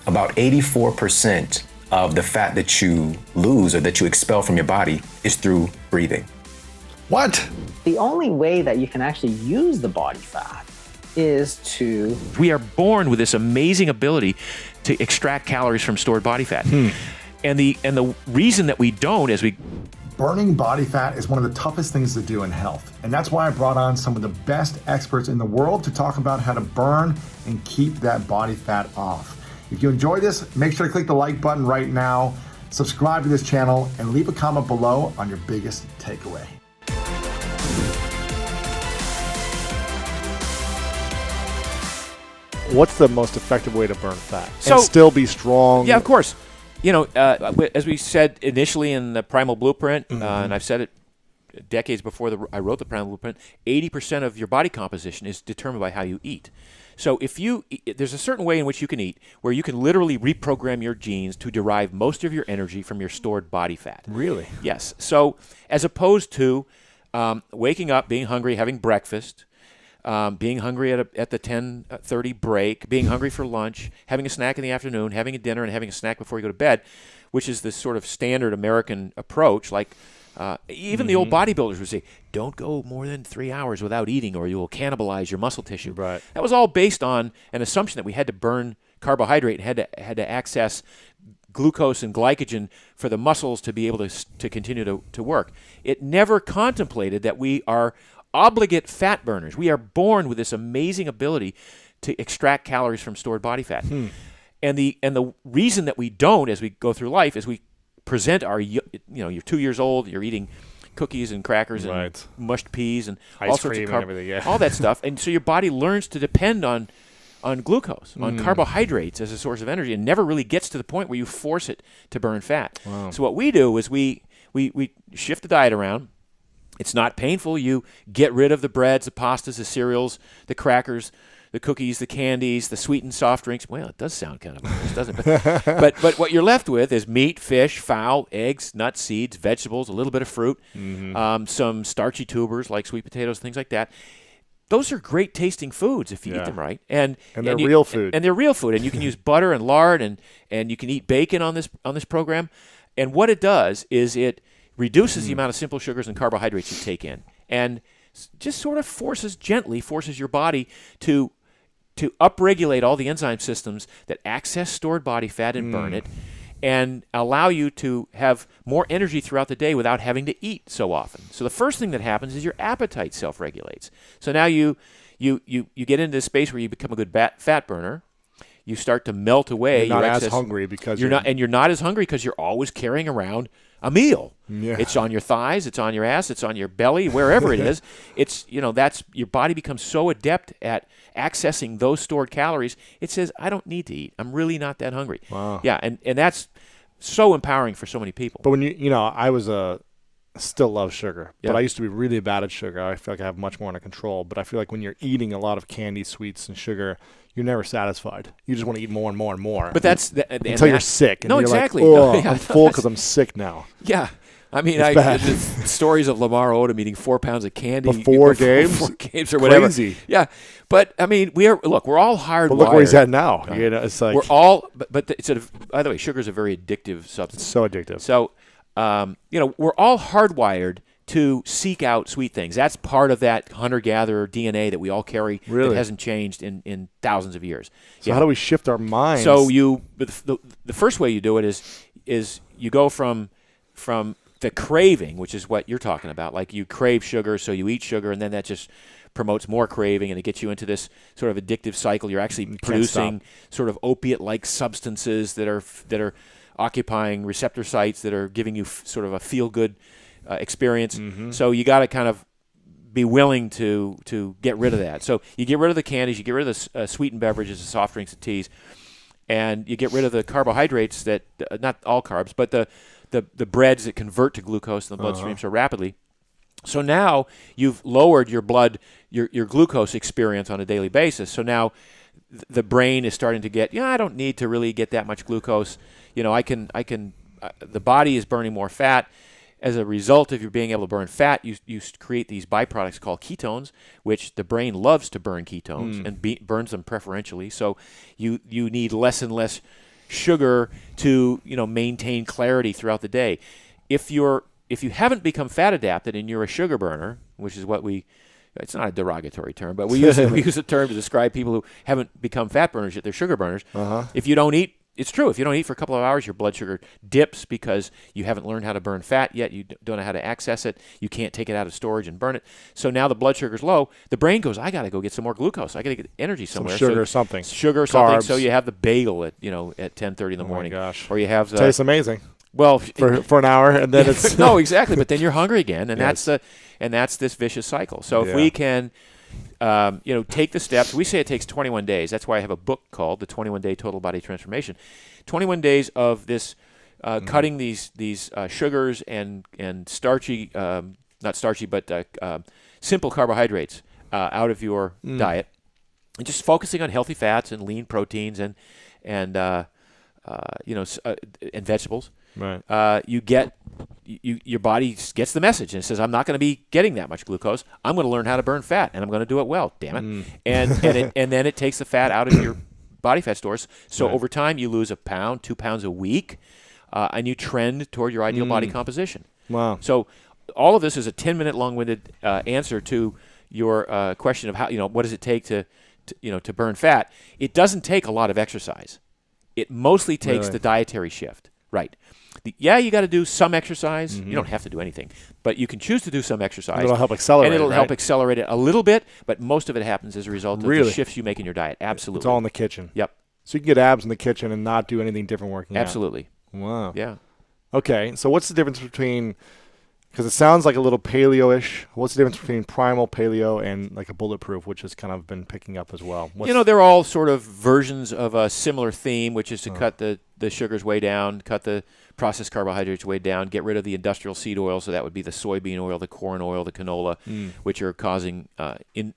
about 84% of the fat that you lose or that you expel from your body is through breathing. What? The only way that you can actually use the body fat is to... We are born with this amazing ability to extract calories from stored body fat. And the reason that we don't is Burning body fat is one of the toughest things to do in health. And that's why I brought on some of the best experts in the world to talk about how to burn and keep that body fat off. If you enjoy this, make sure to click the like button right now, subscribe to this channel, and leave a comment below on your biggest takeaway. What's the most effective way to burn fat So- and still be strong? Yeah, of course. You know, as we said initially in the Primal Blueprint, and I've said it decades before I wrote the Primal Blueprint, 80% of your body composition is determined by how you eat. So there's a certain way in which you can eat where you can literally reprogram your genes to derive most of your energy from your stored body fat. Really? Yes. So as opposed to waking up, being hungry, having breakfast, being hungry at the 10:30 break, being hungry for lunch, having a snack in the afternoon, having a dinner, and having a snack before you go to bed, which is this sort of standard American approach. Like even the old bodybuilders would say, don't go more than 3 hours without eating or you will cannibalize your muscle tissue. Right. That was all based on an assumption that we had to burn carbohydrate and had to access glucose and glycogen for the muscles to be able to continue to work. It never contemplated that we are obligate fat burners. We are born with this amazing ability to extract calories from stored body fat. And the reason that we don't as we go through life is we present you're 2 years old, you're eating cookies and crackers and mushed peas and Ice all sorts cream of and everything, yeah. all that stuff. And so your body learns to depend on glucose, on carbohydrates as a source of energy, and never really gets to the point where you force it to burn fat. Wow. So what we do is we shift the diet around. It's not painful. You get rid of the breads, the pastas, the cereals, the crackers, the cookies, the candies, the sweetened soft drinks. Well, it does sound kind of nice, doesn't it? But what you're left with is meat, fish, fowl, eggs, nuts, seeds, vegetables, a little bit of fruit, some starchy tubers like sweet potatoes, things like that. Those are great tasting foods if you eat them right, and they're real food. And they're real food, and you can use butter and lard, and you can eat bacon on this program. And what it does is it reduces the amount of simple sugars and carbohydrates you take in, and just sort of gently forces your body to upregulate all the enzyme systems that access stored body fat and burn it, and allow you to have more energy throughout the day without having to eat so often. So the first thing that happens is your appetite self-regulates. So now you get into this space where you become a good fat burner. You start to melt away. You're not your as excess, hungry because you're not as hungry because you're always carrying around a meal. Yeah. It's on your thighs, it's on your ass, it's on your belly, wherever it is. It's that's your body becomes so adept at accessing those stored calories. It says, I don't need to eat. I'm really not that hungry. Wow. Yeah, and that's so empowering for so many people. But when I was still love sugar, Yeah. but I used to be really bad at sugar. I feel like I have much more under control. But I feel like when you're eating a lot of candy, sweets, and sugar, you're never satisfied. You just want to eat more and more and more. But that's until you're sick. And No, you're exactly. Like, oh, No, yeah, I'm full because I'm sick now. Yeah. I mean, It's bad. the stories of Lamar Odom eating 4 pounds of candy Before games? 4 games or whatever. Crazy. Yeah, but I mean, we're all hardwired. But look where he's at now. It's like we're all. But by the way, sugar is a very addictive substance. It's so addictive. So, we're all hardwired to seek out sweet things. That's part of that hunter-gatherer DNA that we all carry. Really? That hasn't changed in thousands of years. So how do we shift our minds? So the first way you do it is you go from the craving, which is what you're talking about. Like you crave sugar, so you eat sugar, and then that just promotes more craving, and it gets you into this sort of addictive cycle. You're actually producing sort of opiate-like substances that are occupying receptor sites that are giving you sort of a feel-good experience. So you got to kind of be willing to get rid of that. So you get rid of the candies, you get rid of the sweetened beverages, the soft drinks, and teas, and you get rid of the carbohydrates that not all carbs, but the breads that convert to glucose in the bloodstream so rapidly. So now you've lowered your glucose experience on a daily basis. So now the brain is starting to get, I don't need to really get that much glucose. The body is burning more fat. As a result of you being able to burn fat, you create these byproducts called ketones, which the brain loves to burn ketones and burns them preferentially. So you need less and less sugar to maintain clarity throughout the day. If you haven't become fat adapted and you're a sugar burner, which is what it's not a derogatory term, but we use a term to describe people who haven't become fat burners yet they're sugar burners. If you don't eat, it's true. If you don't eat for a couple of hours, your blood sugar dips because you haven't learned how to burn fat yet. You don't know how to access it. You can't take it out of storage and burn it. So now the blood sugar's low. The brain goes, I got to go get some more glucose. I got to get energy somewhere. Some sugar or something. Sugar or something. So you have the bagel at 10:30 in the morning. Oh my gosh. Or you have tastes amazing. Well, for an hour, and then it's no, exactly. But then you're hungry again, and Yes. that's this vicious cycle. So if Yeah. we can, take the steps. We say it takes 21 days. That's why I have a book called The 21-Day Total Body Transformation. 21 days of this cutting these sugars and starchy, not starchy, but simple carbohydrates out of your diet, and just focusing on healthy fats and lean proteins and vegetables. right. Your body gets the message and it says, I'm not going to be getting that much glucose. I'm going to learn how to burn fat, and I'm going to do it well. Damn it! And then it takes the fat out of your body fat stores. So Right. over time, you lose 1 pound, 2 pounds a week, and you trend toward your ideal body composition. Wow. So all of this is a 10-minute long-winded answer to your question of how what does it take to burn fat. It doesn't take a lot of exercise. It mostly takes Really? the dietary shift. Right. You got to do some exercise. You don't have to do anything, but you can choose to do some exercise. It'll help accelerate and it'll it, help right? accelerate it a little bit, but most of it happens as a result of the Really? shifts you make in your diet. Absolutely. It's all in the kitchen. Yep. So you can get abs in the kitchen and not do anything different working Absolutely. out. Wow. Yeah. Okay. So what's the difference between? Because it sounds like a little paleo-ish. What's the difference between primal, paleo, and like a bulletproof, which has kind of been picking up as well? They're all sort of versions of a similar theme, which is to cut the sugars way down, cut the processed carbohydrates way down, get rid of the industrial seed oil, so that would be the soybean oil, the corn oil, the canola, which are causing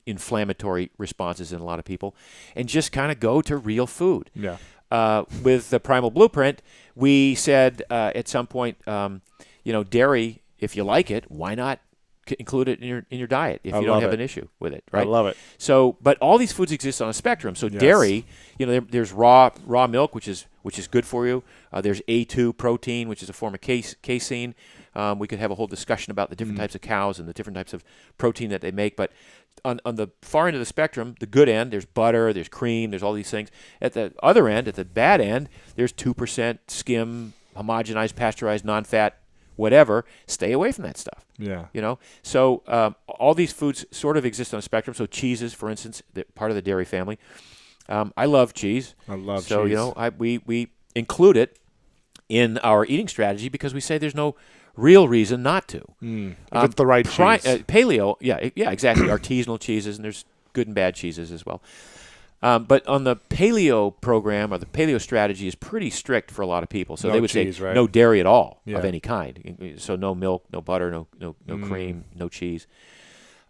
inflammatory responses in a lot of people, and just kind of go to real food. Yeah. With the Primal Blueprint, we said at some point, dairy, if you like it, why not include it in your diet if you don't have an issue with it, right? I love it. So, but all these foods exist on a spectrum. So dairy, there's raw milk, which is good for you. There's A2 protein, which is a form of casein. We could have a whole discussion about the different types of cows and the different types of protein that they make. But on the far end of the spectrum, the good end, there's butter, there's cream, there's all these things. At the other end, at the bad end, there's 2% skim, homogenized, pasteurized, non-fat, whatever. Stay away from that stuff. Yeah. So all these foods sort of exist on a spectrum. So cheeses, for instance, part of the dairy family. I love cheese. I love so, cheese. we include it in our eating strategy because we say there's no real reason not to. If it's the right cheese. Paleo, yeah, exactly. Artisanal cheeses, and there's good and bad cheeses as well. But on the paleo program, or the paleo strategy, is pretty strict for a lot of people. So No they would cheese, say right? no dairy at all Yeah. of any kind. So no milk, no butter, no cream, no cheese.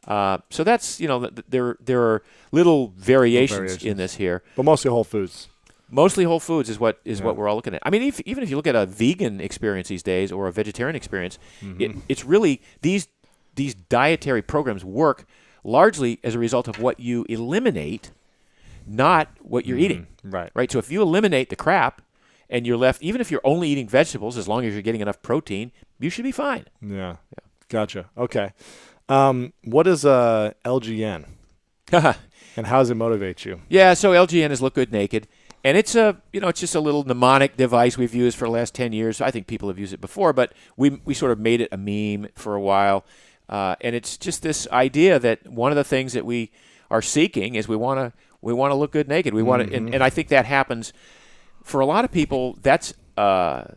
So that's there are little variations in this here. But mostly whole foods. Mostly whole foods is what we're all looking at. I mean, even if you look at a vegan experience these days or a vegetarian experience, it's really these dietary programs work largely as a result of what you eliminate, not what you're eating. Right. Right. So if you eliminate the crap and you're left, even if you're only eating vegetables, as long as you're getting enough protein, you should be fine. Yeah. Gotcha. Okay. What is LGN? And how does it motivate you? Yeah, so LGN is Look Good Naked, and it's it's just a little mnemonic device we've used for the last 10 years. I think people have used it before, but we sort of made it a meme for a while, and it's just this idea that one of the things that we are seeking is we want to look good naked. We want to, and I think that happens for a lot of people. That's a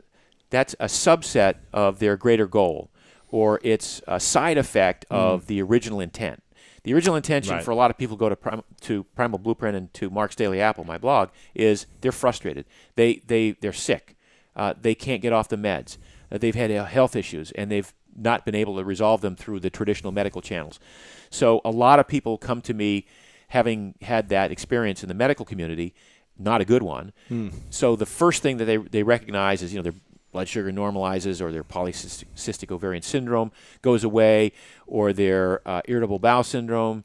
subset of their greater goal, or it's a side effect of the original intent. The original intention for a lot of people who go to Primal Blueprint and to Mark's Daily Apple, my blog, is they're frustrated. They're sick. They can't get off the meds. They've had health issues, and they've not been able to resolve them through the traditional medical channels. So a lot of people come to me having had that experience in the medical community, not a good one. So the first thing that they recognize is their blood sugar normalizes, or their polycystic ovarian syndrome goes away, or their irritable bowel syndrome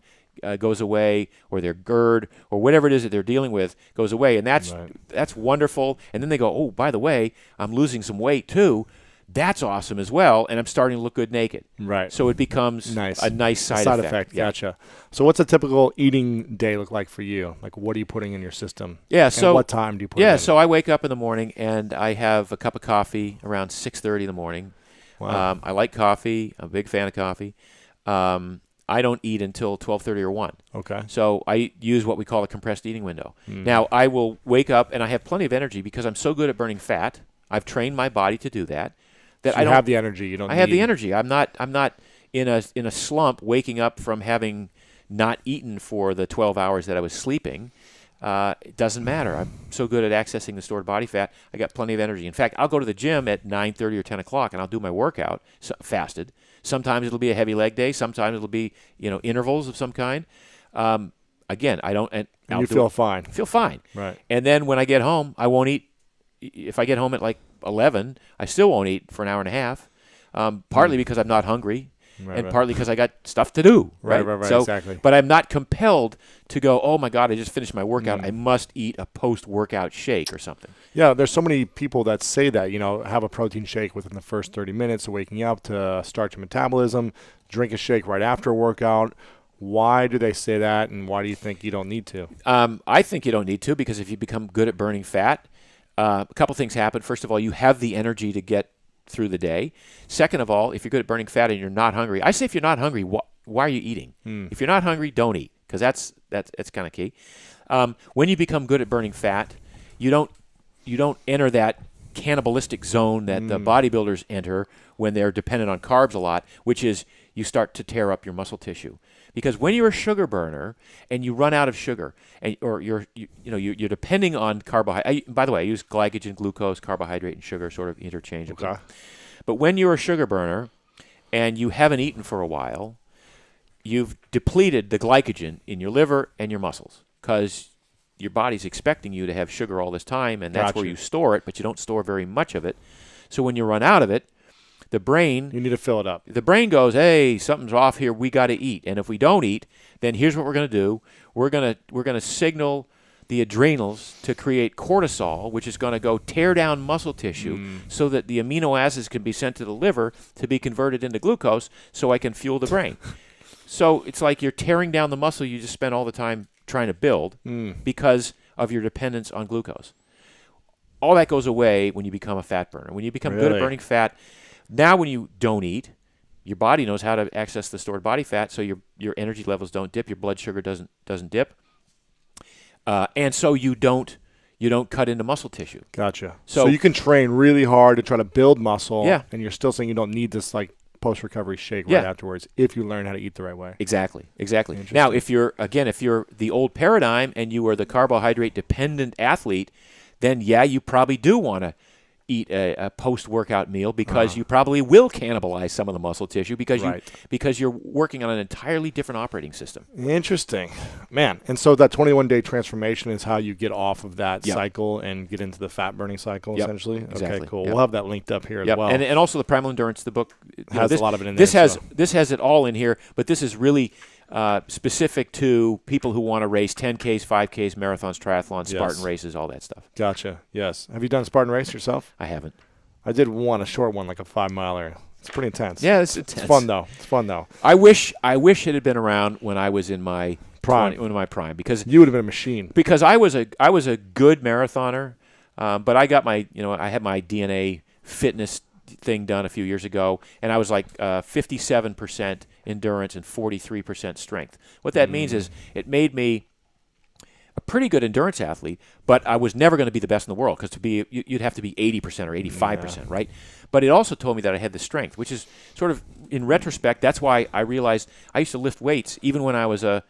goes away, or their GERD, or whatever it is that they're dealing with goes away, and that's wonderful. And then they go, oh, by the way, I'm losing some weight too. That's awesome as well, and I'm starting to look good naked. Right. So it becomes a nice side effect. Yeah. Gotcha. So what's a typical eating day look like for you? Like, what are you putting in your system? Yeah. So and what time do you put it in? Yeah. So I wake up in the morning and I have a cup of coffee around 6:30 in the morning. Wow. I like coffee. I'm a big fan of coffee. I don't eat until 12:30 or 1. Okay. So I use what we call a compressed eating window. Now, I will wake up and I have plenty of energy because I'm so good at burning fat. I've trained my body to do that. So I don't have the energy. You don't. I have the energy. I'm not in a slump waking up from having not eaten for the 12 hours that I was sleeping. It doesn't matter. I'm so good at accessing the stored body fat. I got plenty of energy. In fact, I'll go to the gym at 9:30 or 10 o'clock and I'll do my workout fasted. Sometimes it'll be a heavy leg day. Sometimes it'll be intervals of some kind. Again, I don't. And you feel fine. Feel fine. Right. And then when I get home, I won't eat. If I get home at like 11, I still won't eat for an hour and a half. Partly because I'm not hungry, and partly because I got stuff to do. Right. So, exactly. But I'm not compelled to go, oh my God, I just finished my workout. I must eat a post-workout shake or something. Yeah, there's so many people that say that, have a protein shake within the first 30 minutes of waking up to start your metabolism, drink a shake right after a workout. Why do they say that, and why do you think you don't need to? I think you don't need to, because if you become good at burning fat, a couple things happen. First of all, you have the energy to get through the day. Second of all, if you're good at burning fat and you're not hungry, I say if you're not hungry, why are you eating? If you're not hungry, don't eat, because that's kind of key. When you become good at burning fat, you don't enter that cannibalistic zone that the bodybuilders enter when they're dependent on carbs a lot, which is you start to tear up your muscle tissue. Because when you're a sugar burner and you run out of sugar, or you're depending on carbohydrate. By the way, I use glycogen, glucose, carbohydrate, and sugar sort of interchangeably. Okay. But when you're a sugar burner and you haven't eaten for a while, you've depleted the glycogen in your liver and your muscles, because your body's expecting you to have sugar all this time, and that's where you store it, but you don't store very much of it. So when you run out of it, the brain... You need to fill it up. The brain goes, hey, something's off here. We got to eat. And if we don't eat, then here's what we're going to do. We're going to signal the adrenals to create cortisol, which is going to go tear down muscle tissue so that the amino acids can be sent to the liver to be converted into glucose so I can fuel the brain. So it's like you're tearing down the muscle you just spent all the time trying to build because of your dependence on glucose. All that goes away when you become a fat burner. When you become good at burning fat... Now when you don't eat, your body knows how to access the stored body fat, so your energy levels don't dip, your blood sugar doesn't dip, and so you don't cut into muscle tissue. Gotcha. So you can train really hard to try to build muscle, Yeah. and you're still saying you don't need this like post-recovery shake right afterwards if you learn how to eat the right way. Exactly. Now, if you're the old paradigm and you are the carbohydrate-dependent athlete, then you probably do want to eat a post-workout meal, because you probably will cannibalize some of the muscle tissue because you're working on an entirely different operating system. Interesting. Man. And so that 21-day transformation is how you get off of that cycle and get into the fat-burning cycle, essentially? Exactly. Okay, cool. We'll have that linked up here as well. And also the Primal Endurance, the book, has a lot of it in there. This has it all in here, but this is really specific to people who want to race 10Ks, 5Ks, marathons, triathlons, Spartan races, all that stuff. Gotcha. Yes. Have you done a Spartan race yourself? I haven't. I did one, a short one, like a 5-miler. It's pretty intense. Yeah, it's intense. It's fun though. I wish it had been around when I was in my prime. Because you would have been a machine. Because I was a good marathoner, but I got I had my DNA fitness thing done a few years ago, and I was like 57% endurance and 43% strength. What that means is it made me a pretty good endurance athlete, but I was never going to be the best in the world, because you'd have to be 80% or 85%, right? But it also told me that I had the strength, which is sort of, in retrospect, that's why I realized I used to lift weights. Even when I was a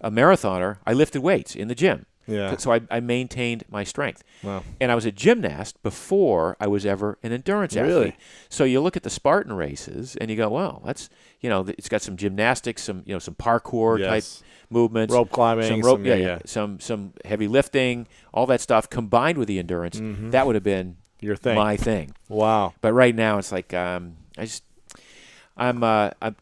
marathoner, I lifted weights in the gym. Yeah. So I maintained my strength. Wow. And I was a gymnast before I was ever an endurance athlete. Really? So you look at the Spartan races and you go, well, that's, it's got some gymnastics, some parkour type movements, rope climbing, some heavy lifting, all that stuff combined with the endurance. That would have been your thing, my thing. Wow. But right now it's like I'm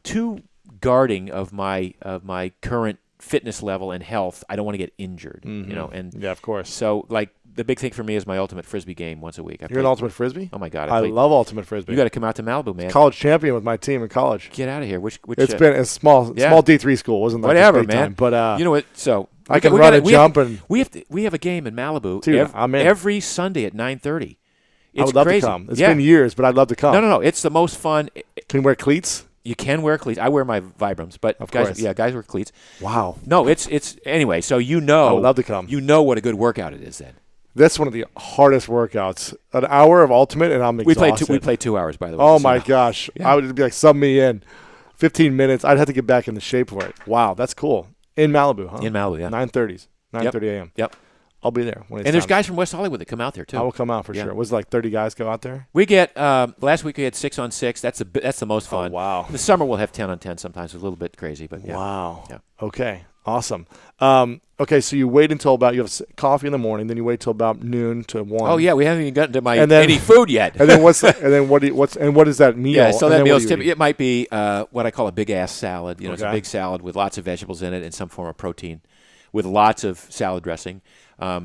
too guarding of my current fitness level and health. I don't want to get injured, you know. And yeah, of course. So like the big thing for me is my ultimate frisbee game once a week. You're an ultimate frisbee? Oh my God, I love ultimate frisbee. You got to come out to Malibu, man. College champion with my team in college. Get out of here. Which It's been a small D3 school. It wasn't like whatever, big man. time, but you know what? So I can run and jump, and we have a game in Malibu dude, I'm in. every Sunday at 9:30. I would love crazy. to come. It's been years, but I'd love to come. No. It's the most fun. Can you wear cleats? You can wear cleats. I wear my Vibrams, but of guys, course. guys wear cleats. Wow. No, it's anyway. So I would love to come. You know what a good workout it is then. That's one of the hardest workouts. An hour of ultimate, and I'm exhausted. We played 2 hours, by the way. Oh my gosh! Yeah. I would be like, sub me in. 15 minutes. I'd have to get back into shape for it. Wow, that's cool. In Malibu, huh? In Malibu, yeah. 9:30 a.m. Yep. I'll be there. When it's and there's time. guys from West Hollywood that come out there too. I will come out for sure. Was it like 30 guys go out there? We get last week we had 6-on-6. That's the most fun. Oh, wow. In the summer we'll have 10-on-10 sometimes. It's a little bit crazy, but yeah. Wow. Yeah. Okay. Awesome. Okay, so you wait until you have coffee in the morning, then you wait till about noon to 1. Oh yeah, we haven't even gotten to any food yet. And then what is that meal? Yeah, so that meal is typically it might be what I call a big ass salad. You know, it's a big salad with lots of vegetables in it and some form of protein, with lots of salad dressing.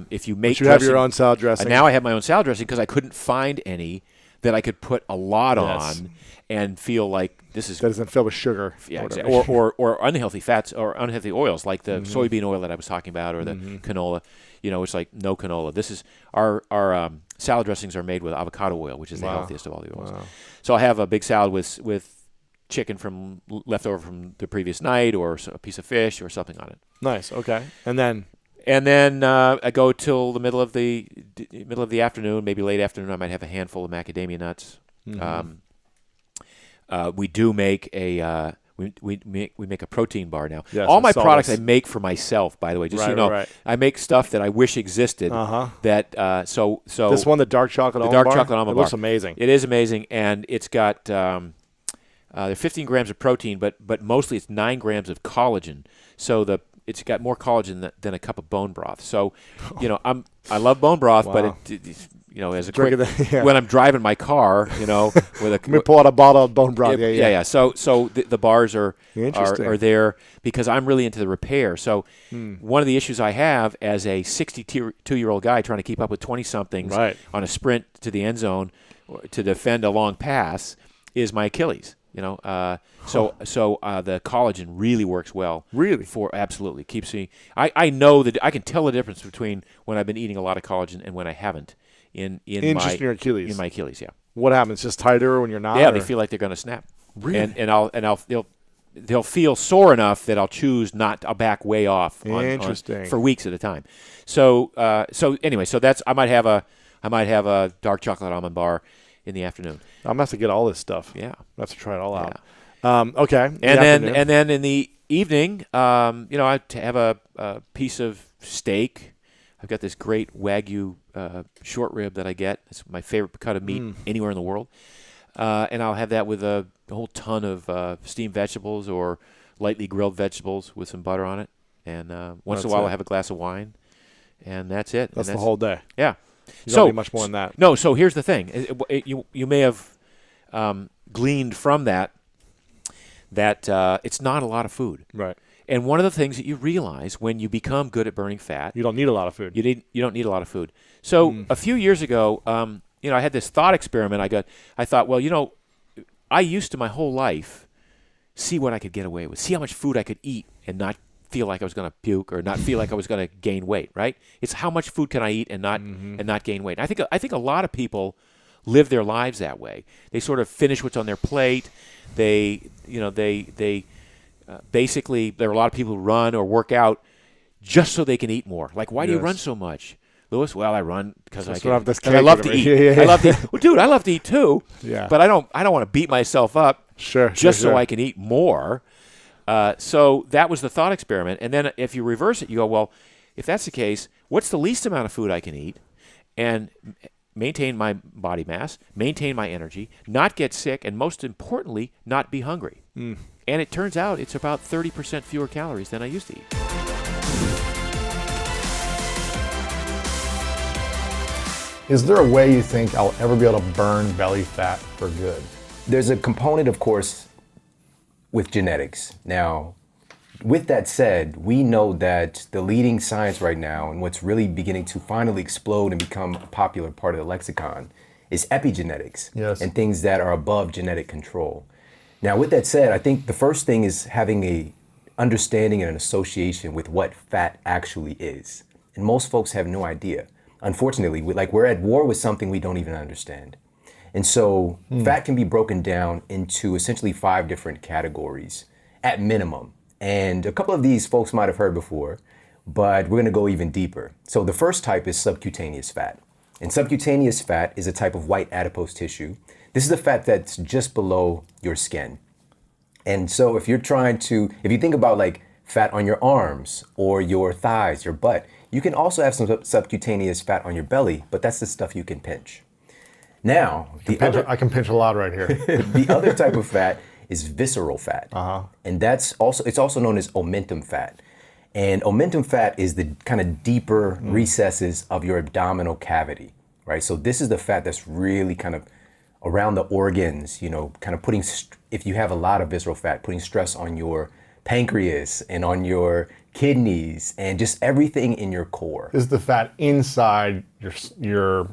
If you make, you have your own salad dressing. Now I have my own salad dressing because I couldn't find any that I could put a lot on and feel like this is that doesn't fill with sugar. Yeah, exactly. Or unhealthy fats or unhealthy oils like the soybean oil that I was talking about, or the canola. You know, it's like no canola. This is our salad dressings are made with avocado oil, which is the healthiest of all the oils. Wow. So I have a big salad with chicken from leftover from the previous night, or a piece of fish, or something on it. Nice. Okay. And then I go till the middle of the afternoon, maybe late afternoon. I might have a handful of macadamia nuts. We do make a we make a protein bar now. Yes, all my products I make for myself. By the way, just so you know, I make stuff that I wish existed. That so this one, the dark chocolate almond bar. Chocolate almond bar looks amazing. It is amazing, and it's got there 15 grams of protein, but mostly it's 9 grams of collagen. So it's got more collagen than a cup of bone broth. So, you know, I love bone broth, but you know, as a quick, when I'm driving my car, you know, with let me pull out a bottle of bone broth. Yeah. So the bars are there because I'm really into the repair. So one of the issues I have as a 62-year-old guy trying to keep up with 20-somethings on a sprint to the end zone to defend a long pass is my Achilles. You know, so the collagen really works well. Really? Absolutely keeps me. I know that I can tell the difference between when I've been eating a lot of collagen and when I haven't. In your Achilles. In my Achilles, yeah. What happens? Just tighter when you're not? Yeah, they feel like they're going to snap. Really? And they'll feel sore enough that I'll choose not. I'll back way off. Interesting. For weeks at a time. So anyway, that's I might have a dark chocolate almond bar in the afternoon. I'm gonna have to get all this stuff. Yeah, I have to try it all out. Okay. And then in the evening, I have a piece of steak. I've got this great Wagyu short rib that I get. It's my favorite cut of meat anywhere in the world. And I'll have that with a whole ton of steamed vegetables or lightly grilled vegetables with some butter on it. And once in a while, I have a glass of wine. And that's it. That's the whole day. Yeah. You don't need much more than that. No, so here's the thing. You may have gleaned from that it's not a lot of food. Right. And one of the things that you realize when you become good at burning fat, you don't need a lot of food. You don't need a lot of food. So a few years ago, I had this thought experiment. I thought, well, I used to my whole life see what I could get away with, see how much food I could eat and not feel like I was going to puke or not feel like I was going to gain weight. Right? It's how much food can I eat and not gain weight. And I think a lot of people live their lives that way. They sort of finish what's on their plate. Basically, there are a lot of people who run or work out just so they can eat more. Like, why do you run so much, Lewis? Well, I run because I love to eat. I love to eat. Well, dude, I love to eat too. Yeah. But I don't want to beat myself up. So I can eat more. So that was the thought experiment. And then if you reverse it, you go, well, if that's the case, what's the least amount of food I can eat and maintain my body mass, maintain my energy, not get sick, and most importantly, not be hungry. And it turns out it's about 30% fewer calories than I used to eat. Is there a way you think I'll ever be able to burn belly fat for good? There's a component, of course, with genetics. Now, with that said, we know that the leading science right now and what's really beginning to finally explode and become a popular part of the lexicon is epigenetics and things that are above genetic control. Now, with that said, I think the first thing is having a understanding and an association with what fat actually is. And most folks have no idea. Unfortunately, we're at war with something we don't even understand. And so fat can be broken down into essentially 5 different categories at minimum. And a couple of these folks might have heard before, but we're gonna go even deeper. So the first type is subcutaneous fat. And subcutaneous fat is a type of white adipose tissue. This is the fat that's just below your skin. And so if you think about like fat on your arms or your thighs, your butt, you can also have some subcutaneous fat on your belly, but that's the stuff you can pinch. Now, I can pinch a lot right here. the other type of fat is visceral fat. And it's also known as omentum fat. And omentum fat is the kind of deeper recesses of your abdominal cavity, right? So this is the fat that's really kind of around the organs, kind of if you have a lot of visceral fat, putting stress on your pancreas and on your kidneys and just everything in your core. This is the fat inside your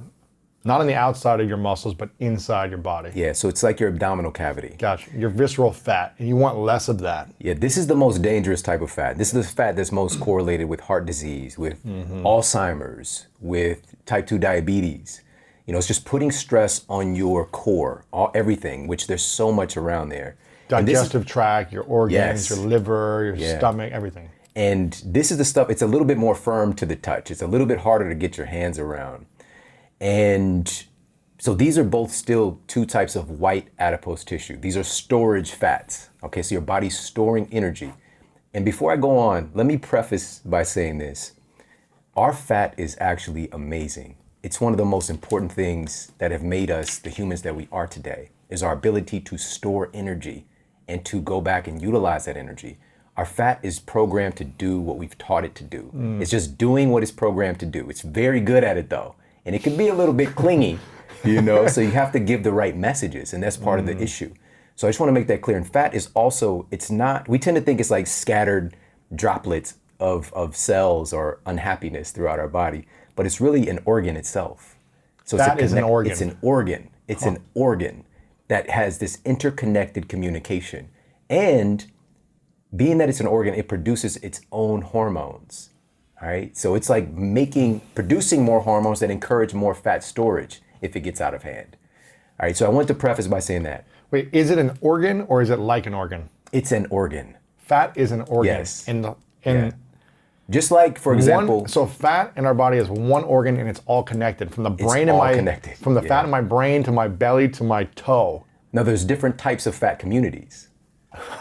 not on the outside of your muscles, but inside your body. Yeah, so it's like your abdominal cavity. Gotcha. Your visceral fat, and you want less of that. Yeah, this is the most dangerous type of fat. This is the fat that's most correlated with heart disease, with Alzheimer's, with type 2 diabetes. It's just putting stress on your core, everything, which there's so much around there. Digestive tract, your organs, your liver, your stomach, everything. And this is the stuff, it's a little bit more firm to the touch. It's a little bit harder to get your hands around. And so these are both still 2 types of white adipose tissue. These are storage fats. Okay, so your body's storing energy. And before I go on, let me preface by saying this. Our fat is actually amazing. It's one of the most important things that have made us the humans that we are today, is our ability to store energy and to go back and utilize that energy. Our fat is programmed to do what we've taught it to do. It's just doing what it's programmed to do. It's very good at it though. And it can be a little bit clingy, so you have to give the right messages, and that's part of the issue. So I just want to make that clear. And fat is also, we tend to think it's like scattered droplets of cells or unhappiness throughout our body, but it's really an organ itself. So fat is an organ. It's an organ. It's an organ that has this interconnected communication. And being that it's an organ, it produces its own hormones. All right, so it's like producing more hormones that encourage more fat storage if it gets out of hand. All right, so I want to preface by saying that. Wait, is it an organ or is it like an organ? It's an organ. Fat is an organ. Yes. Just like, for example. So fat in our body is one organ and it's all connected from the brain from the fat in my brain to my belly to my toe. Now there's different types of fat communities.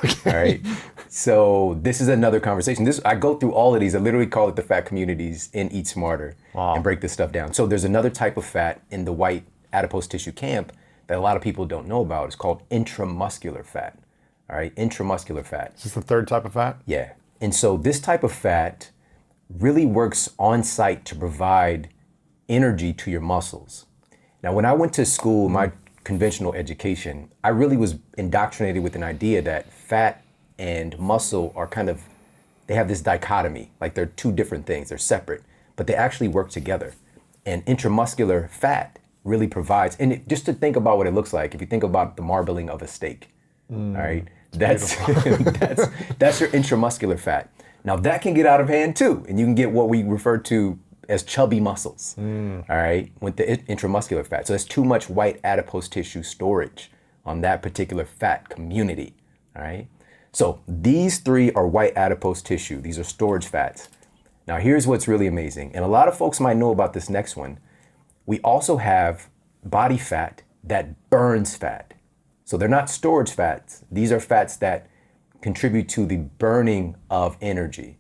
Okay. All right. So this is another conversation. I go through all of these. I literally call it the fat communities in Eat Smarter and break this stuff down. So there's another type of fat in the white adipose tissue camp that a lot of people don't know about. It's called intramuscular fat. All right, intramuscular fat. Is this the third type of fat? Yeah. And so this type of fat really works on site to provide energy to your muscles. Now, when I went to school, my conventional education, I really was indoctrinated with an idea that fat and muscle are they have this dichotomy, like they're 2 different things, they're separate, but they actually work together. And intramuscular fat really provides, just to think about what it looks like, if you think about the marbling of a steak, all right, that's that's your intramuscular fat. Now that can get out of hand too, and you can get what we refer to as chubby muscles, all right, with the intramuscular fat. So that's too much white adipose tissue storage on that particular fat community, all right? So these 3 are white adipose tissue. These are storage fats. Now here's what's really amazing, and a lot of folks might know about this next one. We also have body fat that burns fat. So they're not storage fats. These are fats that contribute to the burning of energy.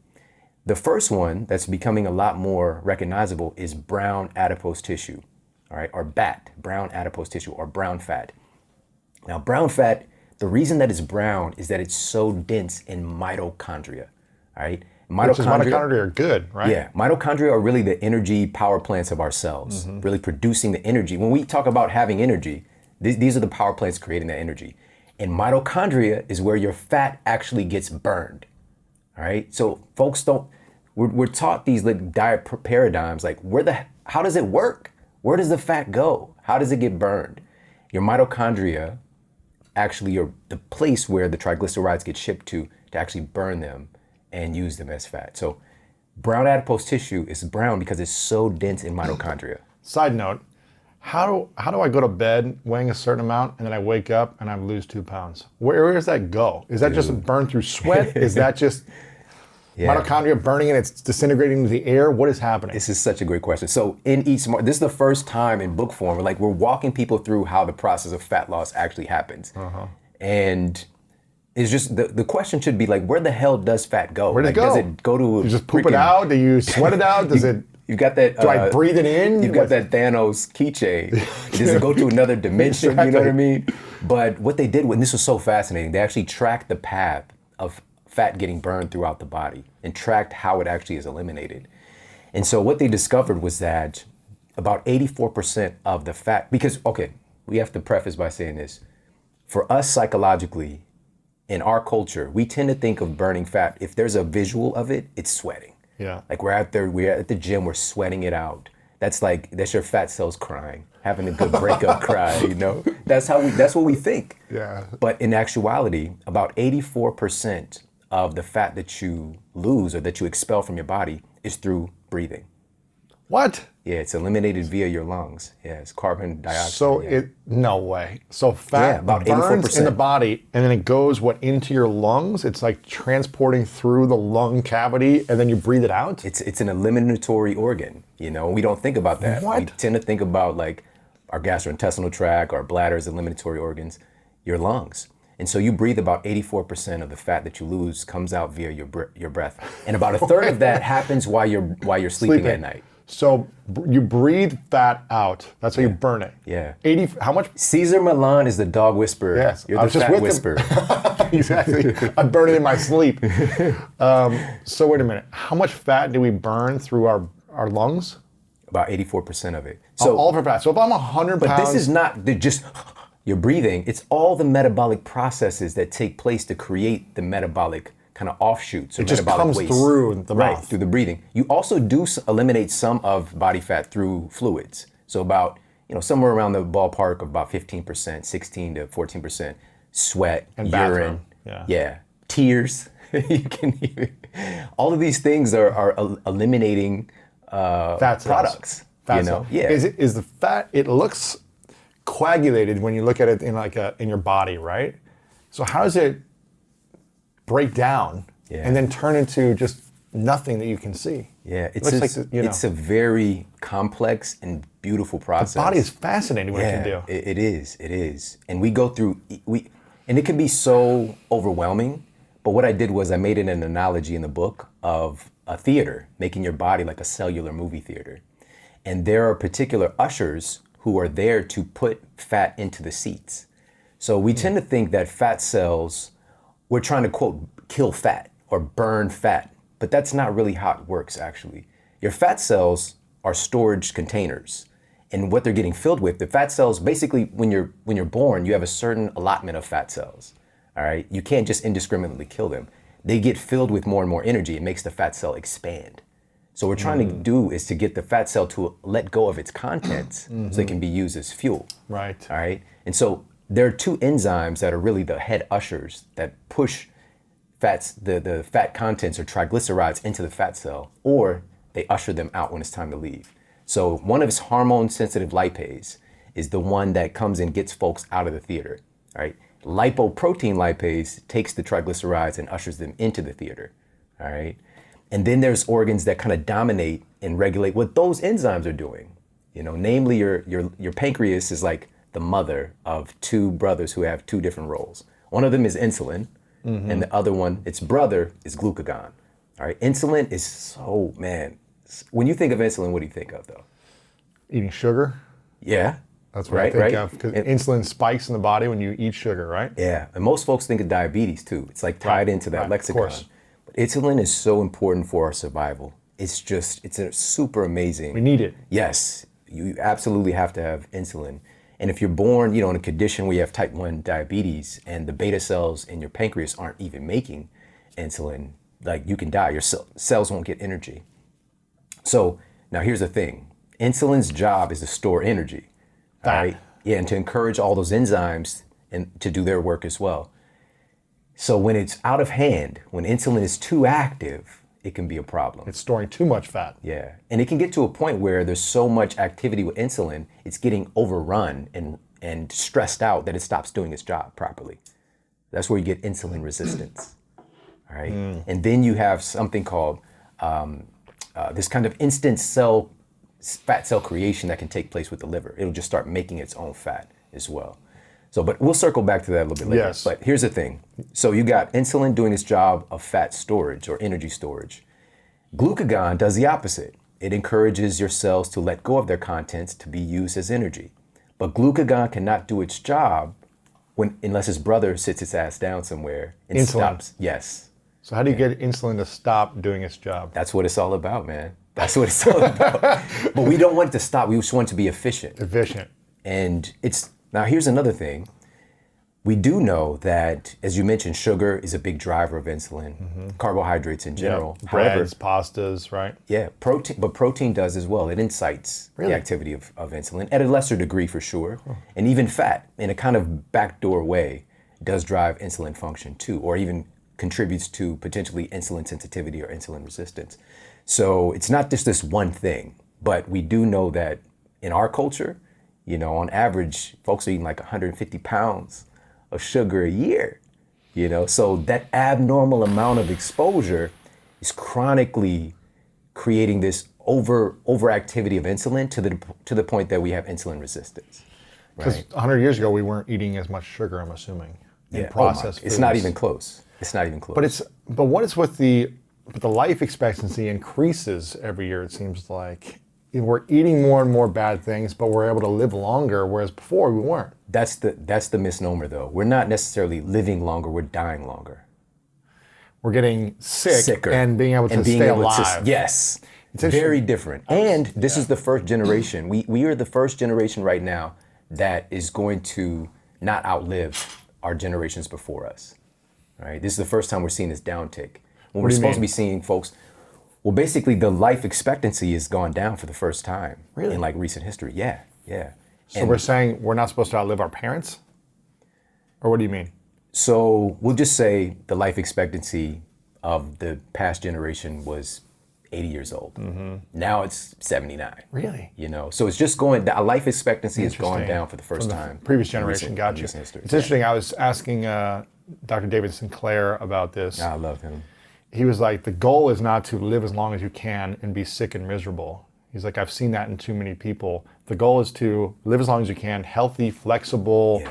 The first one that's becoming a lot more recognizable is brown adipose tissue, all right, or BAT, brown adipose tissue, or brown fat. Now, brown fat, the reason that it's brown is that it's so dense in mitochondria, all right? Mitochondria are good, right? Yeah, mitochondria are really the energy power plants of our cells, really producing the energy. When we talk about having energy, these are the power plants creating that energy. And mitochondria is where your fat actually gets burned. All right. So folks we're taught these like diet paradigms, like how does it work? Where does the fat go? How does it get burned? Your mitochondria actually are the place where the triglycerides get shipped to actually burn them and use them as fat. So brown adipose tissue is brown because it's so dense in mitochondria. Side note, how do I go to bed weighing a certain amount and then I wake up and I lose 2 pounds? Where does that go? Is that just burned through sweat? Is that just mitochondria burning and it's disintegrating into the air? What is happening? This is such a great question. So in Eat Smart, this is the first time in book form we're walking people through how the process of fat loss actually happens. And it's just the question should be like, where the hell does fat go? Where does it go? Does it go to you just poop it out? Do you sweat it out? Does it? You've got that. Do I breathe it in? You've got that Thanos keychain. Does it go to another dimension? Exactly. You know what I mean? But what they did, and this was so fascinating, they actually tracked the path of fat getting burned throughout the body and tracked how it actually is eliminated. And so what they discovered was that about 84% of the fat, because, okay, we have to preface by saying this. For us psychologically, in our culture, we tend to think of burning fat, if there's a visual of it, it's sweating. Yeah. Like we're at the gym, we're sweating it out. That's your fat cells crying, having a good breakup cry, you know? That's what we think. Yeah. But in actuality, about 84% of the fat that you lose or that you expel from your body is through breathing. What? Yeah, it's eliminated via your lungs. Yeah, it's carbon dioxide. So no way. So fat about burns 84%. in the body and then it goes into your lungs? It's like transporting through the lung cavity and then you breathe it out? It's an eliminatory organ, you know? We don't think about that. What? We tend to think about like our gastrointestinal tract, our bladder as eliminatory organs, your lungs. And so you breathe about 84% of the fat that you lose comes out via your breath. And about a third of that happens while you're sleeping at night. So you breathe fat out. That's how you burn it. Yeah. How much? Caesar Milan is the dog whisperer. Yes. You're the fat whisperer. Exactly. I burn it in my sleep. So wait a minute. How much fat do we burn through our lungs? About 84% of it. So all of our fat. So if I'm 100 but pounds. this is not just you're breathing. It's all the metabolic processes that take place to create the metabolic kind of offshoots or it just metabolic comes waste. through the Right, mouth. through the breathing. You also do eliminate some of body fat through fluids. So about, somewhere around the ballpark of about 15%, 16 to 14% sweat, and urine. bathroom. Yeah. Tears. You can even, all of these things are eliminating fat cells. products. Fat cells. Yeah. Is the fat, it looks coagulated when you look at it in your body, right? So how does it break down and then turn into just nothing that you can see? Yeah, it's a very complex and beautiful process. The body is fascinating what it can do. It is. And we go through, and it can be so overwhelming, but what I did was I made it an analogy in the book of a theater, making your body like a cellular movie theater. And there are particular ushers who are there to put fat into the seats. So we tend to think that fat cells, we're trying to, quote, kill fat or burn fat, but that's not really how it works, actually. Your fat cells are storage containers, and what they're getting filled with, the fat cells, basically, when you're born, you have a certain allotment of fat cells, all right? You can't just indiscriminately kill them. They get filled with more and more energy. It makes the fat cell expand. So what we're trying to do is to get the fat cell to let go of its contents so it can be used as fuel. Right. All right? And so there are two enzymes that are really the head ushers that push the fat contents or triglycerides into the fat cell, or they usher them out when it's time to leave. So one of its hormone-sensitive lipase is the one that comes and gets folks out of the theater. All right? Lipoprotein lipase takes the triglycerides and ushers them into the theater. All right? And then there's organs that kind of dominate and regulate what those enzymes are doing. Namely your pancreas is like the mother of two brothers who have two different roles. One of them is insulin, and the other one, its brother, is glucagon. All right, insulin is so, man, when you think of insulin, what do you think of though? Eating sugar. Yeah. That's what I think of, because insulin spikes in the body when you eat sugar, right? Yeah, and most folks think of diabetes too. It's like tied into that lexicon. Of course. But insulin is so important for our survival. It's a super amazing. We need it. Yes, you absolutely have to have insulin. And if you're born, in a condition where you have type 1 diabetes and the beta cells in your pancreas aren't even making insulin, like you can die. Your cells won't get energy. So now here's the thing. Insulin's job is to store energy, all right? Yeah, and to encourage all those enzymes and to do their work as well. So when it's out of hand, when insulin is too active, it can be a problem. It's storing too much fat. Yeah, and it can get to a point where there's so much activity with insulin, it's getting overrun and stressed out that it stops doing its job properly. That's where you get insulin resistance, all right? And then you have something called this kind of instant fat cell creation that can take place with the liver. It'll just start making its own fat as well. So, but we'll circle back to that a little bit later. Yes. But here's the thing. So you got insulin doing its job of fat storage or energy storage. Glucagon does the opposite. It encourages your cells to let go of their contents to be used as energy. But glucagon cannot do its job unless his brother sits its ass down somewhere and Insulin. stops. Yes. So how do you get insulin to stop doing its job? That's what it's all about, man. That's what it's all about. But we don't want it to stop. We just want it to be efficient. Efficient. And now here's another thing. We do know that, as you mentioned, sugar is a big driver of insulin, carbohydrates in general. Yeah. However, Breads, pastas, right? yeah, protein does as well. It incites the activity of insulin at a lesser degree for sure. And even fat, in a kind of backdoor way, does drive insulin function too, or even contributes to potentially insulin sensitivity or insulin resistance. So it's not just this one thing, but we do know that in our culture, on average, folks are eating like 150 pounds of sugar a year, so that abnormal amount of exposure is chronically creating this overactivity of insulin to the point that we have insulin resistance. Because Right? 100 years ago, we weren't eating as much sugar, I'm assuming. Yeah. Processed It's not foods. even close. It's not even close. But what is with the life expectancy increases every year, it seems like. We're eating more and more bad things, but we're able to live longer, whereas before we weren't. That's the misnomer, though. We're not necessarily living longer. We're dying longer. We're getting sicker and being able to and being stay able alive. Yes. It's interesting. very different. And this is the first generation. We are the first generation right now that is going to not outlive our generations before us. Right? This is the first time we're seeing this downtick. When we're do you supposed to mean? be seeing folks, well, basically the life expectancy has gone down for the first time in like recent history. Yeah. So we're saying we're not supposed to outlive our parents? Or what do you mean? So we'll just say the life expectancy of the past generation was 80 years old. Now it's 79. Really? So it's just our life expectancy has gone Interesting. down for the first time. Previous in generation, recent- got in you. recent history. It's interesting. I was asking Dr. David Sinclair about this. I love him. He was like, the goal is not to live as long as you can and be sick and miserable. He's like, I've seen that in too many people. The goal is to live as long as you can, healthy, flexible,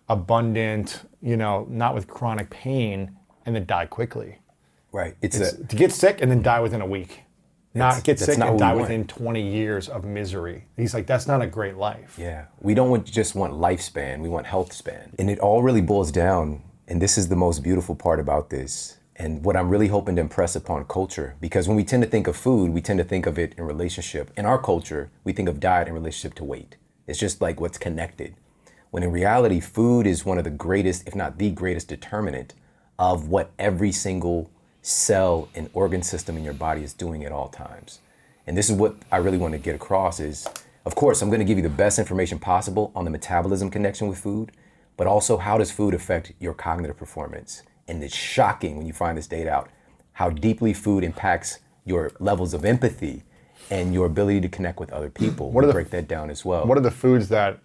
abundant, not with chronic pain, and then die quickly. Right. To get sick and then die within a week. Not get that's sick not and what we die want. within 20 years of misery. He's like, that's not a great life. Yeah. We don't just want lifespan. We want health span. And it all really boils down, and this is the most beautiful part about this, and what I'm really hoping to impress upon culture, because when we tend to think of food, we tend to think of it in relationship. In our culture, we think of diet in relationship to weight. It's just like what's connected. When in reality, food is one of the greatest, if not the greatest determinant of what every single cell and organ system in your body is doing at all times. And this is what I really want to get across is, of course, I'm going to give you the best information possible on the metabolism connection with food, but also how does food affect your cognitive performance? And it's shocking when you find this data out, how deeply food impacts your levels of empathy and your ability to connect with other people. We break that down as well. What are the foods that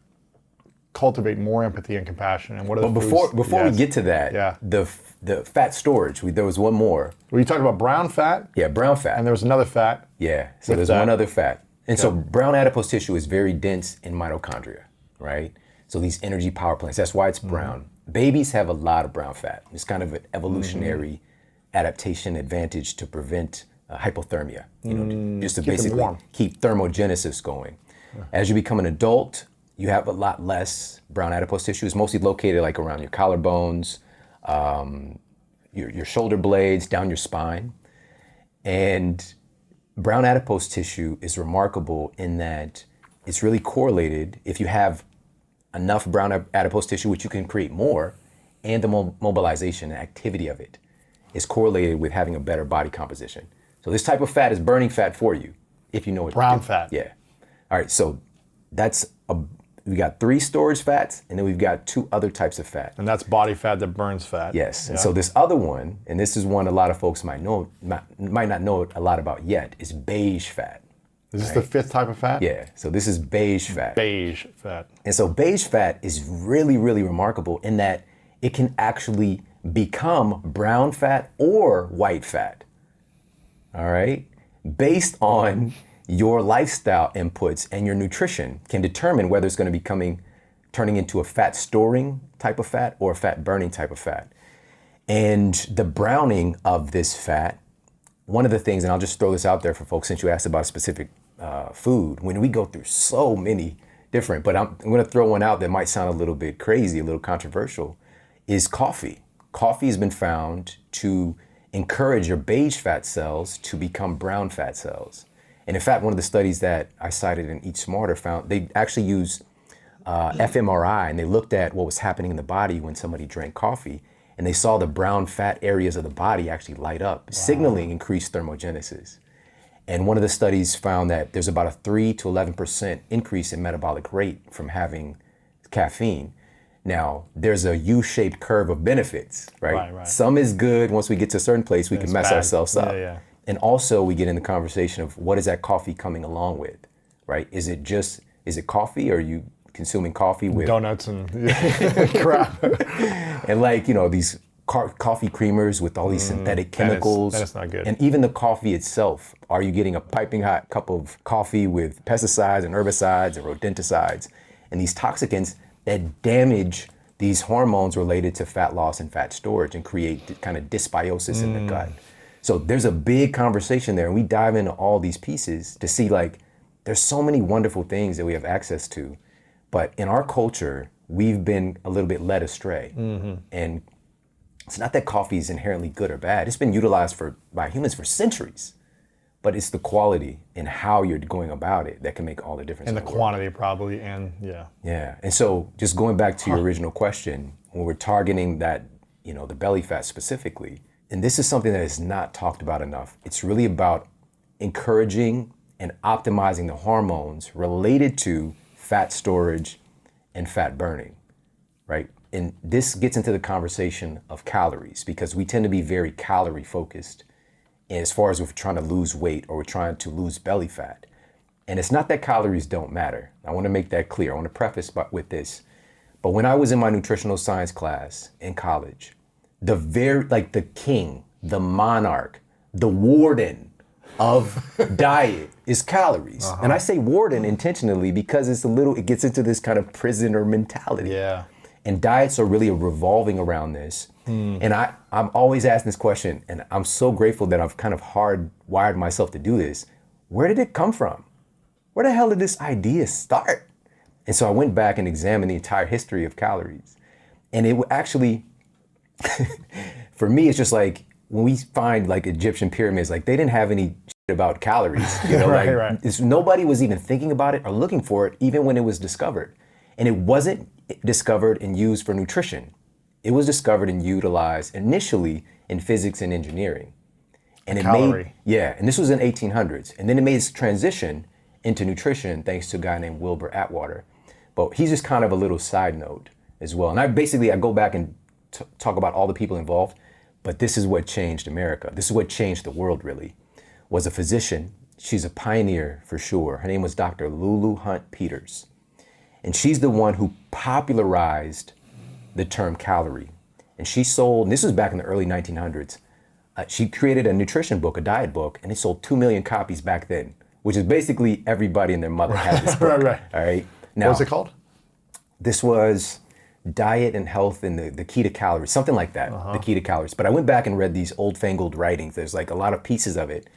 cultivate more empathy and compassion? And what are the Before foods? we get to that, the fat storage, there was one more. Were you talking about brown fat? Yeah, brown fat. And there was another fat? Yeah, so there's that. one other fat. And so brown adipose tissue is very dense in mitochondria, right? So these energy power plants, that's why it's brown. Babies have a lot of brown fat. It's kind of an evolutionary adaptation advantage to prevent hypothermia, just to Keep them basically warm. keep thermogenesis going. As you become an adult, you have a lot less brown adipose tissue. It's mostly located like around your collarbones, your shoulder blades, down your spine. And brown adipose tissue is remarkable in that it's really correlated if you have enough brown adipose tissue, which you can create more, and the mobilization and activity of it. is correlated with having a better body composition. So this type of fat is burning fat for you, if you know what to Brown do. fat. Yeah. All right, so we got 3 storage fats, and then we've got 2 other types of fat. And that's body fat that burns fat. Yes, Yeah. and so this other one, and this is one a lot of folks might not know a lot about yet, is beige fat. Is this the 5th type of fat? Yeah, so this is beige fat. Beige fat. And so beige fat is really, really remarkable in that it can actually become brown fat or white fat. All right? Based on your lifestyle inputs and your nutrition can determine whether it's going to be turning into a fat storing type of fat or a fat burning type of fat. And the browning of this fat, one of the things, and I'll just throw this out there for folks since you asked about a specific food, when we go through so many different, but I'm going to throw one out that might sound a little bit crazy, a little controversial, is coffee. Coffee has been found to encourage your beige fat cells to become brown fat cells. And in fact, one of the studies that I cited in Eat Smarter found they actually used fMRI, and they looked at what was happening in the body when somebody drank coffee, and they saw the brown fat areas of the body actually light up, signaling increased thermogenesis. And one of the studies found that there's about a 3 to 11% increase in metabolic rate from having caffeine. Now, there's a U-shaped curve of benefits, right? Right. Some is good. Once we get to a certain place, we can mess bad. ourselves up. Yeah. And also we get in the conversation of what is that coffee coming along with, right? Is it coffee, or are you consuming coffee with Donuts and crap. and these coffee creamers with all these synthetic chemicals? That is not good. And even the coffee itself, are you getting a piping hot cup of coffee with pesticides and herbicides and rodenticides and these toxicants that damage these hormones related to fat loss and fat storage and create kind of dysbiosis in the gut? So there's a big conversation there, and we dive into all these pieces to see there's so many wonderful things that we have access to, but in our culture, we've been a little bit led astray. And it's not that coffee is inherently good or bad. It's been utilized by humans for centuries, but it's the quality and how you're going about it that can make all the difference. And the in world. quantity probably, and yeah. Yeah, and so just going back to your original question, when we're targeting that, the belly fat specifically, and this is something that is not talked about enough. It's really about encouraging and optimizing the hormones related to fat storage and fat burning, right? And this gets into the conversation of calories, because we tend to be very calorie focused as far as we're trying to lose weight or we're trying to lose belly fat. And it's not that calories don't matter. I want to make that clear. I want to preface with this. But when I was in my nutritional science class in college, the king, the monarch, the warden of diet is calories. And I say warden intentionally because it gets into this kind of prisoner mentality. Yeah. And diets are really revolving around this. And I'm always asking this question, and I'm so grateful that I've kind of hardwired myself to do this. Where did it come from? Where the hell did this idea start? And so I went back and examined the entire history of calories. And it actually, for me, it's just like when we find Egyptian pyramids, they didn't have any shit about calories. Right. Nobody was even thinking about it or looking for it, even when it was discovered. And it wasn't discovered and used for nutrition. It was discovered and utilized initially in physics and engineering. And and this was in 1800s. And then it made its transition into nutrition thanks to a guy named Wilbur Atwater. But he's just kind of a little side note as well. And I go back and talk about all the people involved, but this is what changed America. This is what changed the world, really, was a physician. She's a pioneer for sure. Her name was Dr. Lulu Hunt Peters. And she's the one who popularized the term calorie. And she sold, and this was back in the early 1900s, she created a nutrition book, a diet book, and it sold 2 million copies back then, which is basically everybody and their mother had this book. Right. All right. Now, What was it called? This was Diet and Health and the Key to Calories, something like that, the Key to Calories. But I went back and read these old fangled writings. There's a lot of pieces of it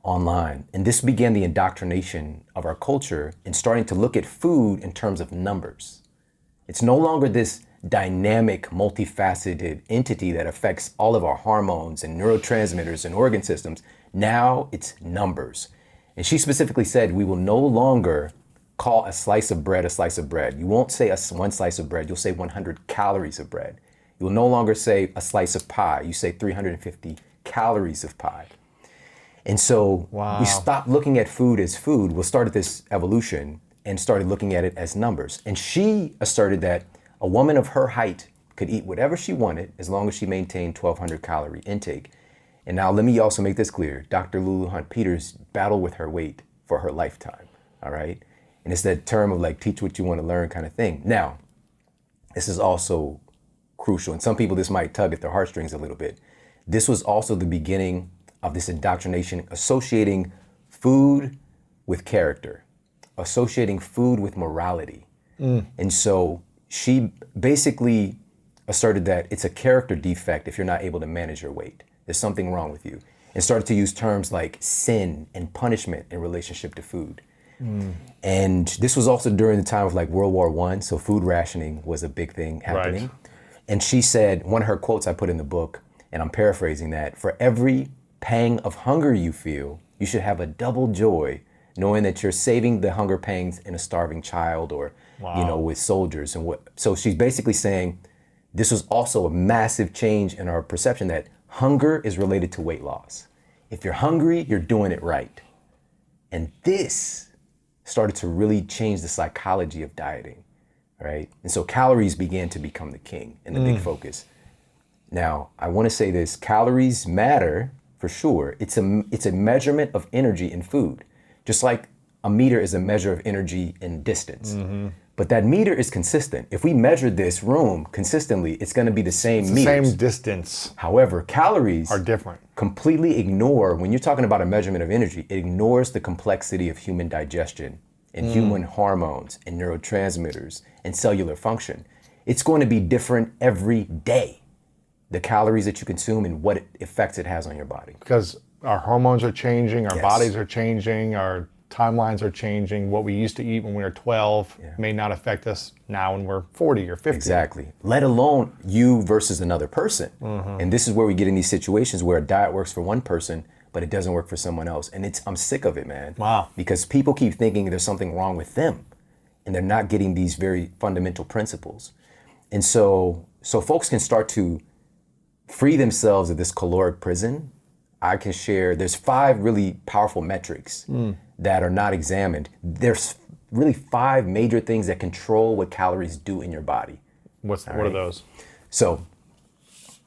online. And this began the indoctrination of our culture in starting to look at food in terms of numbers. It's no longer this dynamic, multifaceted entity that affects all of our hormones and neurotransmitters and organ systems. Now it's numbers. And she specifically said, we will no longer call a slice of bread a slice of bread. You won't say one slice of bread, you'll say 100 calories of bread. You'll no longer say a slice of pie. You say 350 calories of pie. And so we stopped looking at food as food. We started this evolution and started looking at it as numbers. And she asserted that a woman of her height could eat whatever she wanted as long as she maintained 1,200 calorie intake. And now let me also make this clear. Dr. Lulu Hunt Peters battled with her weight for her lifetime, all right? And it's that term of like, teach what you want to learn kind of thing. Now, this is also crucial. And some people, this might tug at their heartstrings a little bit. This was also the beginning of this indoctrination, associating food with character, associating food with morality. And so she basically asserted that it's a character defect if you're not able to manage your weight. There's something wrong with you. And started to use terms like sin and punishment in relationship to food. And this was also during the time of like World War I, so food rationing was a big thing happening. Right. And she said, one of her quotes I put in the book, and I'm paraphrasing that, for every pang of hunger you feel, you should have a double joy knowing that you're saving the hunger pangs in a starving child or, you know, with soldiers and what. So she's basically saying this was also a massive change in our perception that hunger is related to weight loss. If you're hungry, you're doing it right. And this started to really change the psychology of dieting, right? And so calories began to become the king and the big focus. Now, I want to say this, calories matter for sure. It's a measurement of energy in food, just like a meter is a measure of energy in distance. But that meter is consistent. If we measure this room consistently, it's going to be the same meters. Same distance. However, calories Are different. completely ignore, when you're talking about a measurement of energy, it ignores the complexity of human digestion and human hormones and neurotransmitters and cellular function. It's going to be different every day, the calories that you consume and what effects it has on your body. Because our hormones are changing, our Yes. bodies are changing, our timelines are changing. What we used to eat when we were 12 may not affect us now when we're 40 or 50. Exactly. Let alone you versus another person. And this is where we get in these situations where a diet works for one person, but it doesn't work for someone else. And I'm sick of it, man. Wow. Because people keep thinking there's something wrong with them and they're not getting these very fundamental principles. And so folks can start to free themselves of this caloric prison. I can share, there's 5 really powerful metrics that are not examined. There's really 5 major things that control what calories do in your body. What are those? So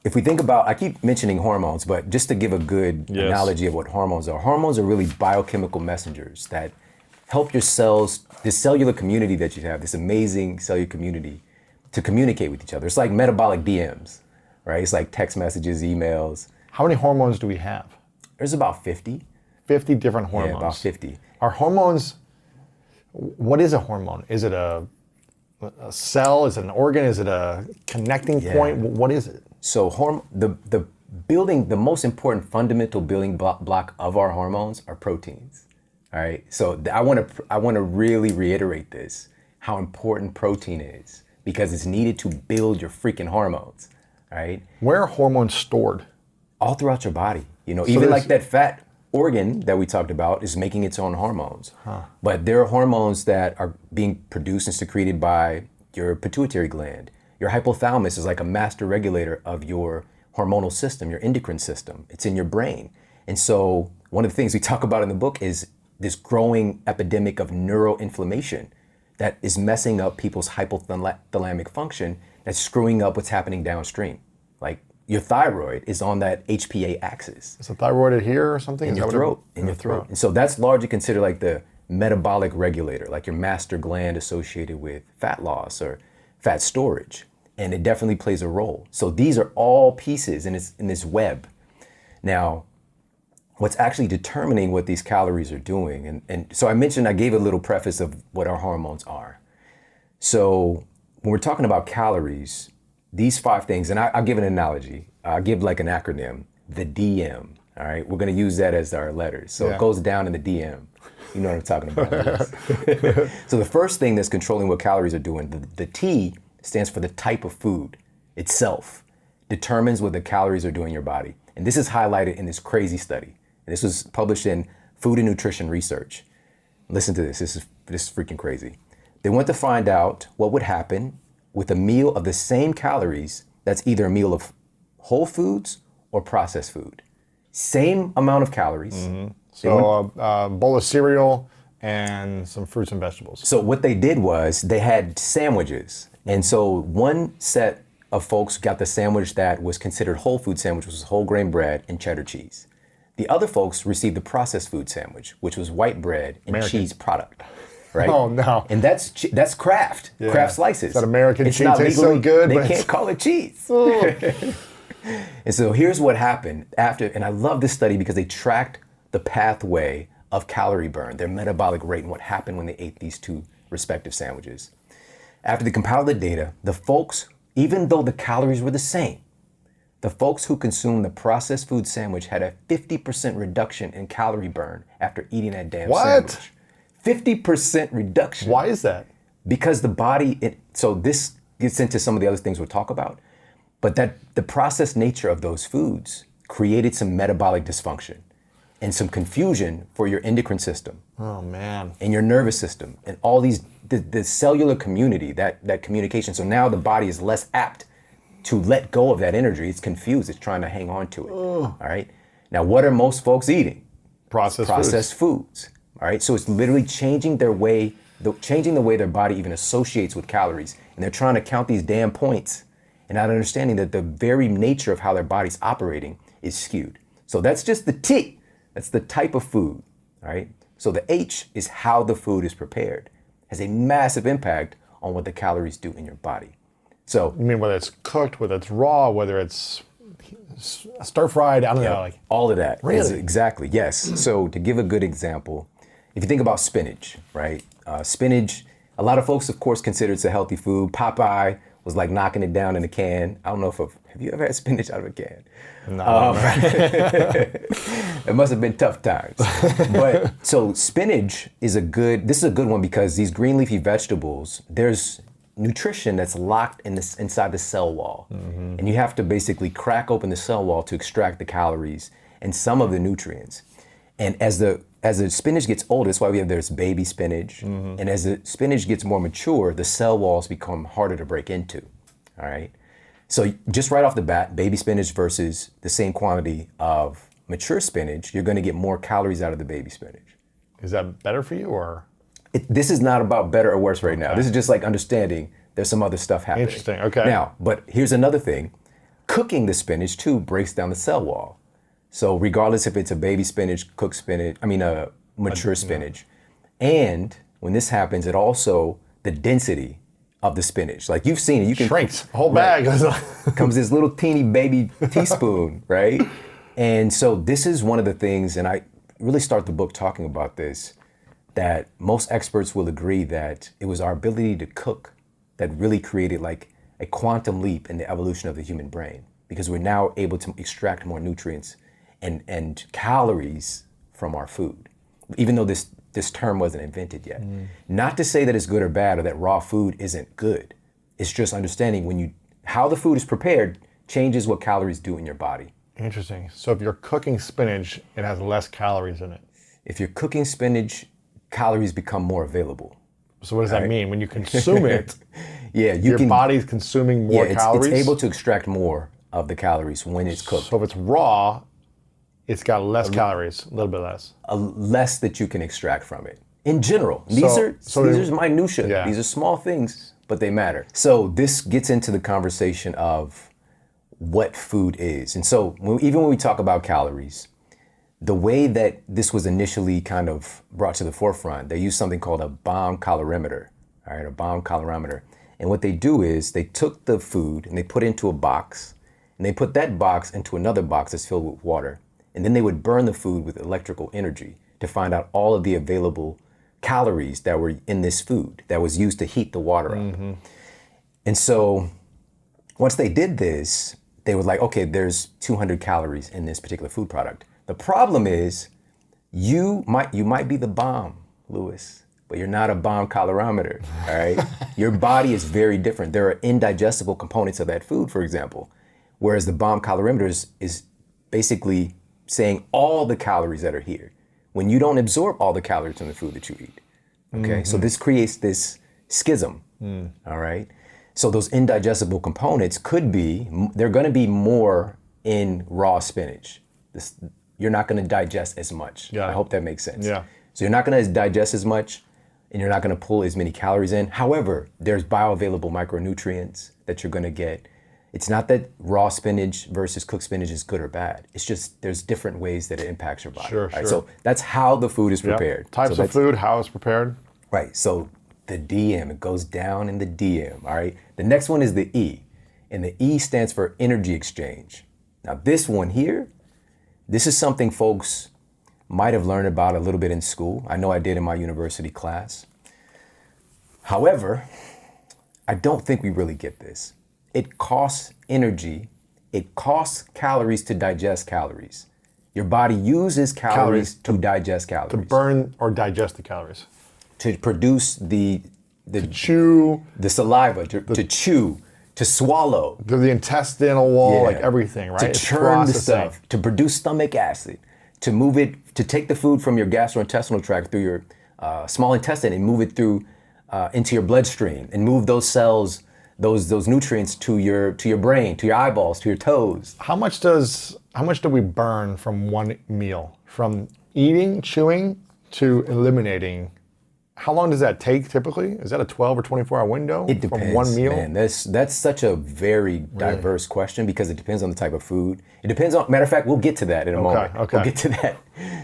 if we think about, I keep mentioning hormones, but just to give a good analogy of what hormones are really biochemical messengers that help your cells, this cellular community that you have, this amazing cellular community, to communicate with each other. It's like metabolic DMs, right? It's like text messages, emails. How many hormones do we have? There's about 50. 50 different hormones. Yeah, about 50. Are hormones, what is a hormone? Is it a cell? Is it an organ? Is it a connecting point? What is it? So the most important fundamental building block of our hormones are proteins. All right. So I want to really reiterate this, how important protein is, because it's needed to build your freaking hormones. All right. Where are hormones stored? All throughout your body. You know, So even there's- like that fat organ that we talked about is making its own hormones. But there are hormones that are being produced and secreted by your pituitary gland. Your hypothalamus is like a master regulator of your hormonal system, your endocrine system. It's in your brain. And so one of the things we talk about in the book is this growing epidemic of neuroinflammation that is messing up people's hypothalamic function, that's screwing up what's happening downstream. Like your thyroid is on that HPA axis. Is the thyroid here or something? In Is your that what it- throat, in your throat. And so that's largely considered like the metabolic regulator, like your master gland associated with fat loss or fat storage. And it definitely plays a role. So these are all pieces in this web. Now, what's actually determining what these calories are doing, and so I gave a little preface of what our hormones are. So when we're talking about calories, these 5 things, and I'll give an analogy. I'll give like an acronym, the DM. All right, we're going to use that as our letters. So it goes down in the DM. You know what I'm talking about. So the first thing that's controlling what calories are doing, the T stands for the type of food itself, determines what the calories are doing in your body. And this is highlighted in this crazy study. And this was published in Food and Nutrition Research. Listen to this. This is freaking crazy. They went to find out what would happen with a meal of the same calories that's either a meal of whole foods or processed food. Same amount of calories. So a bowl of cereal and some fruits and vegetables. So what they did was they had sandwiches. And so one set of folks got the sandwich that was considered whole food sandwich, which was whole grain bread and cheddar cheese. The other folks received the processed food sandwich, which was white bread and American. cheese product. Right? Oh, no. And that's Kraft, Yeah. Kraft slices. That American It's cheese not tastes legally, so good, they but can't call it cheese. And so here's what happened after, and I love this study because they tracked the pathway of calorie burn, their metabolic rate, and what happened when they ate these two respective sandwiches. After they compiled the data, the folks, even though the calories were the same, the folks who consumed the processed food sandwich had a 50% reduction in calorie burn after eating that damn What? sandwich. 50% reduction. Why is that? Because the body, so this gets into some of the other things we'll talk about, but that the processed nature of those foods created some metabolic dysfunction and some confusion for your endocrine system Oh, man. and your nervous system and all these, the cellular community, that communication. So now the body is less apt to let go of that energy. It's confused. It's trying to hang on to it. All right. Now, what are most folks eating? Processed Foods. All right. So it's literally changing the way their body even associates with calories. And they're trying to count these damn points and not understanding that the very nature of how their body's operating is skewed. So that's just the T. That's the type of food. All right. So the H is how the food is prepared. Has a massive impact on what the calories do in your body. So You mean whether it's cooked, whether it's raw, whether it's stir-fried, I don't know. Like, all of that. Really? Exactly, yes. So to give a good example, if you think about spinach, right? Spinach, a lot of folks, of course, consider it's a healthy food. Popeye was like knocking it down in a can. I don't know have you ever had spinach out of a can? no. It must have been tough times. But so spinach is this is a good one because these green leafy vegetables, there's nutrition that's locked inside the cell wall. And you have to basically crack open the cell wall to extract the calories and some of the nutrients. And as the spinach gets older, that's why there's baby spinach. And as the spinach gets more mature, the cell walls become harder to break into. All right. So just right off the bat, baby spinach versus the same quantity of mature spinach, you're going to get more calories out of the baby spinach. Is that better for you or? This is not about better or worse right now. This is just like understanding there's some other stuff happening. Interesting, okay. Now, but here's another thing. Cooking the spinach too breaks down the cell wall. So regardless if it's a baby spinach, cooked spinach, a mature spinach. And when this happens, it also, the density of the spinach. Like you've seen it. You can Shrinks. Whole bag. comes this little teeny baby teaspoon, right? And so this is one of the things, and I really start the book talking about this, that most experts will agree that it was our ability to cook that really created like a quantum leap in the evolution of the human brain, because we're now able to extract more nutrients and calories from our food, even though this term wasn't invented yet. Not to say that it's good or bad or that raw food isn't good. It's just understanding how the food is prepared changes what calories do in your body. Interesting. So if you're cooking spinach, it has less calories in it. If you're cooking spinach, calories become more available. So what does that mean? When you consume it, Yeah, your body's consuming more calories? It's able to extract more of the calories when it's cooked. So if it's raw, it's got less calories, a little bit less. Less that you can extract from it. In general, these are minutia. Yeah. These are small things, but they matter. So this gets into the conversation of what food is. And so even when we talk about calories, the way that this was initially kind of brought to the forefront, they use something called a bomb calorimeter, all right, a bomb calorimeter. And what they do is they took the food and they put it into a box, and they put that box into another box that's filled with water. And then they would burn the food with electrical energy to find out all of the available calories that were in this food that was used to heat the water up. And so once they did this, they were like, okay, there's 200 calories in this particular food product. The problem is you might be the bomb, Lewis, but you're not a bomb calorimeter, all right? Your body is very different. There are indigestible components of that food, for example, whereas the bomb calorimeter is basically saying all the calories that are here when you don't absorb all the calories in the food that you eat, okay? So this creates this schism, all right? So those indigestible components they're going to be more in raw spinach. You're not going to digest as much. Yeah. I hope that makes sense. Yeah. So you're not going to digest as much, and you're not going to pull as many calories in. However, there's bioavailable micronutrients that you're going to get. It's not that raw spinach versus cooked spinach is good or bad. It's just there's different ways that it impacts your body. Sure, right? sure. So that's how the food is prepared. Types of food, how it's prepared. Right. So the DM, it goes down in the DM. All right. The next one is the E, and the E stands for energy exchange. Now this one here, this is something folks might have learned about a little bit in school. I know I did in my university class. However, I don't think we really get this. It costs energy. It costs calories to digest calories. Your body uses calories to digest calories. To burn or digest the calories. To produce the Chew. the saliva, to chew, to swallow. To the intestinal wall, Yeah. like everything, right? To It's churn the processing. stuff, to produce stomach acid, to move it, to take the food from your gastrointestinal tract through your small intestine and move it through into your bloodstream and move those cells, those nutrients to your brain, to your eyeballs, to your toes. How much do we burn from one meal? From eating, chewing, to eliminating? How long does that take typically? Is that a 12 or 24-hour window It depends, from one meal? man. That's such a very diverse question because it depends on the type of food. It depends on, matter of fact, we'll get to that in a moment. Okay. We'll get to that.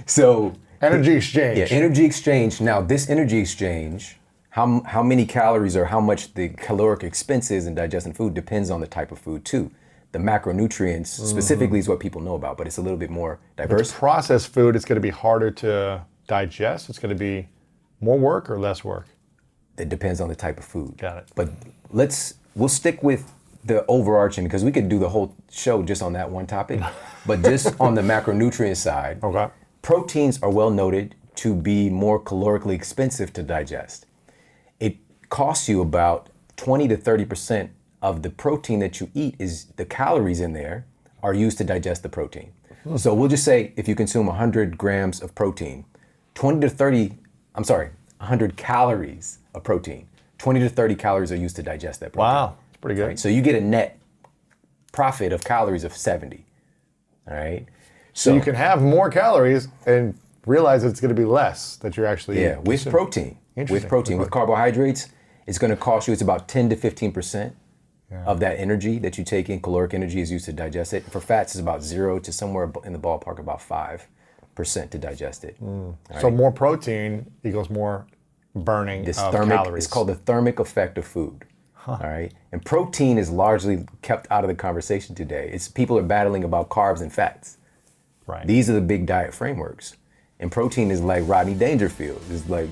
So Energy exchange. yeah, energy exchange. Now this energy exchange, how many calories or how much the caloric expense is in digesting food depends on the type of food too. The macronutrients specifically is what people know about, but it's a little bit more diverse. Processed food, it's going to be harder to digest. It's going to be more work or less work? It depends on the type of food. Got it. But we'll stick with the overarching because we could do the whole show just on that one topic. But just on the macronutrient side, Okay. proteins are well noted to be more calorically expensive to digest. It costs you about 20 to 30% of the protein that you eat is the calories in there are used to digest the protein. So we'll just say if you consume 100 grams of protein, 100 calories of protein, 20 to 30 calories are used to digest that protein. Wow, that's pretty good. Right? So you get a net profit of calories of 70. All right. So you can have more calories and realize it's going to be less that you're actually with consuming. protein. With Interesting. protein. With carbohydrates, it's going to cost you, it's about 10 to 15% Yeah. of that energy that you take in, caloric energy is used to digest it. For fats, it's about 0 to somewhere in the ballpark about 5% to digest it. So more protein equals more burning This of thermic, calories. it's called the thermic effect of food. All right. And protein is largely kept out of the conversation today. It's people are battling about carbs and fats. Right. These are the big diet frameworks. And protein is like Rodney Dangerfield. It's like,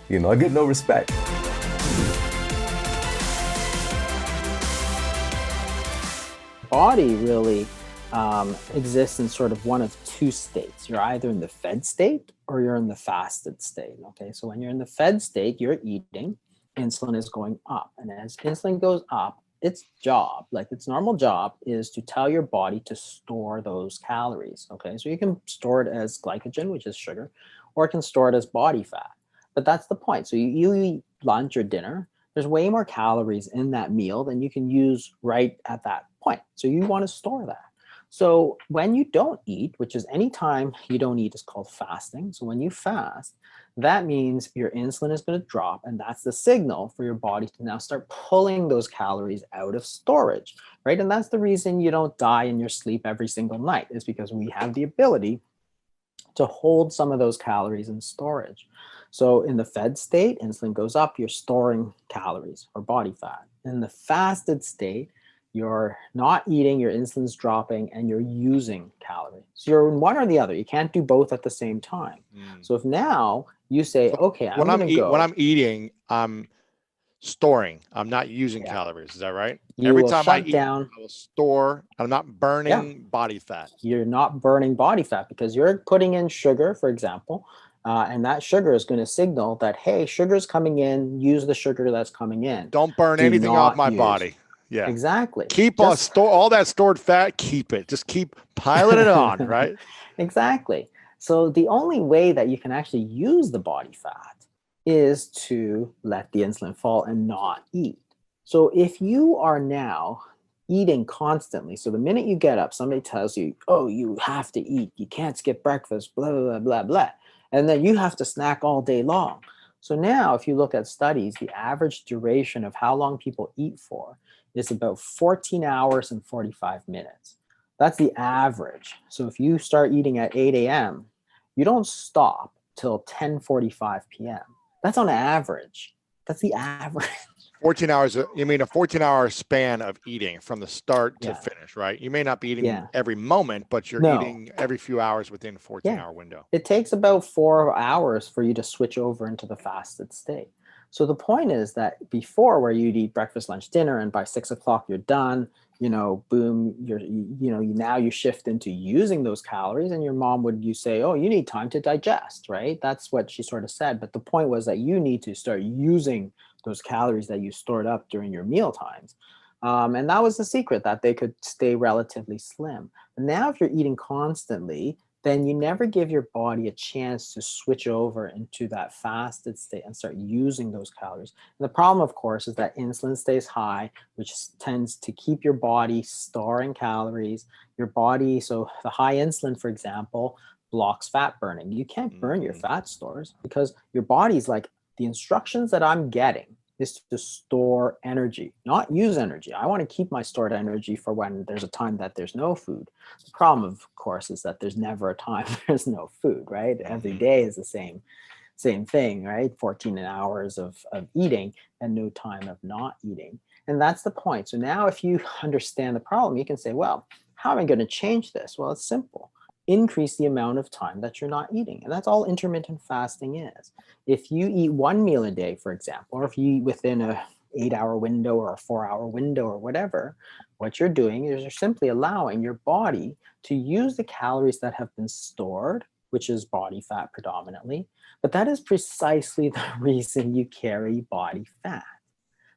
I get no respect. Body really exists in sort of one of two states. You're either in the fed state or you're in the fasted state. Okay, so when you're in the fed state, you're eating, insulin is going up. And as insulin goes up, its job, like its normal job, is to tell your body to store those calories. Okay, so you can store it as glycogen, which is sugar, or it can store it as body fat. But that's the point. So you eat lunch or dinner, there's way more calories in that meal than you can use right at that point. So you want to store that. So when you don't eat, which is any time you don't eat is called fasting. So when you fast, that means your insulin is going to drop, and that's the signal for your body to now start pulling those calories out of storage, right? And that's the reason you don't die in your sleep every single night, is because we have the ability to hold some of those calories in storage. So in the fed state, insulin goes up, you're storing calories or body fat. In the fasted state, you're not eating, your insulin's dropping, and you're using calories. So you're in one or the other. You can't do both at the same time. So if now you say, okay, when I'm eating, I'm storing. I'm not using calories. Is that right? You Every will time I shut eat, down. I will store. I'm not burning body fat. You're not burning body fat because you're putting in sugar, for example, and that sugar is going to signal that, hey, sugar's coming in, use the sugar that's coming in. Don't burn Do anything off not my use. body. Yeah. Exactly. Keep on store all that stored fat. Keep it. Just keep piling it on, right? Exactly. So the only way that you can actually use the body fat is to let the insulin fall and not eat. So if you are now eating constantly, so the minute you get up, somebody tells you, oh, you have to eat, you can't skip breakfast, blah, blah, blah, blah, blah. And then you have to snack all day long. So now if you look at studies, the average duration of how long people eat for is about 14 hours and 45 minutes. That's the average. So if you start eating at 8 a.m., you don't stop till 10:45 p.m. That's on average. That's the average. 14 hours, you mean a 14-hour span of eating from the start to Yeah. finish, right? You may not be eating Yeah. every moment, but you're No. eating every few hours within a 14-hour window. It takes about 4 hours for you to switch over into the fasted state. So the point is that before, where you'd eat breakfast, lunch, dinner, and by 6 o'clock you're done, boom, now you shift into using those calories, and your mom you say, oh, you need time to digest, right? That's what she sort of said. But the point was that you need to start using those calories that you stored up during your meal times. And that was the secret, that they could stay relatively slim. But now if you're eating constantly, then you never give your body a chance to switch over into that fasted state and start using those calories. And the problem, of course, is that insulin stays high, which tends to keep your body storing calories. So the high insulin, for example, blocks fat burning. You can't burn your fat stores because your body's like, the instructions that I'm getting is to store energy, not use energy. I want to keep my stored energy for when there's a time that there's no food. The problem, of course, is that there's never a time there's no food, right? Every day is the same thing, right? 14 hours of eating and no time of not eating. And that's the point. So now if you understand the problem, you can say, well, how am I going to change this? Well, it's simple. Increase the amount of time that you're not eating. And that's all intermittent fasting is. If you eat one meal a day, for example, or if you eat within a 8-hour window or a 4-hour window or whatever, what you're doing is you're simply allowing your body to use the calories that have been stored, which is body fat predominantly. But that is precisely the reason you carry body fat.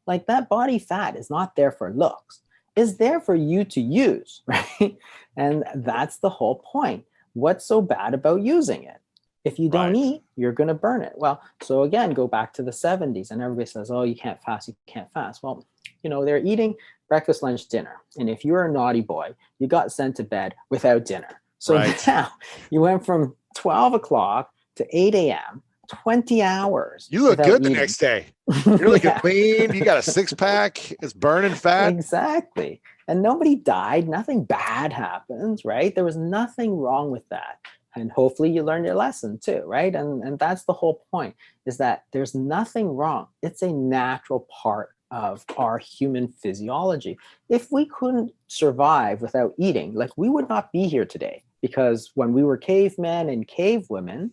Like, that body fat is not there for looks. Is there for you to use, right? And that's the whole point. What's so bad about using it? If you don't eat, you're going to burn it. Well, so again, go back to the 70s and everybody says, oh, you can't fast, you can't fast. Well, they're eating breakfast, lunch, dinner. And if you're a naughty boy, you got sent to bed without dinner. So now you went from 12 o'clock to 8 a.m., 20 hours. You look good the next day. You're looking clean. You got a six-pack. It's burning fat. Exactly. And nobody died. Nothing bad happens, right? There was nothing wrong with that. And hopefully you learned your lesson too, right? And that's the whole point, is that there's nothing wrong. It's a natural part of our human physiology. If we couldn't survive without eating, like, we would not be here today, because when we were cavemen and cavewomen,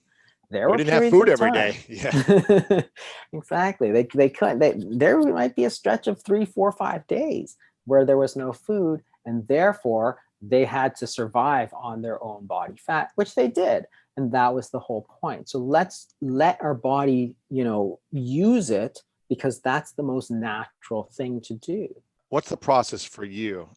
we didn't have food every day. Yeah, exactly. There might be a stretch of 3, 4, 5 days where there was no food, and therefore they had to survive on their own body fat, which they did. And that was the whole point. So let's let our body, use it, because that's the most natural thing to do. What's the process for you?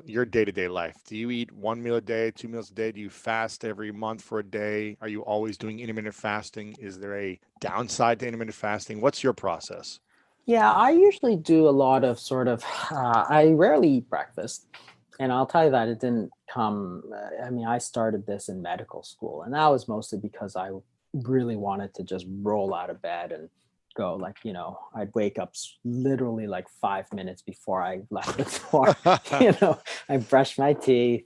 Your day-to-day life? Do you eat 1 meal a day, 2 meals a day? Do you fast every month for a day? Are you always doing intermittent fasting? Is there a downside to intermittent fasting? What's your process? Yeah, I usually do a lot of I rarely eat breakfast. And I'll tell you that it didn't come, I started this in medical school, and that was mostly because I really wanted to just roll out of bed and go, I'd wake up literally 5 minutes before I left the door. I brushed my teeth,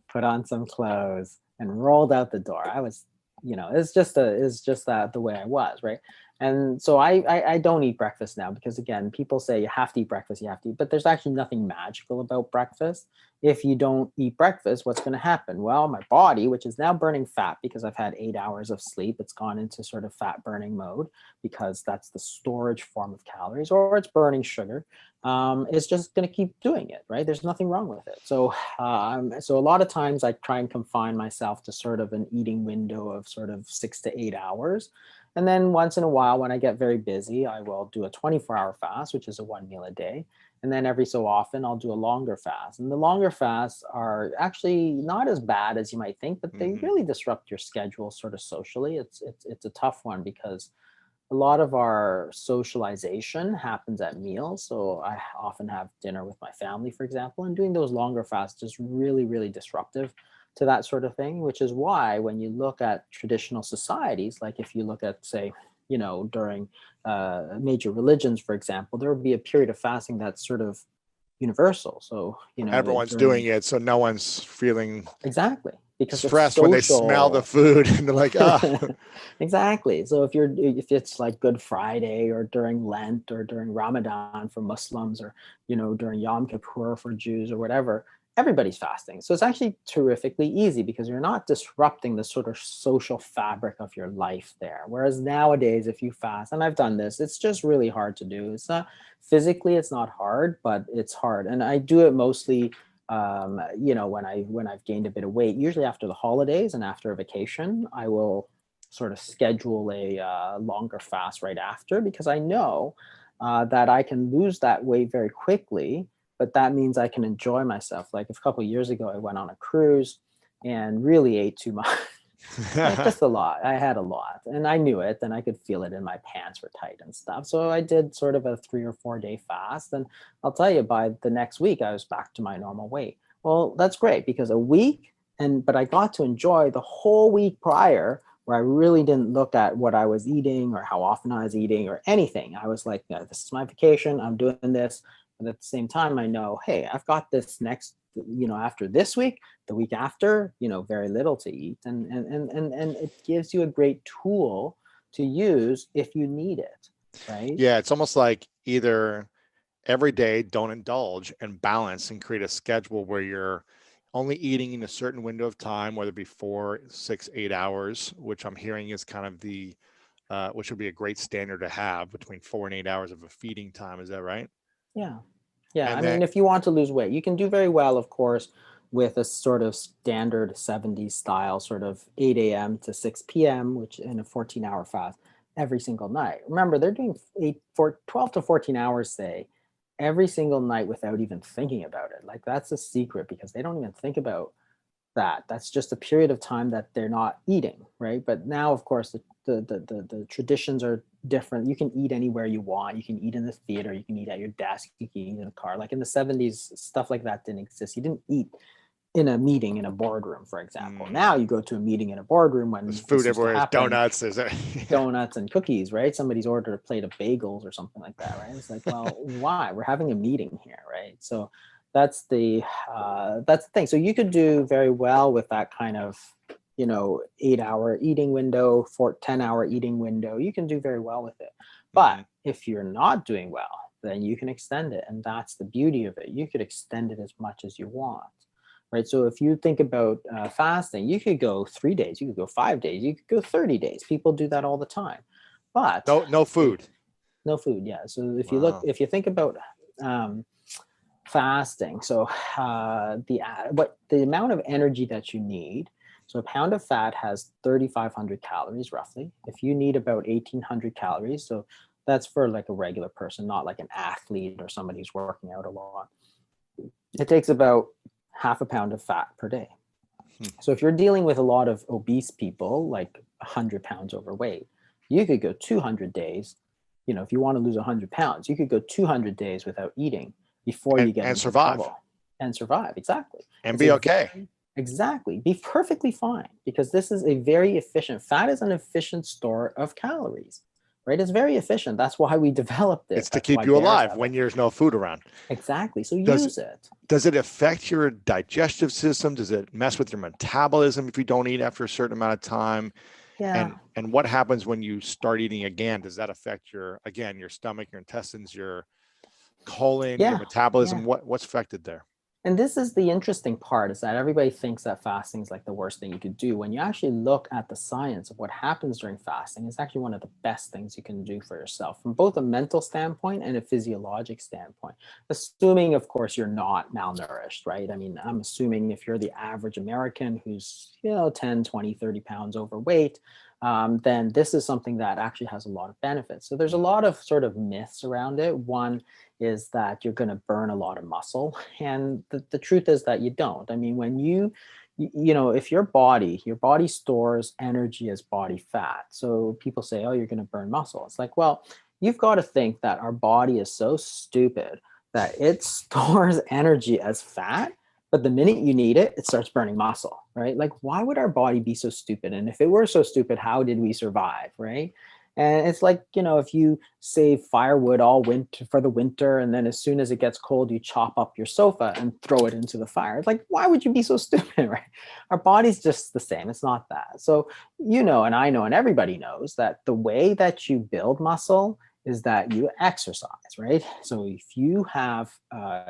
put on some clothes, and rolled out the door. I was, it's just that the way I was, right? And so I don't eat breakfast now, because again, people say you have to eat breakfast, but there's actually nothing magical about breakfast. If you don't eat breakfast, what's going to happen? Well, my body, which is now burning fat because I've had 8 hours of sleep, it's gone into sort of fat burning mode, because that's the storage form of calories, or it's burning sugar. It's just going to keep doing it, right? There's nothing wrong with it. So a lot of times I try and confine myself to sort of an eating window of sort of 6 to 8 hours. And then once in a while, when I get very busy, I will do a 24-hour fast, which is a 1 meal a day. And then every so often, I'll do a longer fast. And the longer fasts are actually not as bad as you might think, but they really disrupt your schedule sort of socially. It's a tough one, because a lot of our socialization happens at meals. So I often have dinner with my family, for example, and doing those longer fasts is really, really disruptive to that sort of thing, which is why when you look at traditional societies, like if you look at, say, during major religions, for example, there would be a period of fasting that's sort of universal. So, Everyone's doing it, so no one's feeling exactly, because it's stressed when they smell the social. food and they're like, ah. Exactly. So if it's like Good Friday or during Lent or during Ramadan for Muslims, or during Yom Kippur for Jews or whatever, everybody's fasting. So it's actually terrifically easy because you're not disrupting the sort of social fabric of your life there. Whereas nowadays, if you fast, and I've done this, it's just really hard to do. It's not physically, it's not hard, but it's hard. And I do it mostly when I've gained a bit of weight, usually after the holidays and after a vacation, I will sort of schedule a longer fast right after, because I know that I can lose that weight very quickly, but that means I can enjoy myself. Like a couple of years ago, I went on a cruise and really ate too much. Like just a lot. I had a lot and I knew it, and I could feel it in my pants were tight and stuff. So I did sort of a 3 or 4 day fast. And I'll tell you, by the next week, I was back to my normal weight. Well, that's great, because a week, but I got to enjoy the whole week prior, where I really didn't look at what I was eating or how often I was eating or anything. I was like, no, this is my vacation. I'm doing this. But at the same time, I know, hey, I've got this next, after this week, the week after, very little to eat. And it gives you a great tool to use if you need it, right? Yeah, it's almost like either every day don't indulge and balance and create a schedule where you're only eating in a certain window of time, whether it be 4, 6, 8 hours, which I'm hearing is kind of the which would be a great standard to have, between 4 and 8 hours of a feeding time. Is that right? Yeah. Yeah. And I then, mean, if you want to lose weight, you can do very well, of course, with a sort of standard 70s style, sort of 8 a.m. to 6 p.m., which in a 14-hour fast every single night. Remember, they're doing 12 to 14 hours, say, every single night without even thinking about it. Like that's a secret, because they don't even think about that. That's just a period of time that they're not eating, right? But now, of course, the traditions are different. You can eat anywhere you want. You can eat in the theater. You can eat at your desk. You can eat in a car. Like in the 70s, stuff like that didn't exist. You didn't eat in a meeting in a boardroom, for example. Now you go to a meeting in a boardroom when there's this food used to everywhere. There's happen, donuts. There's donuts and cookies, right? Somebody's ordered a plate of bagels or something like that, right? It's like, well, why? We're having a meeting here, right? So that's the thing. So you could do very well with that kind of 8-hour eating window, 10-hour eating window. You can do very well with it. But if you're not doing well, then you can extend it, and that's the beauty of it. You could extend it as much as you want. Right. So if you think about fasting, you could go 3 days, you could go 5 days, you could go 30 days. People do that all the time. But no food. no food. Yeah. So Wow. if you think about fasting, so the amount of energy that you need. So a pound of fat has 3,500 calories roughly. If you need about 1,800 calories, so that's for like a regular person, not like an athlete or somebody who's working out a lot. It takes about half a pound of fat per day. So if you're dealing with a lot of obese people, like 100 pounds overweight, you could go 200 days. If you want to lose 100 pounds, you could go 200 days without eating before you get And into survive. trouble. And survive. Exactly. And It's be a okay. Exactly. Be perfectly fine, because this is a very efficient, fat is an efficient store of calories, right? It's very efficient. That's why we developed it. It's to That's keep why you bears alive have when it. there's no food around. Exactly. So Does use it. Does it affect your digestive system? Does it mess with your metabolism if you don't eat after a certain amount of time? Yeah. And what happens when you start eating again? Does that affect your stomach, your intestines, your colon, your Yeah. metabolism? Yeah. What's affected there? And this is the interesting part, is that everybody thinks that fasting is like the worst thing you could do. When you actually look at the science of what happens during fasting, it's actually one of the best things you can do for yourself from both a mental standpoint and a physiologic standpoint. Assuming, of course, you're not malnourished, right? I mean, I'm assuming if you're the average American who's, 10, 20, 30 pounds overweight, then this is something that actually has a lot of benefits. So there's a lot of sort of myths around it. One is that you're going to burn a lot of muscle. And the truth is that you don't. I mean, when if your body stores energy as body fat. So people say, oh, you're going to burn muscle. It's like, well, you've got to think that our body is so stupid that it stores energy as fat, but the minute you need it, it starts burning muscle, right? Like, why would our body be so stupid? And if it were so stupid, how did we survive, right? And it's like, if you save firewood all winter for the winter, and then as soon as it gets cold, you chop up your sofa and throw it into the fire. It's like, why would you be so stupid, right? Our body's just the same. It's not that. So, and I know, and everybody knows that the way that you build muscle is that you exercise, right? So if you have,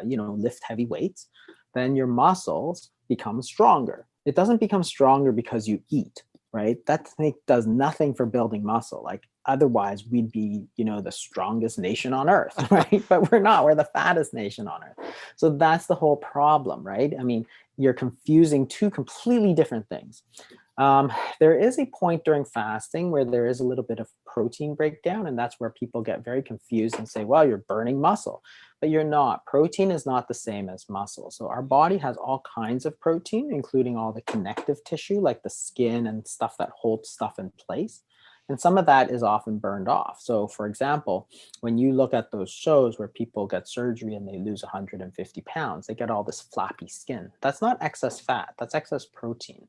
lift heavy weights, then your muscles become stronger. It doesn't become stronger because you eat, right? That does nothing for building muscle. Like, otherwise we'd be, the strongest nation on earth, right? But we're not. We're the fattest nation on earth. So that's the whole problem, right? I mean, you're confusing two completely different things. There is a point during fasting where there is a little bit of protein breakdown, and that's where people get very confused and say, well, you're burning muscle, but you're not. Protein is not the same as muscle. So our body has all kinds of protein, including all the connective tissue, like the skin and stuff that holds stuff in place. And some of that is often burned off. So for example, when you look at those shows where people get surgery and they lose 150 pounds, they get all this flappy skin. That's not excess fat, that's excess protein.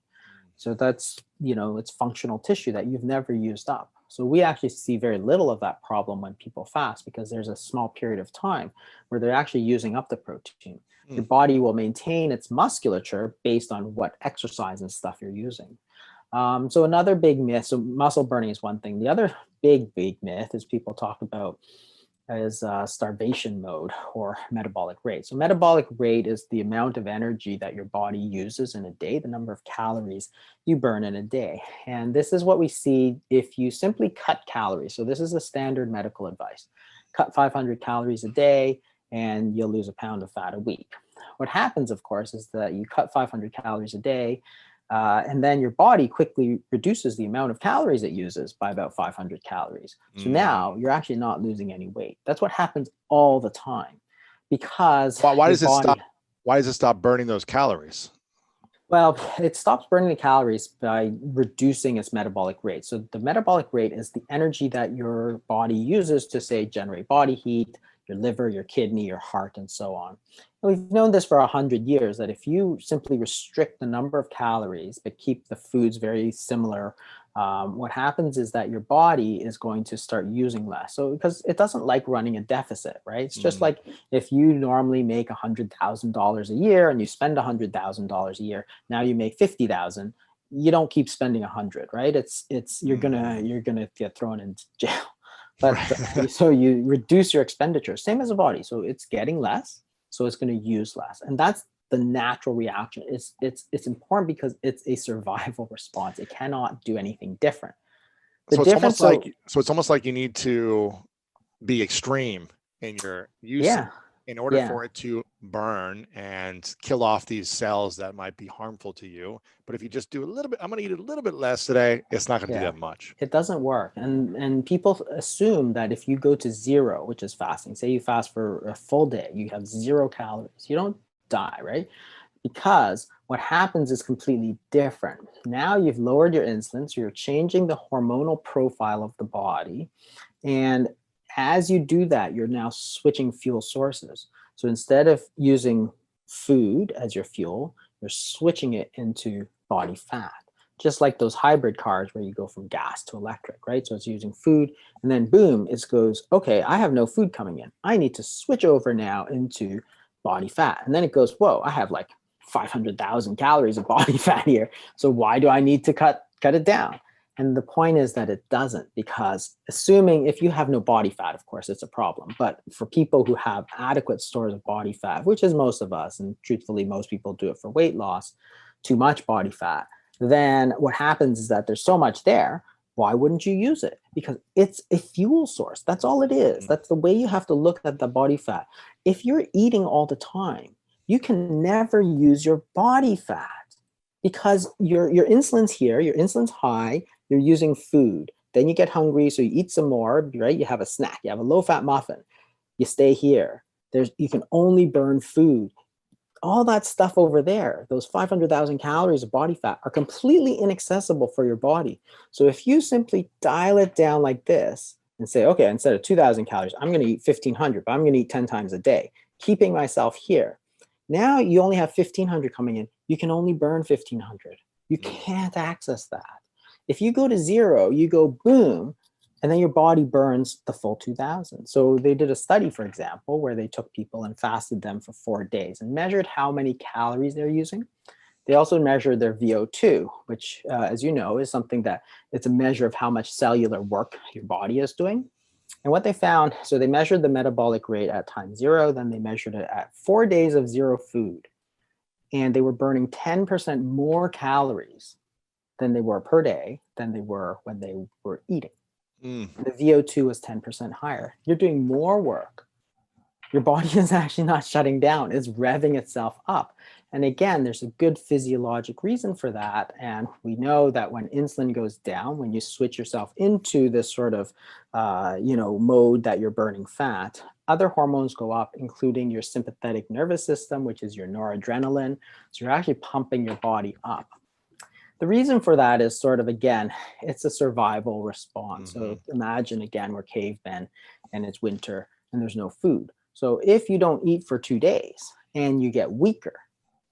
So that's, it's functional tissue that you've never used up. So we actually see very little of that problem when people fast, because there's a small period of time where they're actually using up the protein. Your body will maintain its musculature based on what exercise and stuff you're using. So another big myth, so muscle burning is one thing. The other big myth is people talk about is starvation mode or metabolic rate. So metabolic rate is the amount of energy that your body uses in a day, the number of calories you burn in a day. And this is what we see if you simply cut calories. So this is the standard medical advice. Cut 500 calories a day and you'll lose a pound of fat a week. What happens, of course, is that you cut 500 calories a day, and then your body quickly reduces the amount of calories it uses by about 500 calories. So now you're actually not losing any weight. That's what happens all the time. Because why does it stop? Why does it stop burning those calories? Well, it stops burning the calories by reducing its metabolic rate. So the metabolic rate is the energy that your body uses to, say, generate body heat, your liver, your kidney, your heart, and so on. And we've known this for 100 years, that if you simply restrict the number of calories but keep the foods very similar, what happens is that your body is going to start using less. So because it doesn't like running a deficit, right? It's just like if you normally make $100,000 a year and you spend $100,000 a year, now you make 50,000. You don't keep spending 100, right? You're gonna get thrown into jail. But so you reduce your expenditure, same as a body. So it's getting less, so it's going to use less, and that's the natural reaction. It's important because it's a survival response. It cannot do anything different. It's almost like you need to be extreme in your use in order for it to burn and kill off these cells that might be harmful to you. But if you just do a little bit, I'm going to eat a little bit less today, it's not going to do that much. It doesn't work. And people assume that if you go to zero, which is fasting, say you fast for a full day, you have 0 calories, you don't die, right? Because what happens is completely different. Now you've lowered your insulin, so you're changing the hormonal profile of the body. And as you do that, you're now switching fuel sources. So instead of using food as your fuel, you're switching it into body fat. Just like those hybrid cars where you go from gas to electric, right? So it's using food, and then boom, it goes, okay, I have no food coming in. I need to switch over now into body fat. And then it goes, whoa, I have like 500,000 calories of body fat here. So why do I need to cut it down? And the point is that it doesn't, because assuming if you have no body fat, of course, it's a problem. But for people who have adequate stores of body fat, which is most of us, and truthfully, most people do it for weight loss, too much body fat, then what happens is that there's so much there. Why wouldn't you use it? Because it's a fuel source. That's all it is. That's the way you have to look at the body fat. If you're eating all the time, you can never use your body fat, because your insulin's here, your insulin's high, you're using food. Then you get hungry, so you eat some more, right? You have a snack, you have a low-fat muffin. You stay here. You can only burn food. All that stuff over there, those 500,000 calories of body fat, are completely inaccessible for your body. So if you simply dial it down like this and say, okay, instead of 2,000 calories, I'm going to eat 1,500, but I'm going to eat 10 times a day, keeping myself here. Now you only have 1,500 coming in. You can only burn 1,500. You can't access that. If you go to zero, you go boom, and then your body burns the full 2,000. So they did a study, for example, where they took people and fasted them for 4 days and measured how many calories they're using. They also measured their VO2, which, as you know, is something that it's a measure of how much cellular work your body is doing. And what they found, so they measured the metabolic rate at time 0, then they measured it at 4 days of zero food. And they were burning 10% more calories than they were per day than they were when they were eating. The VO2 was 10% higher. You're doing more work. Your body is actually not shutting down. It's revving itself up. And again, there's a good physiologic reason for that. And we know that when insulin goes down, when you switch yourself into this sort of, mode that you're burning fat, other hormones go up, including your sympathetic nervous system, which is your noradrenaline. So you're actually pumping your body up. The reason for that is sort of, again, it's a survival response. So imagine, again, we're cavemen and it's winter and there's no food. So if you don't eat for 2 days and you get weaker,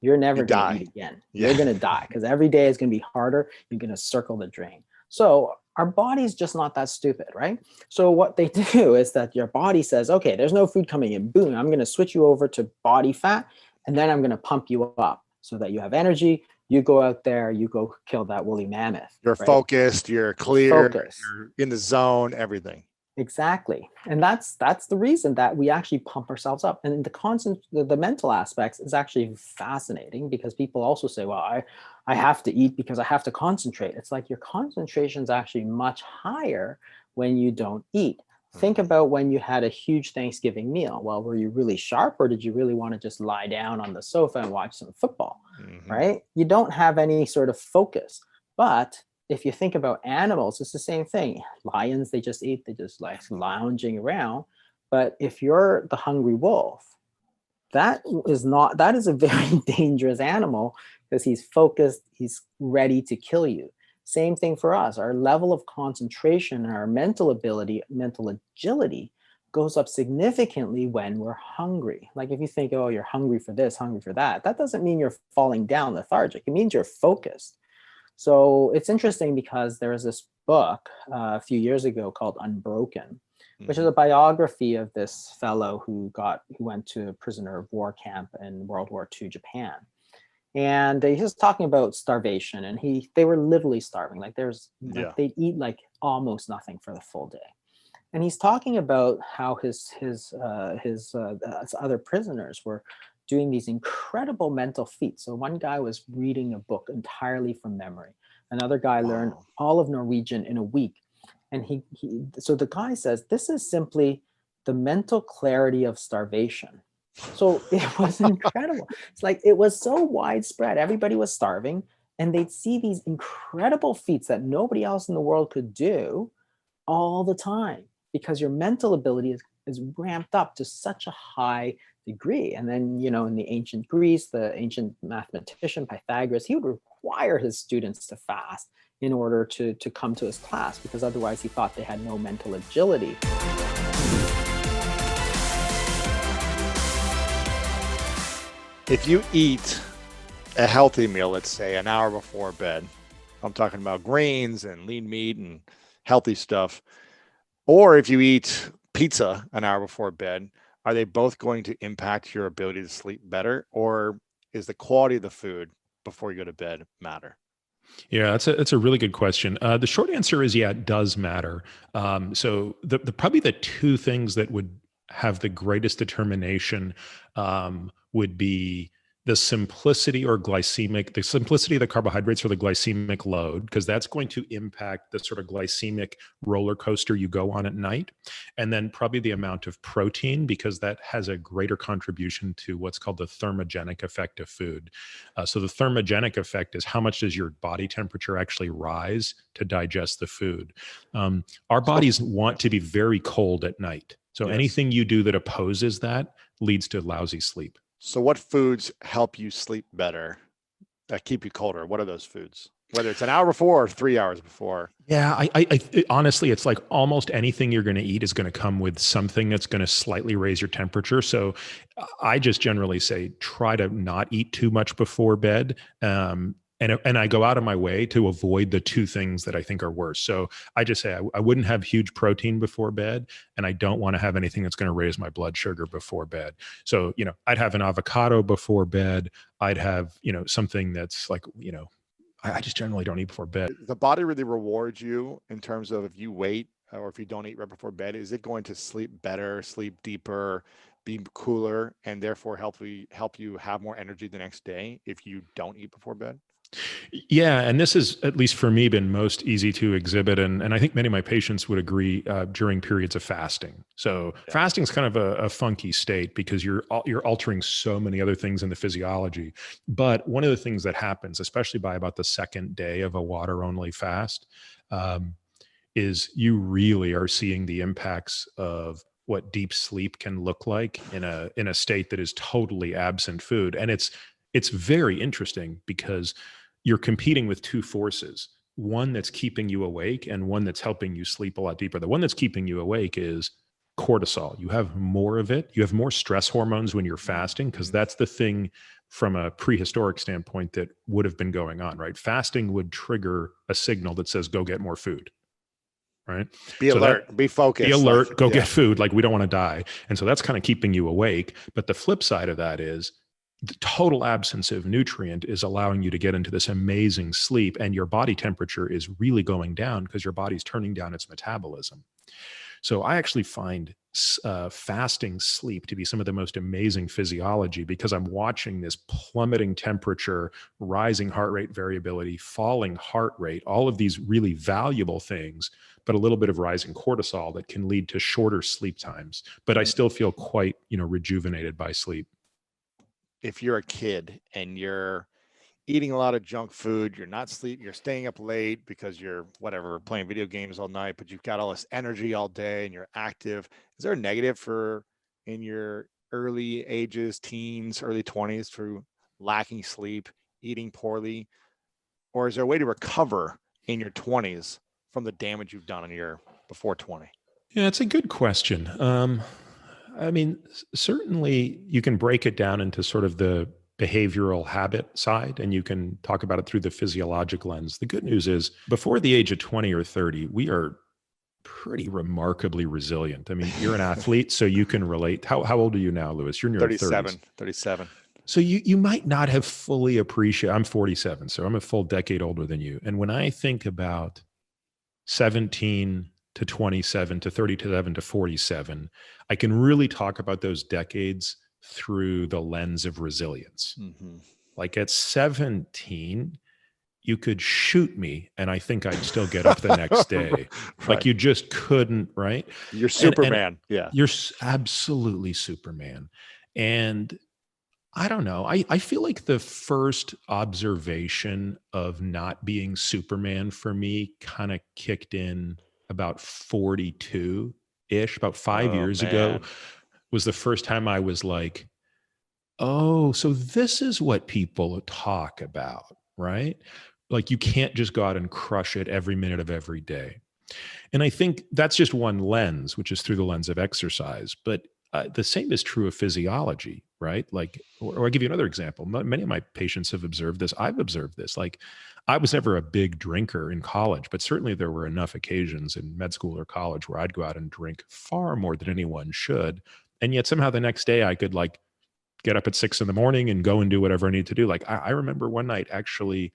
you're never going to eat again. Yeah. You're going to die because every day is going to be harder. You're going to circle the drain. So our body's just not that stupid, right? So what they do is that your body says, okay, there's no food coming in. Boom, I'm going to switch you over to body fat, and then I'm going to pump you up so that you have energy. You go out there, you go kill that woolly mammoth. You're focused, you're clear, you're in the zone, everything. Exactly. And that's the reason that we actually pump ourselves up. And the mental aspects is actually fascinating, because people also say, well, I have to eat because I have to concentrate. It's like your concentration is actually much higher when you don't eat. Think about when you had a huge Thanksgiving meal. Well, were you really sharp, or did you really want to just lie down on the sofa and watch some football, right? You don't have any sort of focus. But if you think about animals, it's the same thing. Lions, they just eat, they just like lounging around. But if you're the hungry wolf, that is a very dangerous animal, because he's focused, he's ready to kill you. Same thing for us. Our level of concentration and our mental ability, mental agility goes up significantly when we're hungry. Like if you think, oh, you're hungry for this, hungry for that, that doesn't mean you're falling down lethargic. It means you're focused. So it's interesting because there was this book a few years ago called Unbroken, which is a biography of this fellow who went to a prisoner of war camp in World War II Japan. And he was talking about starvation, and they were literally starving. Like they'd eat like almost nothing for the full day. And he's talking about how his other prisoners were doing these incredible mental feats. So one guy was reading a book entirely from memory. Another guy learned all of Norwegian in a week. And so the guy says, this is simply the mental clarity of starvation. So it was incredible. It's like it was so widespread. Everybody was starving, and they'd see these incredible feats that nobody else in the world could do all the time, because your mental ability is ramped up to such a high degree. And then, in the ancient Greece, the ancient mathematician Pythagoras, he would require his students to fast in order to come to his class, because otherwise he thought they had no mental agility. If you eat a healthy meal, let's say an hour before bed, I'm talking about grains and lean meat and healthy stuff, or if you eat pizza an hour before bed, are they both going to impact your ability to sleep better, or is the quality of the food before you go to bed matter? Yeah, that's a really good question. The short answer is, yeah, it does matter. So probably the two things that would have the greatest determination would be the simplicity or the simplicity of the carbohydrates or the glycemic load, because that's going to impact the sort of glycemic roller coaster you go on at night. And then probably the amount of protein, because that has a greater contribution to what's called the thermogenic effect of food. So the thermogenic effect is how much does your body temperature actually rise to digest the food. Our bodies want to be very cold at night. So Yes. anything you do that opposes that leads to lousy sleep. So what foods help you sleep better, keep you colder? What are those foods? Whether it's an hour before or 3 hours before. Yeah, honestly, it's like almost anything you're going to eat is going to come with something that's going to slightly raise your temperature. So I just generally say, try to not eat too much before bed. And I go out of my way to avoid the two things that I think are worse. So I just say I wouldn't have huge protein before bed, and I don't want to have anything that's going to raise my blood sugar before bed. So, I'd have an avocado before bed. I'd have, something that's like, I just generally don't eat before bed. The body really rewards you in terms of if you wait or if you don't eat right before bed. Is it going to sleep better, sleep deeper, be cooler, and therefore help you have more energy the next day if you don't eat before bed? Yeah, and this has, at least for me, been most easy to exhibit, and I think many of my patients would agree during periods of fasting. So fasting is kind of a funky state because you're altering so many other things in the physiology. But one of the things that happens, especially by about the second day of a water-only fast, is you really are seeing the impacts of what deep sleep can look like in a state that is totally absent food. And it's very interesting because you're competing with two forces, one that's keeping you awake and one that's helping you sleep a lot deeper. The one that's keeping you awake is cortisol. You have more of it. You have more stress hormones when you're fasting, because that's the thing from a prehistoric standpoint that would have been going on, right? Fasting would trigger a signal that says, go get more food, right? Be alert, be focused. Be alert, go get food. Like, we don't want to die. And so that's kind of keeping you awake. But the flip side of that is, the total absence of nutrient is allowing you to get into this amazing sleep, and your body temperature is really going down because your body's turning down its metabolism. So I actually find fasting sleep to be some of the most amazing physiology, because I'm watching this plummeting temperature, rising heart rate variability, falling heart rate, all of these really valuable things, but a little bit of rising cortisol that can lead to shorter sleep times. But I still feel quite, rejuvenated by sleep. If you're a kid and you're eating a lot of junk food, you're not sleeping, you're staying up late because you're playing video games all night, but you've got all this energy all day and you're active. Is there a negative for in your early ages, teens, early 20s, through lacking sleep, eating poorly? Or is there a way to recover in your 20s from the damage you've done in your before 20? Yeah, it's a good question. Certainly you can break it down into sort of the behavioral habit side, and you can talk about it through the physiologic lens. The good news is, before the age of 20 or 30, we are pretty remarkably resilient. I mean, you're an athlete, so you can relate. How old are you now, Lewis? You're in your 30s. 37. So you might not have fully appreciated, I'm 47, so I'm a full decade older than you. And when I think about 17 to 27 to 37 to 47, I can really talk about those decades through the lens of resilience. Mm-hmm. Like at 17, you could shoot me and I think I'd still get up the next day. Right. Like, you just couldn't, right? You're Superman. Yeah. You're absolutely Superman. And I don't know. I feel like the first observation of not being Superman for me kind of kicked in about 42-ish, about 5 years ago, was the first time I was like, oh, so this is what people talk about, right? Like, you can't just go out and crush it every minute of every day. And I think that's just one lens, which is through the lens of exercise. But the same is true of physiology, right? Like, or I'll give you another example. Many of my patients have observed this. I've observed this. Like, I was never a big drinker in college, but certainly there were enough occasions in med school or college where I'd go out and drink far more than anyone should. And yet somehow the next day I could like get up at 6 a.m. and go and do whatever I need to do. Like, I remember one night actually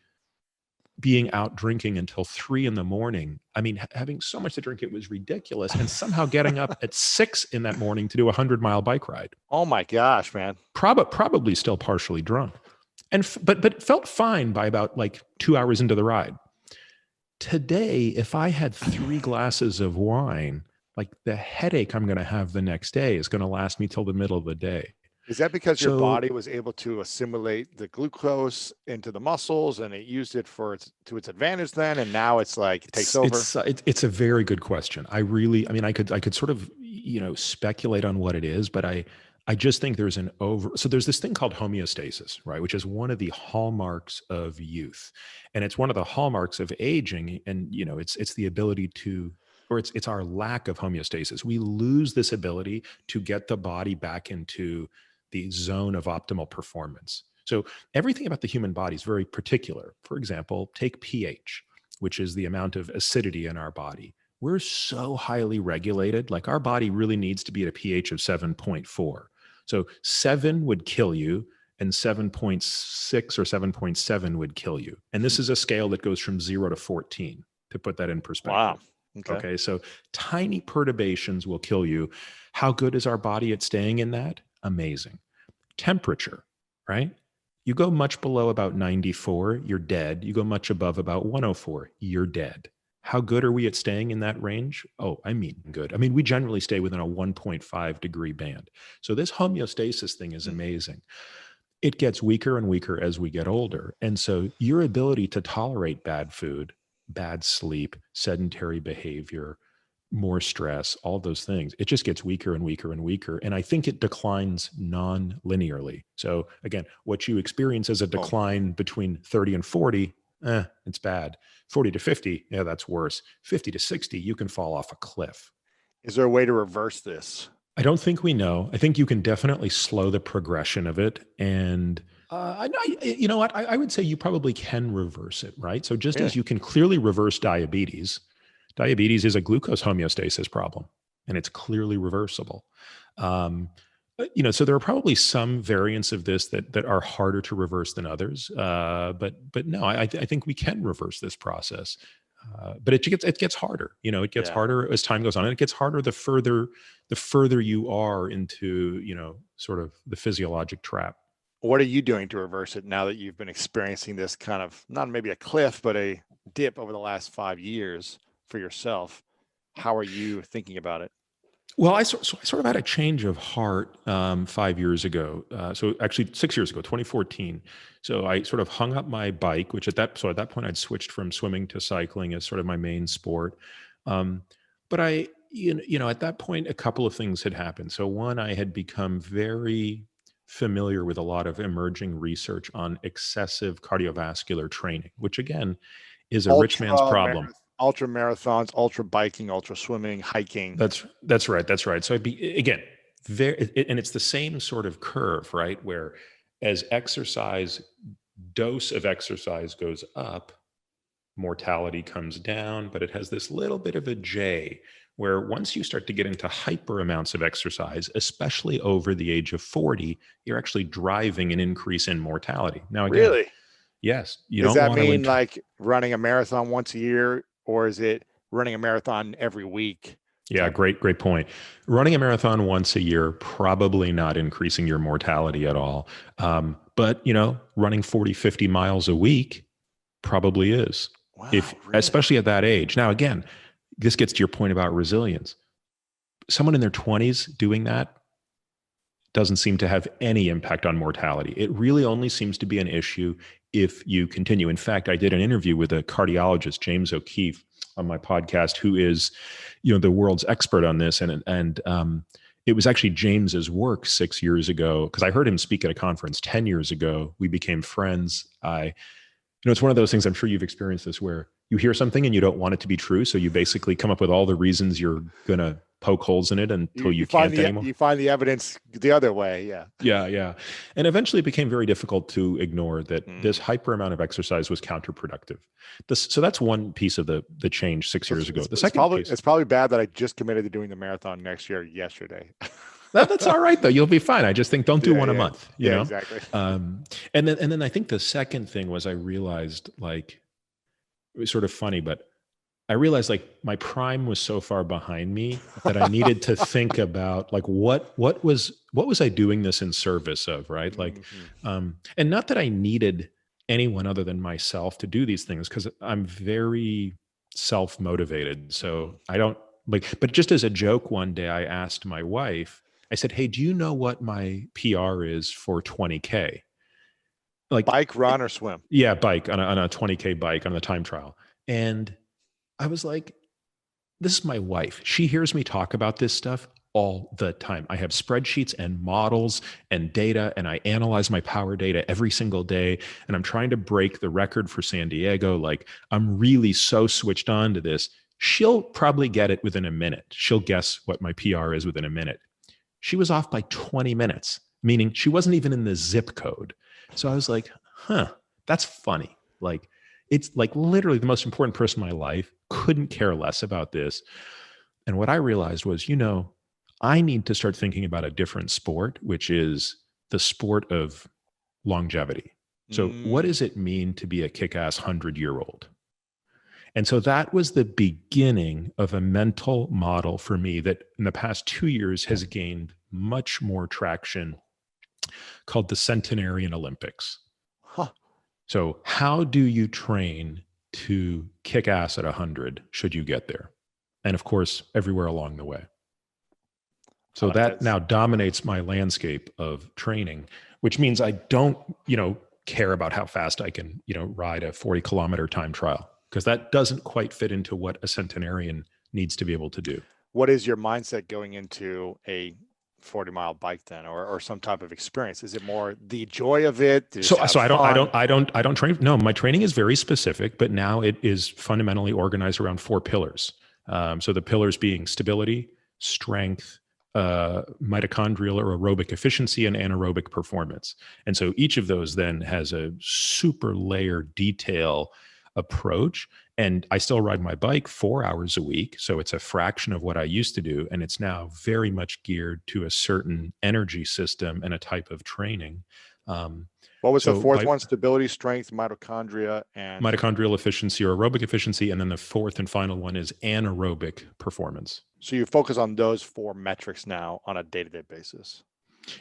being out drinking until 3 a.m. I mean, having so much to drink, it was ridiculous. And somehow getting up at 6 in that morning to do a 100-mile bike ride. Oh my gosh, man. Probably still partially drunk. But felt fine by about like 2 hours into the ride. Today, if I had 3 glasses of wine, like the headache I'm going to have the next day is going to last me till the middle of the day. Is that because your body was able to assimilate the glucose into the muscles and it used it to its advantage then, and now it's like it takes over? It's a very good question. I mean, I could sort of, speculate on what it is, but I just think there's so there's this thing called homeostasis, right? Which is one of the hallmarks of youth. And it's one of the hallmarks of aging. And, it's the ability to, or it's our lack of homeostasis. We lose this ability to get the body back into the zone of optimal performance. So everything about the human body is very particular. For example, take pH, which is the amount of acidity in our body. We're so highly regulated, like our body really needs to be at a pH of 7.4. So 7 would kill you, and 7.6 or 7.7 would kill you. And this is a scale that goes from 0 to 14, to put that in perspective. Wow. Okay. So tiny perturbations will kill you. How good is our body at staying in that? Amazing. Temperature, right? You go much below about 94, you're dead. You go much above about 104, you're dead. How good are we at staying in that range? Oh, I mean, good. I mean, we generally stay within a 1.5 degree band. So this homeostasis thing is amazing. It gets weaker and weaker as we get older. And so your ability to tolerate bad food, bad sleep, sedentary behavior, more stress, all those things, it just gets weaker and weaker and weaker. And I think it declines non-linearly. So again, what you experience as a decline between 30 and 40, it's bad. 40 to 50, yeah, that's worse. 50 to 60, you can fall off a cliff. Is there a way to reverse this? I don't think we know. I think you can definitely slow the progression of it. And you know what? I would say you probably can reverse it, right? So just as you can clearly reverse diabetes is a glucose homeostasis problem, and it's clearly reversible. So there are probably some variants of this that are harder to reverse than others. But no, I think we can reverse this process. But it gets harder. It gets harder as time goes on, and it gets harder the further you are into sort of the physiologic trap. What are you doing to reverse it now that you've been experiencing this kind of, not maybe a cliff, but a dip over the last 5 years for yourself? How are you thinking about it? Well, I sort of had a change of heart 5 years ago. So actually 6 years ago, 2014. So I sort of hung up my bike, which at that point I'd switched from swimming to cycling as sort of my main sport. But I, at that point, a couple of things had happened. So one, I had become very familiar with a lot of emerging research on excessive cardiovascular training, which again is a rich man's problem. Ultra marathons, ultra biking, ultra swimming, hiking. That's right. So and it's the same sort of curve, right? Where as dose of exercise goes up, mortality comes down, but it has this little bit of a J where once you start to get into hyper amounts of exercise, especially over the age of 40, you're actually driving an increase in mortality. Now, again, really? Yes. Does that mean like running a marathon once a year, or is it running a marathon every week? Yeah, great point. Running a marathon once a year, probably not increasing your mortality at all. But, running 40, 50 miles a week probably is. Wow, really? Especially at that age. Now, again, this gets to your point about resilience. Someone in their 20s doing that doesn't seem to have any impact on mortality. It really only seems to be an issue if you continue. In fact, I did an interview with a cardiologist, James O'Keefe, on my podcast, who is, the world's expert on this. And it was actually James's work 6 years ago, because I heard him speak at a conference 10 years ago. We became friends. It's one of those things, I'm sure you've experienced this, where you hear something and you don't want it to be true. So you basically come up with all the reasons you're going to poke holes in it until you can't anymore. You find the evidence the other way. Yeah. Yeah. And eventually it became very difficult to ignore that this hyper amount of exercise was counterproductive. So that's one piece of the change 6 years ago. The second piece, it's probably bad that I just committed to doing the marathon next year yesterday. That's all right though. You'll be fine. I just think don't do one a month. You know? Exactly. And then I think the second thing was I realized, like, it was sort of funny, but I realized like my prime was so far behind me that I needed to think about like what was I doing this in service of, right? Like, and not that I needed anyone other than myself to do these things, because I'm very self-motivated. So I don't like, but just as a joke, one day I asked my wife, I said, "Hey, do you know what my PR is for 20K?" Like Bike, run, or swim? Yeah, bike on a 20K bike on the time trial. And I was like, this is my wife. She hears me talk about this stuff all the time. I have spreadsheets and models and data, and I analyze my power data every single day. And I'm trying to break the record for San Diego. Like, I'm really so switched on to this. She'll probably get it within a minute. She'll guess what my PR is within a minute. She was off by 20 minutes, meaning she wasn't even in the zip code. So I was like, that's funny. Like, it's like literally the most important person in my life couldn't care less about this. And what I realized was, I need to start thinking about a different sport, which is the sport of longevity. So what does it mean to be a kick-ass 100-year-old? And so that was the beginning of a mental model for me that in the past 2 years has gained much more traction, called the Centenarian Olympics. So how do you train to kick ass at 100 should you get there? And of course, everywhere along the way. So that now dominates my landscape of training, which means I don't, care about how fast I can, ride a 40-kilometer time trial, because that doesn't quite fit into what a centenarian needs to be able to do. What is your mindset going into a 40-mile bike then, or some type of experience? Is it more the joy of it? So I don't train. No, my training is very specific, but now it is fundamentally organized around 4 pillars. So the pillars being stability, strength, mitochondrial or aerobic efficiency, and anaerobic performance. And so each of those then has a super layered detail approach. And I still ride my bike 4 hours a week. So it's a fraction of what I used to do. And it's now very much geared to a certain energy system and a type of training. What was the fourth one? Stability, strength, mitochondria, and mitochondrial efficiency or aerobic efficiency. And then the fourth and final one is anaerobic performance. So you focus on those 4 metrics now on a day-to-day basis.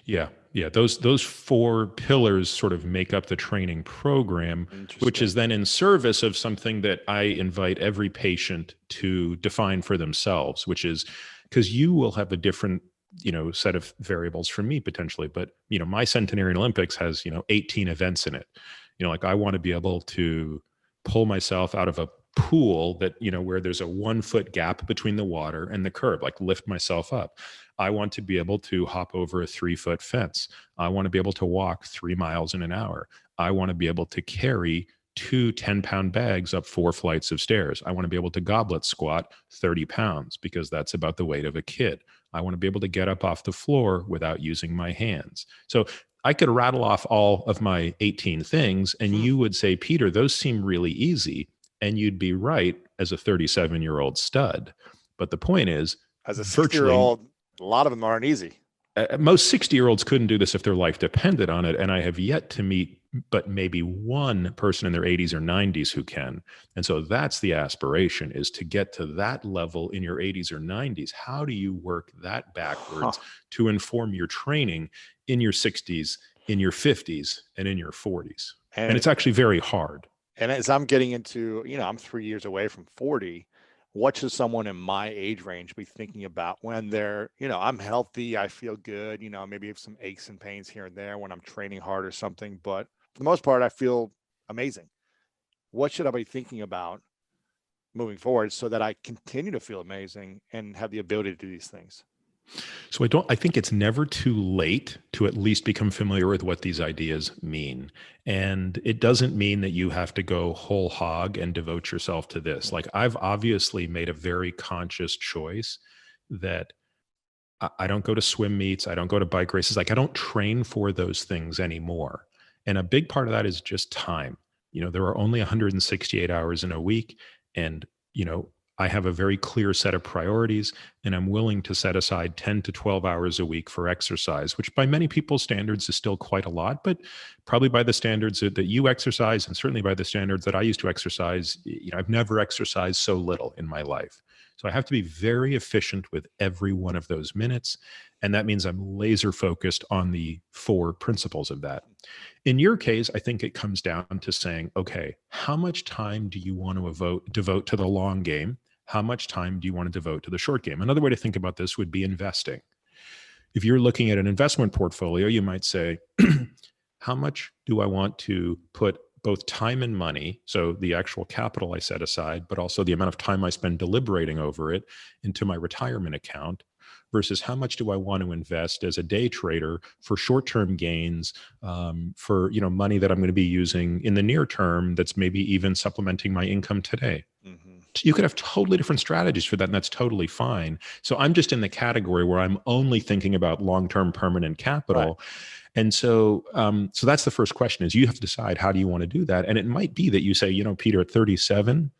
Yeah. Those 4 pillars sort of make up the training program, which is then in service of something that I invite every patient to define for themselves, which is because you will have a different, set of variables from me potentially. But, my Centenarian Olympics has, 18 events in it. Like I want to be able to pull myself out of a pool that, where there's a 1 foot gap between the water and the curb, like lift myself up. I want to be able to hop over a 3-foot fence. I want to be able to walk 3 miles in an hour. I want to be able to carry 2 10-pound bags up 4 flights of stairs. I want to be able to goblet squat 30 pounds because that's about the weight of a kid. I want to be able to get up off the floor without using my hands. So I could rattle off all of my 18 things and you would say, Peter, those seem really easy. And you'd be right as a 37-year-old stud. But the point is, as a 60-year-old, a lot of them aren't easy. Most 60-year-olds couldn't do this if their life depended on it. And I have yet to meet but maybe one person in their 80s or 90s who can. And so that's the aspiration, is to get to that level in your 80s or 90s. How do you work that backwards to inform your training in your 60s, in your 50s, and in your 40s? And it's actually very hard. And as I'm getting into, I'm 3 years away from 40. What should someone in my age range be thinking about when they're, I'm healthy, I feel good, maybe have some aches and pains here and there when I'm training hard or something, but for the most part, I feel amazing. What should I be thinking about moving forward so that I continue to feel amazing and have the ability to do these things? So I think it's never too late to at least become familiar with what these ideas mean. And it doesn't mean that you have to go whole hog and devote yourself to this. Like, I've obviously made a very conscious choice that I don't go to swim meets. I don't go to bike races. Like, I don't train for those things anymore. And a big part of that is just time. There are only 168 hours in a week. And, I have a very clear set of priorities, and I'm willing to set aside 10 to 12 hours a week for exercise, which by many people's standards is still quite a lot, but probably by the standards that you exercise, and certainly by the standards that I used to exercise, I've never exercised so little in my life. So I have to be very efficient with every one of those minutes. And that means I'm laser focused on the 4 principles of that. In your case, I think it comes down to saying, okay, how much time do you want to devote to the long game? How much time do you want to devote to the short game? Another way to think about this would be investing. If you're looking at an investment portfolio, you might say, how much do I want to put both time and money, so the actual capital I set aside, but also the amount of time I spend deliberating over it, into my retirement account, versus how much do I want to invest as a day trader for short-term gains, for money that I'm going to be using in the near term that's maybe even supplementing my income today. You could have totally different strategies for that, and that's totally fine. So I'm just in the category where I'm only thinking about long-term permanent capital. Right. And so that's the first question, is you have to decide, how do you want to do that? And it might be that you say, Peter, at 37,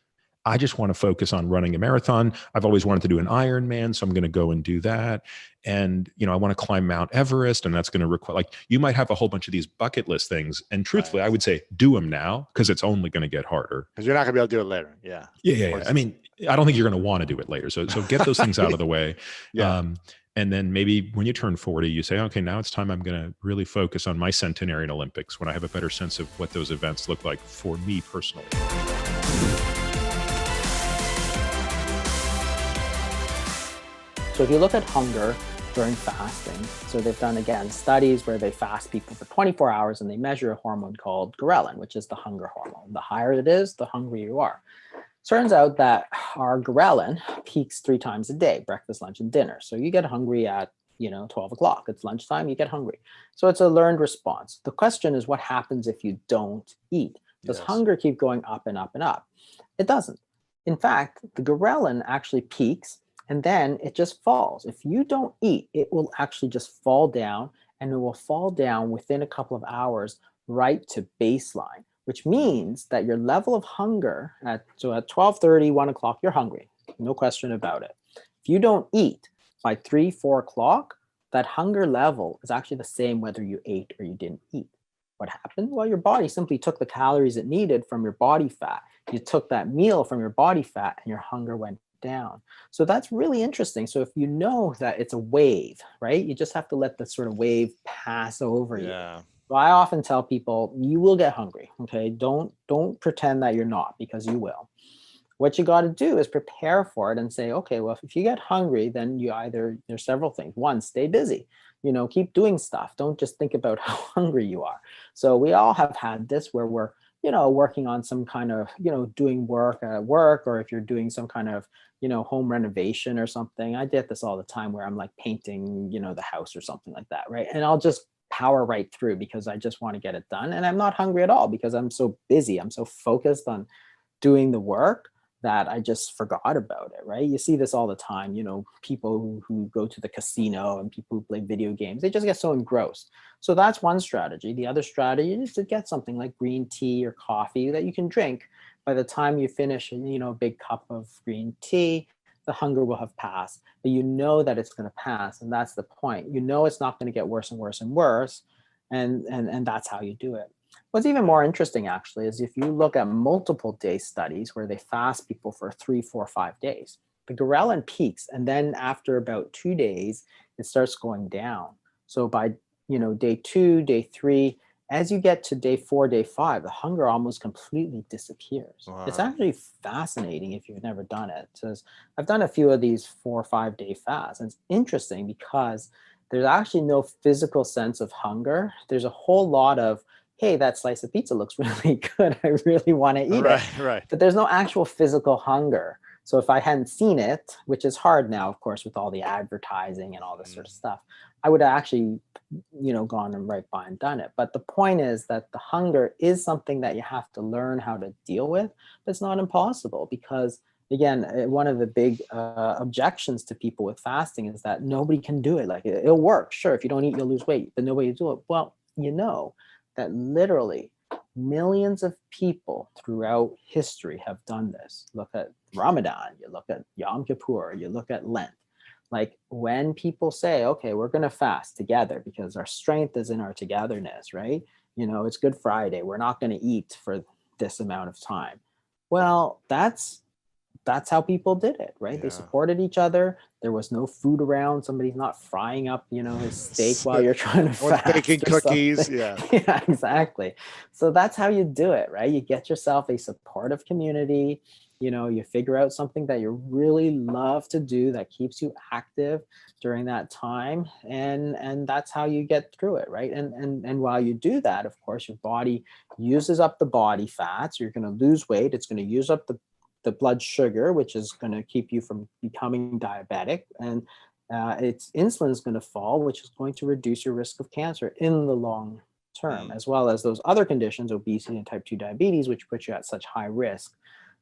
I just want to focus on running a marathon. I've always wanted to do an Ironman, so I'm going to go and do that. And, I want to climb Mount Everest, and that's going to require, you might have a whole bunch of these bucket list things. And truthfully, right, I would say do them now, because it's only going to get harder. Because you're not going to be able to do it later. Yeah. Yeah. I mean, I don't think you're going to want to do it later. So get those things out of the way. Yeah. And then maybe when you turn 40, you say, okay, now it's time I'm going to really focus on my centenarian Olympics, when I have a better sense of what those events look like for me personally. So if you look at hunger during fasting, so they've done, again, studies where they fast people for 24 hours and they measure a hormone called ghrelin, which is the hunger hormone. The higher it is, the hungrier you are. Turns out that our ghrelin peaks 3 times a day, breakfast, lunch, and dinner. So you get hungry at 12 o'clock. It's lunchtime, you get hungry. So it's a learned response. The question is, what happens if you don't eat? Does hunger keep going up and up and up? It doesn't. In fact, the ghrelin actually peaks, and then it just falls. If you don't eat, it will actually just fall down, and it will fall down within a couple of hours right to baseline, which means that your level of hunger at 12:30, 1 o'clock, you're hungry. No question about it. If you don't eat by 3, 4 o'clock, that hunger level is actually the same whether you ate or you didn't eat. What happened? Well, your body simply took the calories it needed from your body fat. You took that meal from your body fat, and your hunger went down. So that's really interesting. So if you know that it's a wave, right? You just have to let the sort of wave pass over you. So I often tell people, you will get hungry, okay? Don't pretend that you're not, because you will. What you got to do is prepare for it and say, okay, well, if you get hungry, then there's several things. One, stay busy, keep doing stuff. Don't just think about how hungry you are. So we all have had this where we're, working on some kind of, doing work at work, or if you're doing some kind of, home renovation or something. I did this all the time where I'm like painting, the house or something like that, right? And I'll just power right through because I just want to get it done. And I'm not hungry at all because I'm so busy. I'm so focused on doing the work that I just forgot about it, right? You see this all the time, people who go to the casino and people who play video games, they just get so engrossed. So that's one strategy. The other strategy is to get something like green tea or coffee that you can drink. By the time you finish, a big cup of green tea, the hunger will have passed, but you know that it's going to pass. And that's the point. It's not going to get worse and worse and worse. And that's how you do it. What's even more interesting, actually, is if you look at multiple day studies where they fast people for 3, 4, 5 days, the ghrelin peaks. And then after about 2 days, it starts going down. So by, day 2, day 3, as you get to day 4, day 5, the hunger almost completely disappears. Wow. It's actually fascinating if you've never done it. So I've done a few of these 4 or 5 day fasts. And it's interesting because there's actually no physical sense of hunger. There's a whole lot of, hey, that slice of pizza looks really good. I really want to eat it. Right. But there's no actual physical hunger. So if I hadn't seen it, which is hard now, of course, with all the advertising and all this sort of stuff, I would have actually, gone and right by and done it. But the point is that the hunger is something that you have to learn how to deal with. But it's not impossible because, again, one of the big objections to people with fasting is that nobody can do it. Like it'll work. Sure, if you don't eat, you'll lose weight, but nobody will do it. Well, that literally Millions of people throughout history have done this. Look at Ramadan, you look at Yom Kippur, you look at Lent. Like when people say, okay, we're going to fast together because our strength is in our togetherness, right? You know, it's Good Friday. We're not going to eat for this amount of time. Well, that's how people did it, right? They Yeah. supported each other. There was no food around. Somebody's not frying up, you know, his steak while you're trying to Or fast. baking or cookies. something. Yeah. Yeah, exactly. So that's how you do it, right? You get yourself a supportive community. You know, you figure out something that you really love to do that keeps you active during that time, and that's how you get through it, right? And while you do that, of course, your body uses up the body fats. You're going to lose weight. It's going to use up the blood sugar, which is going to keep you from becoming diabetic, and its insulin is going to fall, which is going to reduce your risk of cancer in the long term, as well as those other conditions, obesity and type 2 diabetes, which put you at such high risk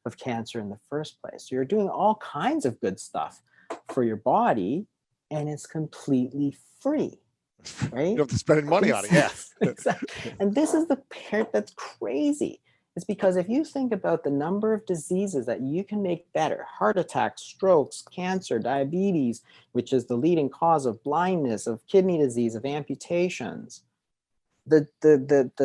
of cancer in the first place. So you're doing all kinds of good stuff for your body, and it's completely free, right? You don't have to spend any money on it. Yeah. Exactly. And this is the part that's crazy. It's because if you think about the number of diseases that you can make better, heart attacks, strokes, cancer, diabetes, which is the leading cause of blindness, of kidney disease, of amputations, the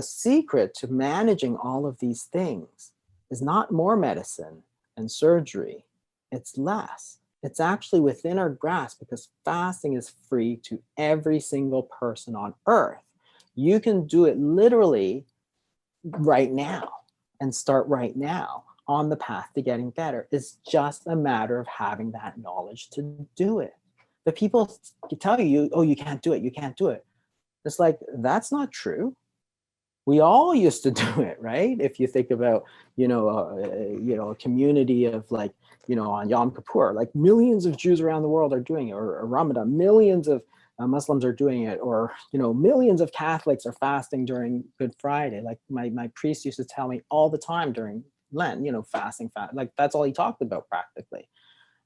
secret to managing all of these things is not more medicine and surgery, it's less. It's actually within our grasp because fasting is free to every single person on earth. You can do it literally right now and start right now on the path to getting better. It's just a matter of having that knowledge to do it. But people tell you, oh, you can't do it, you can't do it. It's like, that's not true. We all used to do it, right? If you think about, a community of like, on Yom Kippur, like millions of Jews around the world are doing it, or Ramadan, millions of Muslims are doing it, or, millions of Catholics are fasting during Good Friday. Like my priest used to tell me all the time during Lent, fasting, like that's all he talked about practically.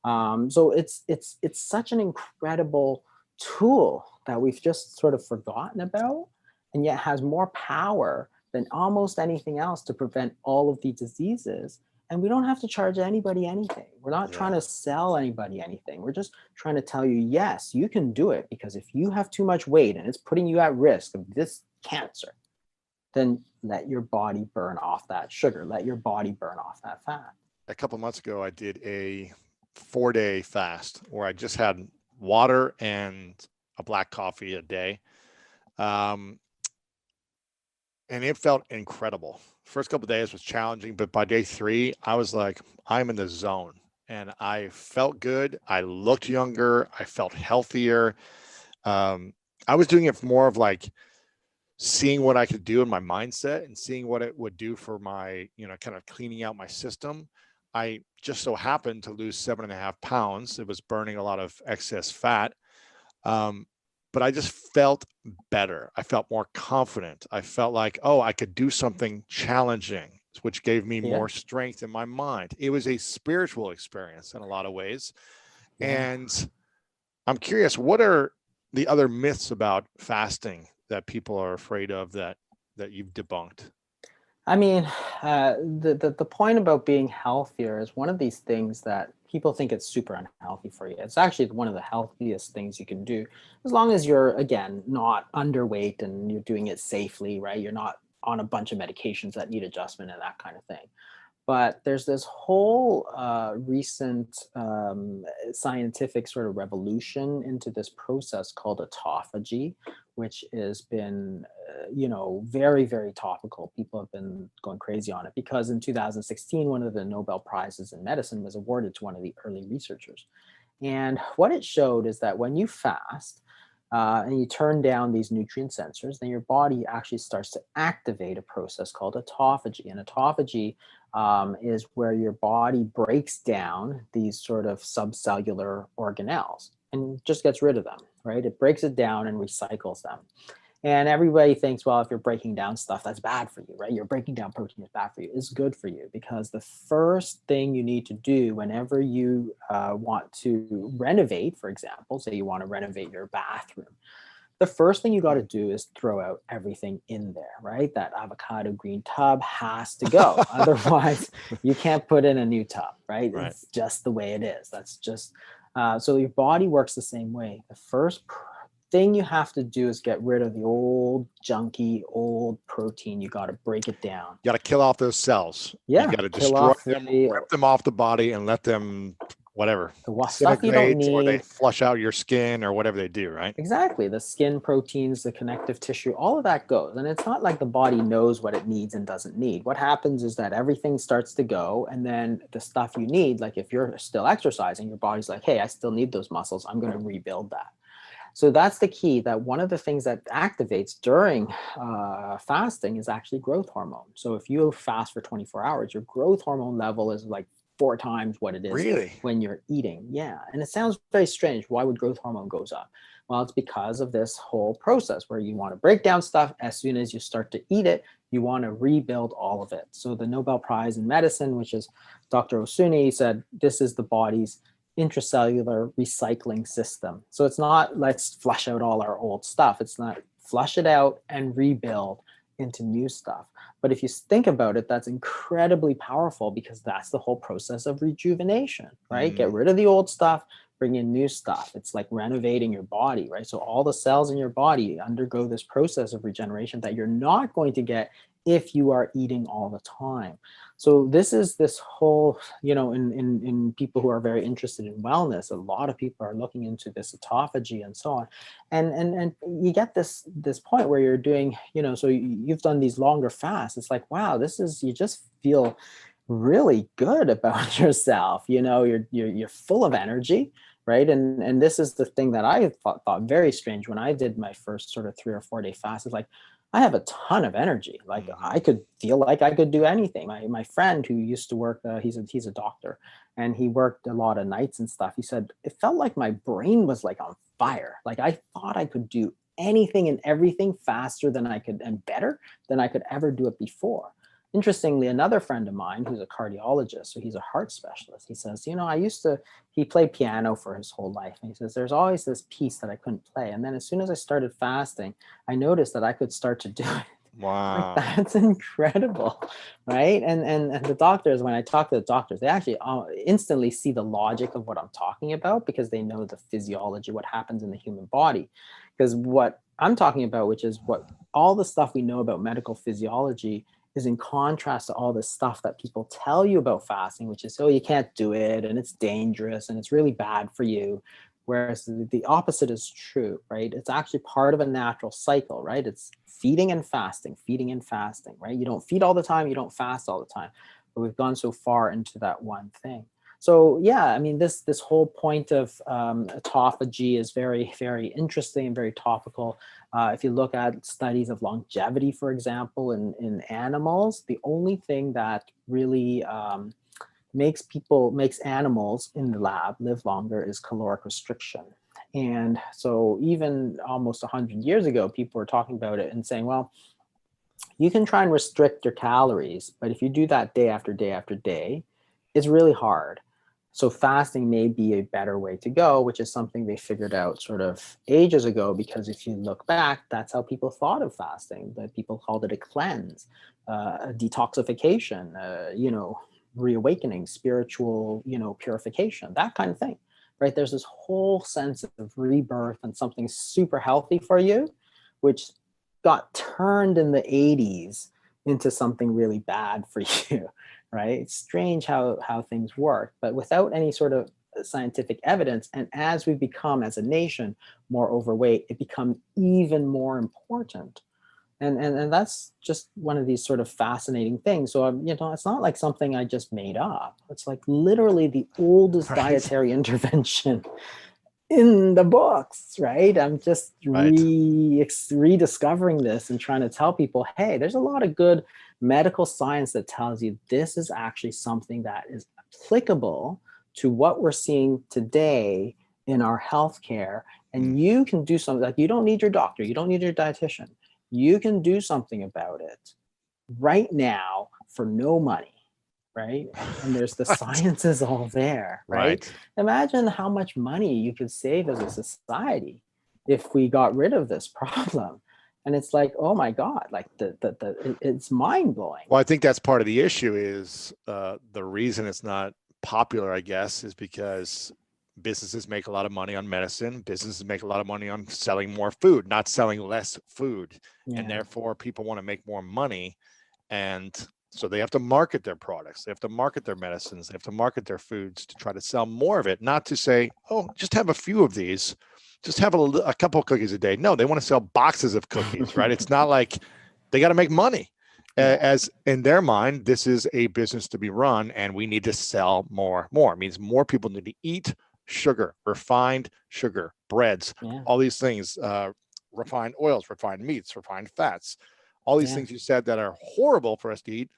So it's such an incredible tool that we've just sort of forgotten about, and yet has more power than almost anything else to prevent all of these diseases. And we don't have to charge anybody anything. We're not trying to sell anybody anything. We're just trying to tell you, yes, you can do it, because if you have too much weight and it's putting you at risk of this cancer, then let your body burn off that sugar. Let your body burn off that fat. A couple months ago, I did a 4-day fast where I just had water and a black coffee a day. And it felt incredible. First couple of days was challenging, but by day 3, I was like, I'm in the zone, and I felt good. I looked younger. I felt healthier. I was doing it more of like seeing what I could do in my mindset and seeing what it would do for my, kind of cleaning out my system. I just so happened to lose 7.5 pounds. It was burning a lot of excess fat. But I just felt better. I felt more confident. I felt like, oh, I could do something challenging, which gave me more strength in my mind. It was a spiritual experience in a lot of ways. And I'm curious, what are the other myths about fasting that people are afraid of that you've debunked? I mean, the point about being healthier is one of these things that people think it's super unhealthy for you. It's actually one of the healthiest things you can do, as long as you're, again, not underweight and you're doing it safely, right? You're not on a bunch of medications that need adjustment and that kind of thing. But there's this whole recent scientific sort of revolution into this process called autophagy, which has been, very, very topical. People have been going crazy on it because in 2016, one of the Nobel Prizes in medicine was awarded to one of the early researchers. And what it showed is that when you fast, and you turn down these nutrient sensors, then your body actually starts to activate a process called autophagy. And autophagy is where your body breaks down these sort of subcellular organelles and just gets rid of them, right? It breaks it down and recycles them. And everybody thinks, well, if you're breaking down stuff, that's bad for you, right? You're breaking down protein is bad for you. It's good for you, because the first thing you need to do whenever you want to renovate, for example, say you want to renovate your bathroom, The first thing you got to do is throw out everything in there, right? That avocado green tub has to go. Otherwise, you can't put in a new tub, right? Right. It's just the way it is. That's just, so your body works the same way. The first thing you have to do is get rid of the old junky, old protein. You got to break it down. You got to kill off those cells. Yeah, You got to kill destroy off them, the rip them off the body, and let them, whatever, stuff you don't disintegrate, or they need. flush out your skin, or whatever they do, right? Exactly. The skin proteins, the connective tissue, all of that goes. And it's not like the body knows what it needs and doesn't need. What happens is that everything starts to go, and then the stuff you need, like if you're still exercising, your body's like, hey, I still need those muscles. I'm going to rebuild that. So that's the key, that one of the things that activates during fasting is actually growth hormone. So if you fast for 24 hours, your growth hormone level is like 4 times what it is Really? when you're eating. Yeah. And it sounds very strange. Why would growth hormone goes up? Well, it's because of this whole process where you want to break down stuff. As soon as you start to eat it, you want to rebuild all of it. So the Nobel Prize in Medicine, which is Dr. Osuni, said this is the body's intracellular recycling system. So it's not let's flush out all our old stuff. It's not flush it out and rebuild into new stuff. But if you think about it, that's incredibly powerful because that's the whole process of rejuvenation, right? Get rid of the old stuff, bring in new stuff. It's like renovating your body, right? So all the cells in your body undergo this process of regeneration that you're not going to get if you are eating all the time. So this is this whole, in people who are very interested in wellness, a lot of people are looking into this autophagy and so on. And you get this point where you're doing, so you've done these longer fasts. It's like, wow, you just feel really good about yourself. You're full of energy, right? And this is the thing that I thought very strange when I did my first sort of 3 or 4 day fast. It's like, I have a ton of energy. Like I could feel like I could do anything. My friend who used to work, he's a doctor, and he worked a lot of nights and stuff. He said, it felt like my brain was like on fire. Like I thought I could do anything and everything faster than I could and better than I could ever do it before. Interestingly, another friend of mine who's a cardiologist, so he's a heart specialist, he says, he played piano for his whole life. And he says, there's always this piece that I couldn't play. And then as soon as I started fasting, I noticed that I could start to do it. Wow. Like, that's incredible, right? And the doctors, when I talk to the doctors, they actually instantly see the logic of what I'm talking about because they know the physiology, what happens in the human body. Because what I'm talking about, which is what all the stuff we know about medical physiology, is in contrast to all this stuff that people tell you about fasting, which is, oh, you can't do it and it's dangerous and it's really bad for you. Whereas the opposite is true, right? It's actually part of a natural cycle, right? It's feeding and fasting, right? You don't feed all the time, you don't fast all the time. But we've gone so far into that one thing. So yeah, I mean, this whole point of autophagy is very, very interesting and very topical. If you look at studies of longevity, for example, in animals, the only thing that really makes animals in the lab live longer is caloric restriction. And so even almost 100 years ago, people were talking about it and saying, well, you can try and restrict your calories, but if you do that day after day after day, it's really hard. So fasting may be a better way to go, which is something they figured out sort of ages ago, because if you look back, that's how people thought of fasting. That people called it a cleanse, a detoxification, reawakening, spiritual, purification, that kind of thing, right? There's this whole sense of rebirth and something super healthy for you, which got turned in the 80s into something really bad for you. Right? It's strange how things work, but without any sort of scientific evidence, and as we become as a nation more overweight, it becomes even more important. And that's just one of these sort of fascinating things. So it's not like something I just made up. It's like literally the oldest dietary intervention in the books, right? I'm just rediscovering this and trying to tell people, hey, there's a lot of good medical science that tells you this is actually something that is applicable to what we're seeing today in our healthcare. And you can do something. Like, you don't need your doctor, you don't need your dietitian. You can do something about it right now for no money, right? And there's the science is all there, right? Imagine how much money you could save as a society if we got rid of this problem? And it's like, oh my God, like it's mind blowing. Well, I think that's part of the issue is the reason it's not popular, I guess, is because businesses make a lot of money on medicine. Businesses make a lot of money on selling more food, not selling less food. Yeah. And therefore people want to make more money. And so they have to market their products. They have to market their medicines. They have to market their foods to try to sell more of it, not to say, oh, just have a few of these. Just have a couple of cookies a day. No, they want to sell boxes of cookies, right? It's not like they got to make money. As in their mind, this is a business to be run and we need to sell more. It means more people need to eat sugar, refined sugar, breads, all these things, refined oils, refined meats, refined fats, all these things you said that are horrible for us to eat.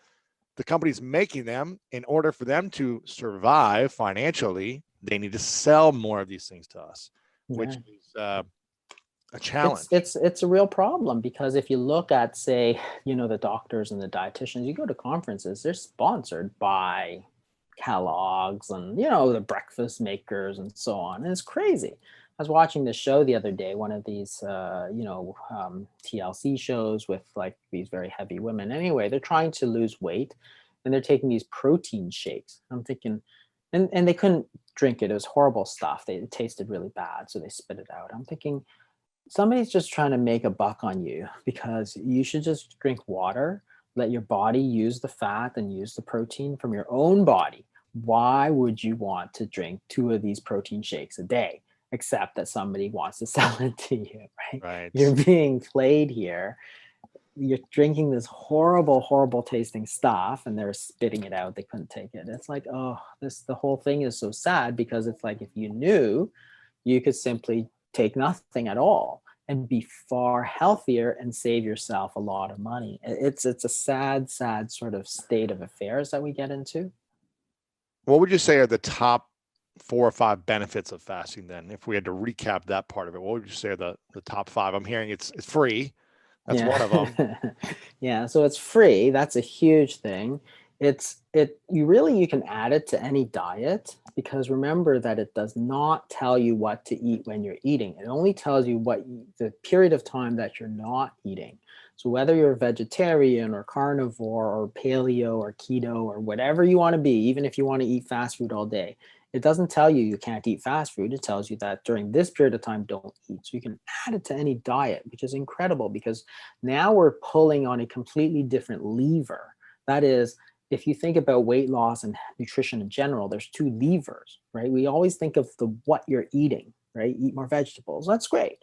The company's making them. In order for them to survive financially, they need to sell more of these things to us, which is a challenge. It's a real problem, because if you look at, say, the doctors and the dietitians, you go to conferences, they're sponsored by Kellogg's and, the breakfast makers and so on. And it's crazy. I was watching the show the other day, one of these, TLC shows with like these very heavy women. Anyway, they're trying to lose weight and they're taking these protein shakes. I'm thinking, and they couldn't drink it. It was horrible stuff. It tasted really bad. So they spit it out. I'm thinking, somebody's just trying to make a buck on you, because you should just drink water, let your body use the fat and use the protein from your own body. Why would you want to drink 2 of these protein shakes a day, except that somebody wants to sell it to you, right? You're being played here. You're drinking this horrible, horrible tasting stuff and they're spitting it out. They couldn't take it. It's like, the whole thing is so sad, because it's like, if you knew, you could simply take nothing at all and be far healthier and save yourself a lot of money. It's a sad, sad sort of state of affairs that we get into. What would you say are the top 4 or 5 benefits of fasting then? If we had to recap that part of it, what would you say are the top 5? I'm hearing it's free. That's one of them. So it's free. That's a huge thing. You can add it to any diet, because remember that it does not tell you what to eat when you're eating. It only tells you the period of time that you're not eating. So whether you're a vegetarian or carnivore or paleo or keto or whatever you want to be, even if you want to eat fast food all day, it doesn't tell you can't eat fast food. It tells you that during this period of time, don't eat. So you can add it to any diet, which is incredible, because now we're pulling on a completely different lever. That is, if you think about weight loss and nutrition in general, there's 2 levers, right? We always think of what you're eating, right? Eat more vegetables. That's great.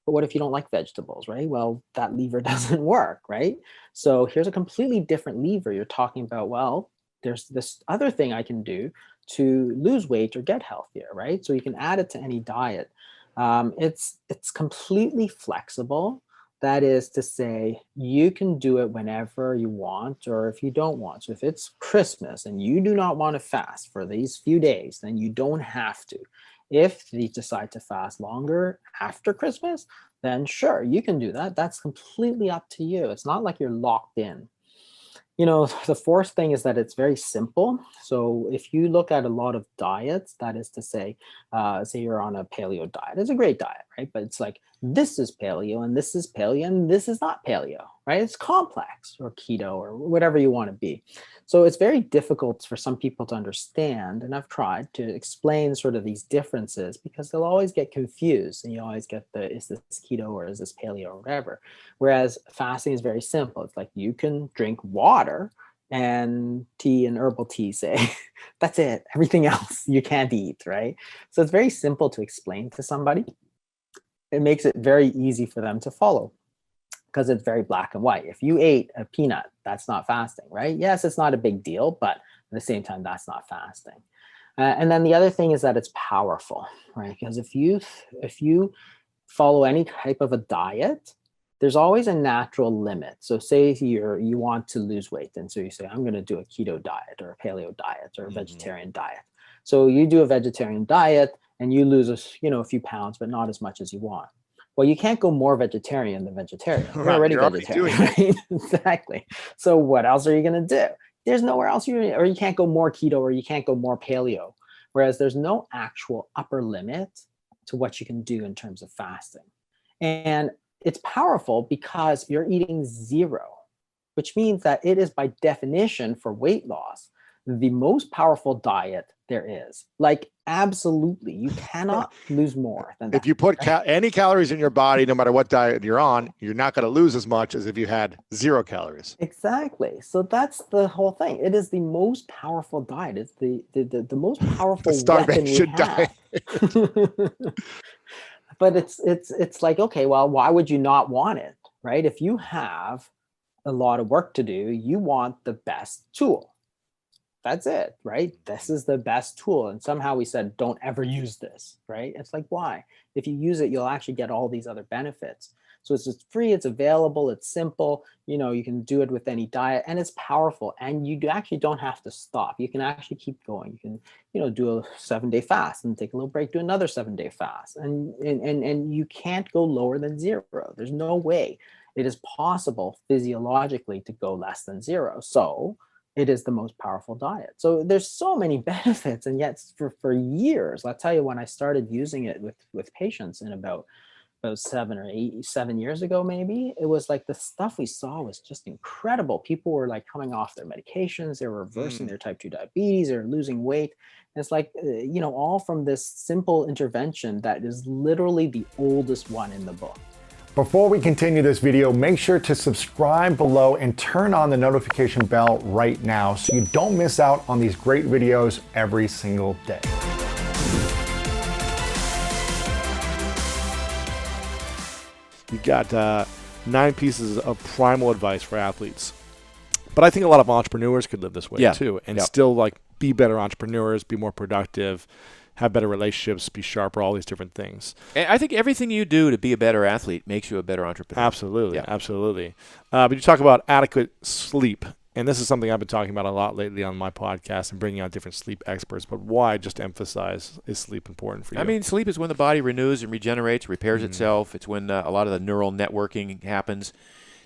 But what if you don't like vegetables, right? Well, that lever doesn't work, right? So here's a completely different lever. You're talking about, well, there's this other thing I can do to lose weight or get healthier, right? So you can add it to any diet. It's completely flexible. That is to say, you can do it whenever you want, or if you don't want. So if it's Christmas and you do not want to fast for these few days, then you don't have to. If you decide to fast longer after Christmas, then sure, you can do that. That's completely up to you. It's not like you're locked in. The 4th thing is that it's very simple. So if you look at a lot of diets, that is to say you're on a paleo diet, it's a great diet, right? But it's like, this is paleo and this is paleo and this is not paleo, right? It's complex, or keto, or whatever you want to be. So it's very difficult for some people to understand. And I've tried to explain sort of these differences, because they'll always get confused and you always get is this keto or is this paleo or whatever. Whereas fasting is very simple. It's like, you can drink water and tea and herbal tea, say. That's it. Everything else you can't eat, right? So it's very simple to explain to somebody. It makes it very easy for them to follow, because it's very black and white. If you ate a peanut, that's not fasting, right? Yes, it's not a big deal, but at the same time, that's not fasting. And then the other thing is that it's powerful, right? Because if you follow any type of a diet, there's always a natural limit. So say you want to lose weight, and so you say, I'm going to do a keto diet or a paleo diet or a vegetarian diet. So you do a vegetarian diet and you lose a few pounds, but not as much as you want. Well, you can't go more vegetarian than vegetarian. You're already vegetarian, right? Exactly. So what else are you going to do? There's nowhere else or you can't go more keto, or you can't go more paleo. Whereas there's no actual upper limit to what you can do in terms of fasting. And it's powerful because you're eating zero, which means that it is by definition for weight loss the most powerful diet there is. Like, absolutely, you cannot lose more than that. If you put any calories in your body, no matter what diet you're on, you're not going to lose as much as if you had 0 calories. Exactly. So that's the whole thing. It is the most powerful diet. It's the most powerful weapon we starvation have. diet. But it's like, okay, well, why would you not want it, right? If you have a lot of work to do, you want the best tool. That's it, right? This is the best tool. And somehow we said, don't ever use this, right? It's like, why? If you use it, you'll actually get all these other benefits. So it's just free, it's available, it's simple. You can do it with any diet, and it's powerful. And you actually don't have to stop. You can actually keep going. You can, do a 7-day fast and take a little break, do another 7-day fast. And you can't go lower than 0. There's no way it is possible physiologically to go less than 0. So it is the most powerful diet. So there's so many benefits. And yet for years, I'll tell you, when I started using it with patients in about 7 years ago, maybe, it was like the stuff we saw was just incredible. People were like coming off their medications, they were reversing their type 2 diabetes, they're losing weight. And it's like, all from this simple intervention that is literally the oldest one in the book. Before we continue this video, make sure to subscribe below and turn on the notification bell right now so you don't miss out on these great videos every single day. You got 9 pieces of primal advice for athletes. But I think a lot of entrepreneurs could live this way too, and still like be better entrepreneurs, be more productive, have better relationships, be sharper, all these different things. And I think everything you do to be a better athlete makes you a better entrepreneur. Absolutely, absolutely. But you talk about adequate sleep, and this is something I've been talking about a lot lately on my podcast and bringing out different sleep experts. But why, just to emphasize, is sleep important for you? I mean, sleep is when the body renews and regenerates, repairs itself. It's when a lot of the neural networking happens.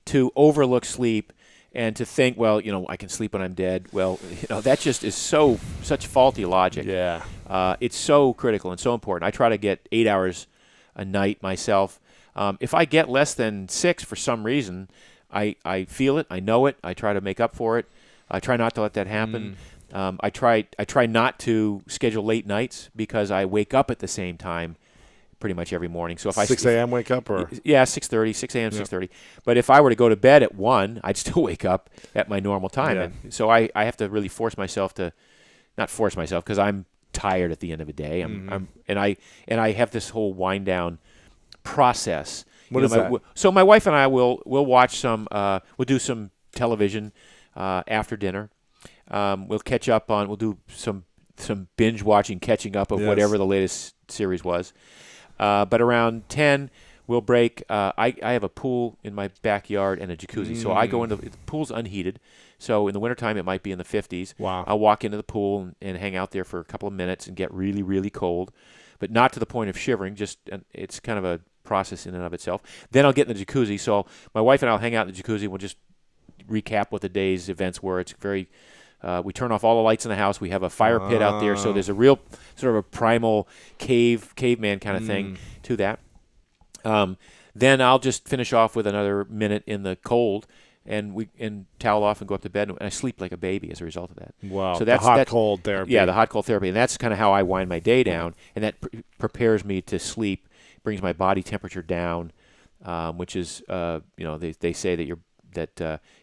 To overlook sleep and to think, well, I can sleep when I'm dead. Well, that just is such faulty logic. Yeah. It's so critical and so important. I try to get 8 hours a night myself. If I get less than 6 for some reason, I feel it. I know it. I try to make up for it. I try not to let that happen. I try not to schedule late nights because I wake up at the same time pretty much every morning. So if 6 a.m. wake up, or 6:30, 6 a.m., 6:30. But if I were to go to bed at 1, I'd still wake up at my normal time. Yeah. And so I have to really force myself to, not force myself, because I'm tired at the end of the day. And I have this whole wind down process. What is that? So my wife and I will watch we'll do some television after dinner. We'll catch up on, we'll do some binge watching, catching up of whatever the latest series was. But around 10, we'll break. I have a pool in my backyard and a jacuzzi. So I go into the pool's unheated. So in the wintertime, it might be in the 50s. Wow. I'll walk into the pool and hang out there for a couple of minutes and get really, really cold, but not to the point of shivering. Just it's kind of a process in and of itself. Then I'll get in the jacuzzi. So my wife and I'll hang out in the jacuzzi. We'll just recap what the day's events were. It's very we turn off all the lights in the house. We have a fire pit out there, so there's a real sort of a primal caveman kind of thing to that. Then I'll just finish off with another minute in the cold, and towel off and go up to bed, and I sleep like a baby as a result of that. Wow, so that's hot cold therapy. Yeah, the hot cold therapy, and that's kind of how I wind my day down, and that prepares me to sleep, brings my body temperature down, which is they say that you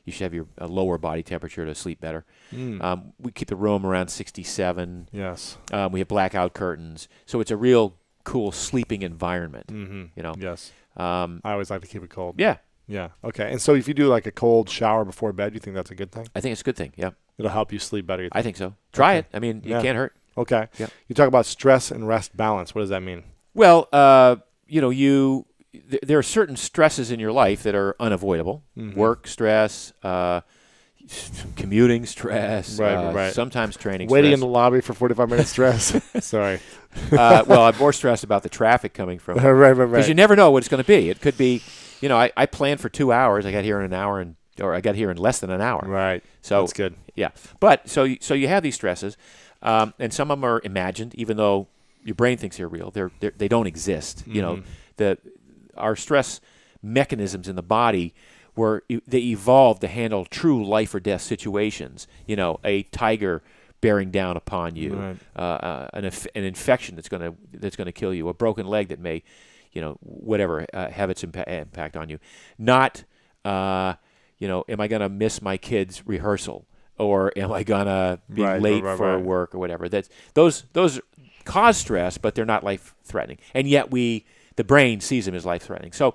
should have a lower body temperature to sleep better. We keep the room around 67. Yes. We have blackout curtains, so it's a real cool sleeping environment. Yes. I always like to keep it cold. Yeah. Yeah. Okay. And so if you do like a cold shower before bed, do you think that's a good thing? I think it's a good thing. Yeah. It'll help you sleep better. I think so. Try it. I mean, it can't hurt. Okay. Yeah. You talk about stress and rest balance. What does that mean? Well, there are certain stresses in your life that are unavoidable. Work stress, commuting stress, right. Sometimes training Waiting stress. in the lobby for 45 minutes stress. Sorry. Well, I'm more stressed about the traffic coming from right. Because you never know what it's going to be. It could be, I planned for 2 hours. I got here in an hour, or I got here in less than an hour. Right. So that's good. Yeah. But so you have these stresses, and some of them are imagined, even though your brain thinks they're real. They don't exist. You know, our stress mechanisms in the body they evolved to handle true life or death situations. You know, a tiger bearing down upon you, an infection that's gonna kill you, a broken leg that may, you know, whatever, have its impact on you. Not, you know, am I gonna miss my kid's rehearsal, or am I gonna be late for work or whatever? Those cause stress, but they're not life threatening, and yet the brain sees them as life threatening. So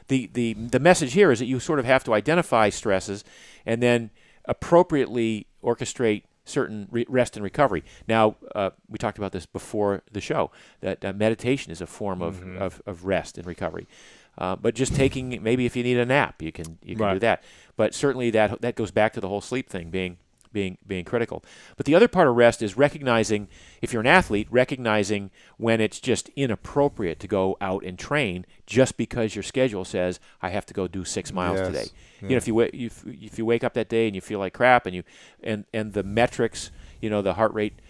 the message here is that you sort of have to identify stresses and then appropriately orchestrate certain rest and recovery. Now, we talked about this before the show, that meditation is a form of rest and recovery. But just taking, maybe if you need a nap, you can do that. But certainly that goes back to the whole sleep thing being critical. But the other part of rest is recognizing, if you're an athlete, recognizing when it's just inappropriate to go out and train just because your schedule says, I have to go do 6 miles today. You know, if you wake up that day and you feel like crap, and the metrics, you know, the heart rate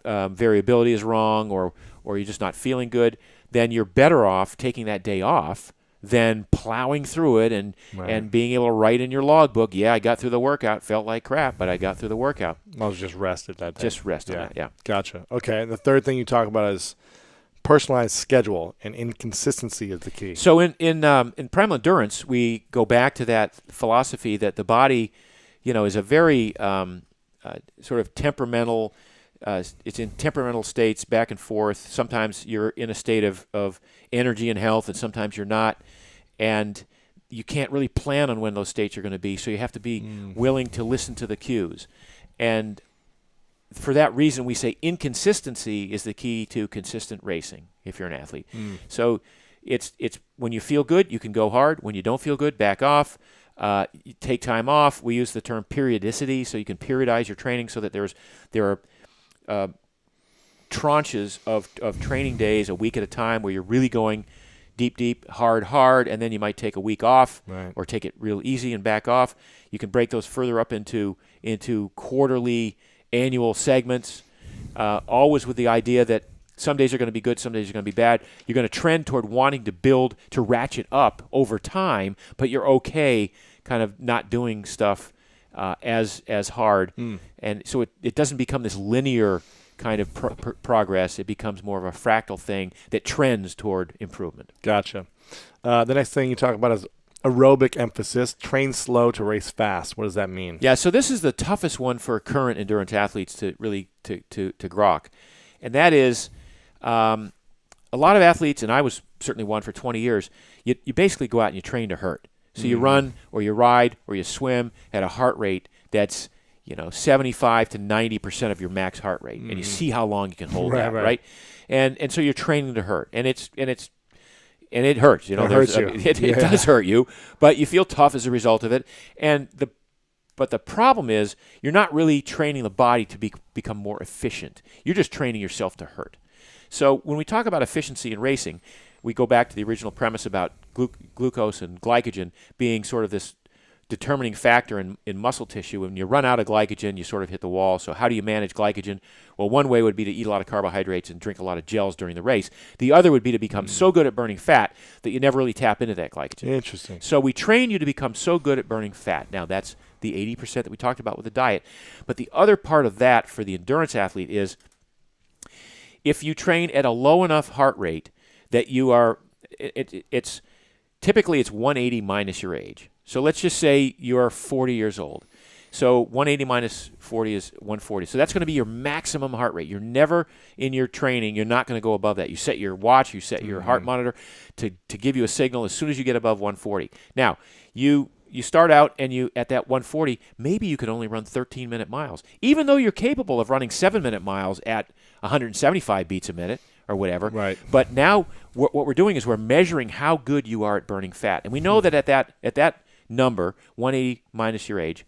variability is wrong, or you're just not feeling good, then you're better off taking that day off than plowing through it and being able to write in your logbook, yeah, I got through the workout, felt like crap, but I got through the workout. I was just rested that day. Just rest on that, yeah. Gotcha. Okay, and the third thing you talk about is personalized schedule, and inconsistency is the key. So in Primal Endurance, we go back to that philosophy that the body, you know, is a very sort of temperamental. It's in temperamental states, back and forth. Sometimes you're in a state of energy and health, and sometimes you're not. And you can't really plan on when those states are going to be, so you have to be willing to listen to the cues. And for that reason, we say inconsistency is the key to consistent racing if you're an athlete. So it's when you feel good, you can go hard. When you don't feel good, back off. You take time off. We use the term periodicity, so you can periodize your training so that there are tranches of training days, a week at a time, where you're really going deep, hard, and then you might take a week off, or take it real easy and back off. You can break those further up into quarterly, annual segments, always with the idea that some days are going to be good, some days are going to be bad. You're going to trend toward wanting to ratchet up over time, but you're okay kind of not doing stuff as hard. And so it doesn't become this linear kind of progress. It becomes more of a fractal thing that trends toward improvement. Gotcha. The next thing you talk about is aerobic emphasis. Train slow to race fast. What does that mean? Yeah, so this is the toughest one for current endurance athletes to really to grok. And that is a lot of athletes, and I was certainly one for 20 years, you basically go out and you train to hurt. So you run or you ride or you swim at a heart rate that's 75 to 90% of your max heart rate, and you see how long you can hold that, right? And so you're training to hurt, and it hurts. It hurts you. It does hurt you, but you feel tough as a result of it. But the problem is you're not really training the body to become more efficient. You're just training yourself to hurt. So when we talk about efficiency in racing, we go back to the original premise about glucose and glycogen being sort of this determining factor in muscle tissue. When you run out of glycogen, you sort of hit the wall. So how do you manage glycogen? Well, one way would be to eat a lot of carbohydrates and drink a lot of gels during the race. The other would be to become so good at burning fat that you never really tap into that glycogen. Interesting. So we train you to become so good at burning fat. Now, that's the 80% that we talked about with the diet. But the other part of that for the endurance athlete is if you train at a low enough heart rate that you are, it's typically it's 180 minus your age. So let's just say you're 40 years old. So 180 minus 40 is 140. So that's going to be your maximum heart rate. You're never in your training, you're not going to go above that. You set your watch, you set your heart monitor to give you a signal as soon as you get above 140. Now, you start out and you at that 140, maybe you can only run 13-minute miles, even though you're capable of running 7-minute miles at 175 beats a minute or whatever. Right. But now what we're doing is we're measuring how good you are at burning fat. And we know that at that number, 180 minus your age,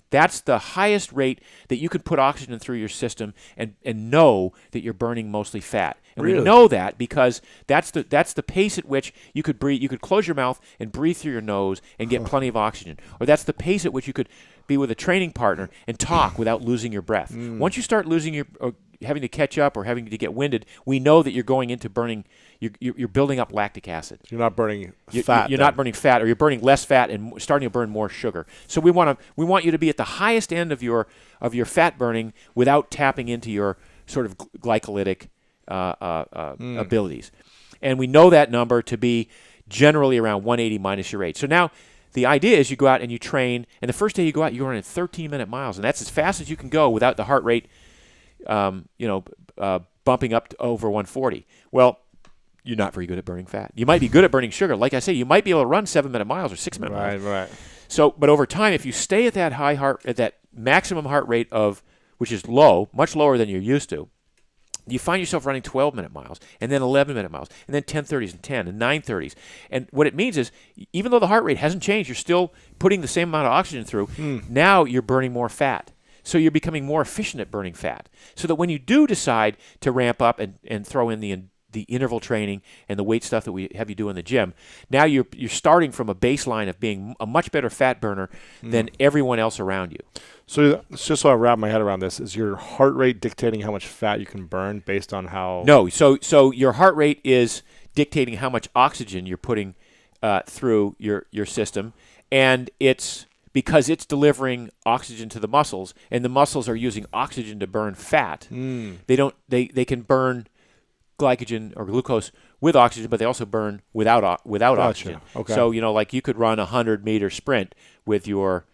that's the highest rate that you can put oxygen through your system and know that you're burning mostly fat. And we know that because that's the pace at which you could breathe. You could close your mouth and breathe through your nose and get plenty of oxygen. Or that's the pace at which you could be with a training partner and talk without losing your breath. Once you start losing your having to catch up or having to get winded, we know that you're going into burning. You're building up lactic acid. You're not burning fat. You're not burning fat, or you're burning less fat and starting to burn more sugar. So we want you to be at the highest end of your fat burning without tapping into your sort of glycolytic abilities. And we know that number to be generally around 180 minus your age. So now the idea is you go out and you train, and the first day you go out, you're running 13-minute miles, and that's as fast as you can go without the heart rate, bumping up to over 140. Well, you're not very good at burning fat. You might be good at burning sugar. Like I say, you might be able to run 7-minute miles or 6-minute miles. Right. So, but over time, if you stay at that at that maximum heart rate which is low, much lower than you're used to, you find yourself running 12-minute miles, and then 11-minute miles, and then 10:30s and 10 and 9:30s. And what it means is, even though the heart rate hasn't changed, you're still putting the same amount of oxygen through. Now you're burning more fat. So you're becoming more efficient at burning fat. So that when you do decide to ramp up and throw in the interval training and the weight stuff that we have you do in the gym, now you're starting from a baseline of being a much better fat burner than everyone else around you. So just so I wrap my head around this, is your heart rate dictating how much fat you can burn based on how? No. So your heart rate is dictating how much oxygen you're putting through your system, and it's because it's delivering oxygen to the muscles, and the muscles are using oxygen to burn fat. They can burn glycogen or glucose with oxygen, but they also burn without oxygen. Okay. So like you could run a 100-meter sprint with your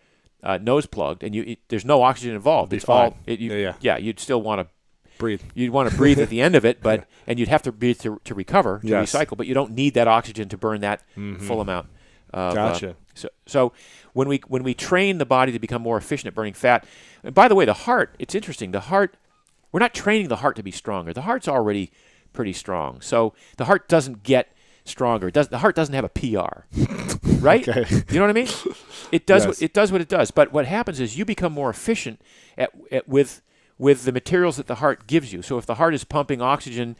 nose plugged, and there's no oxygen involved. It's fine. You'd still want to breathe. You'd want to breathe at the end of it, and you'd have to breathe to recover, to recycle. But you don't need that oxygen to burn that full amount. Gotcha. So when we train the body to become more efficient at burning fat, and by the way, the heart, it's interesting. The heart, we're not training the heart to be stronger. The heart's already pretty strong. So the heart doesn't get stronger. The heart doesn't have a PR, right? Okay. You know what I mean? It does. Yes. It does what it does. But what happens is you become more efficient with the materials that the heart gives you. So if the heart is pumping oxygen,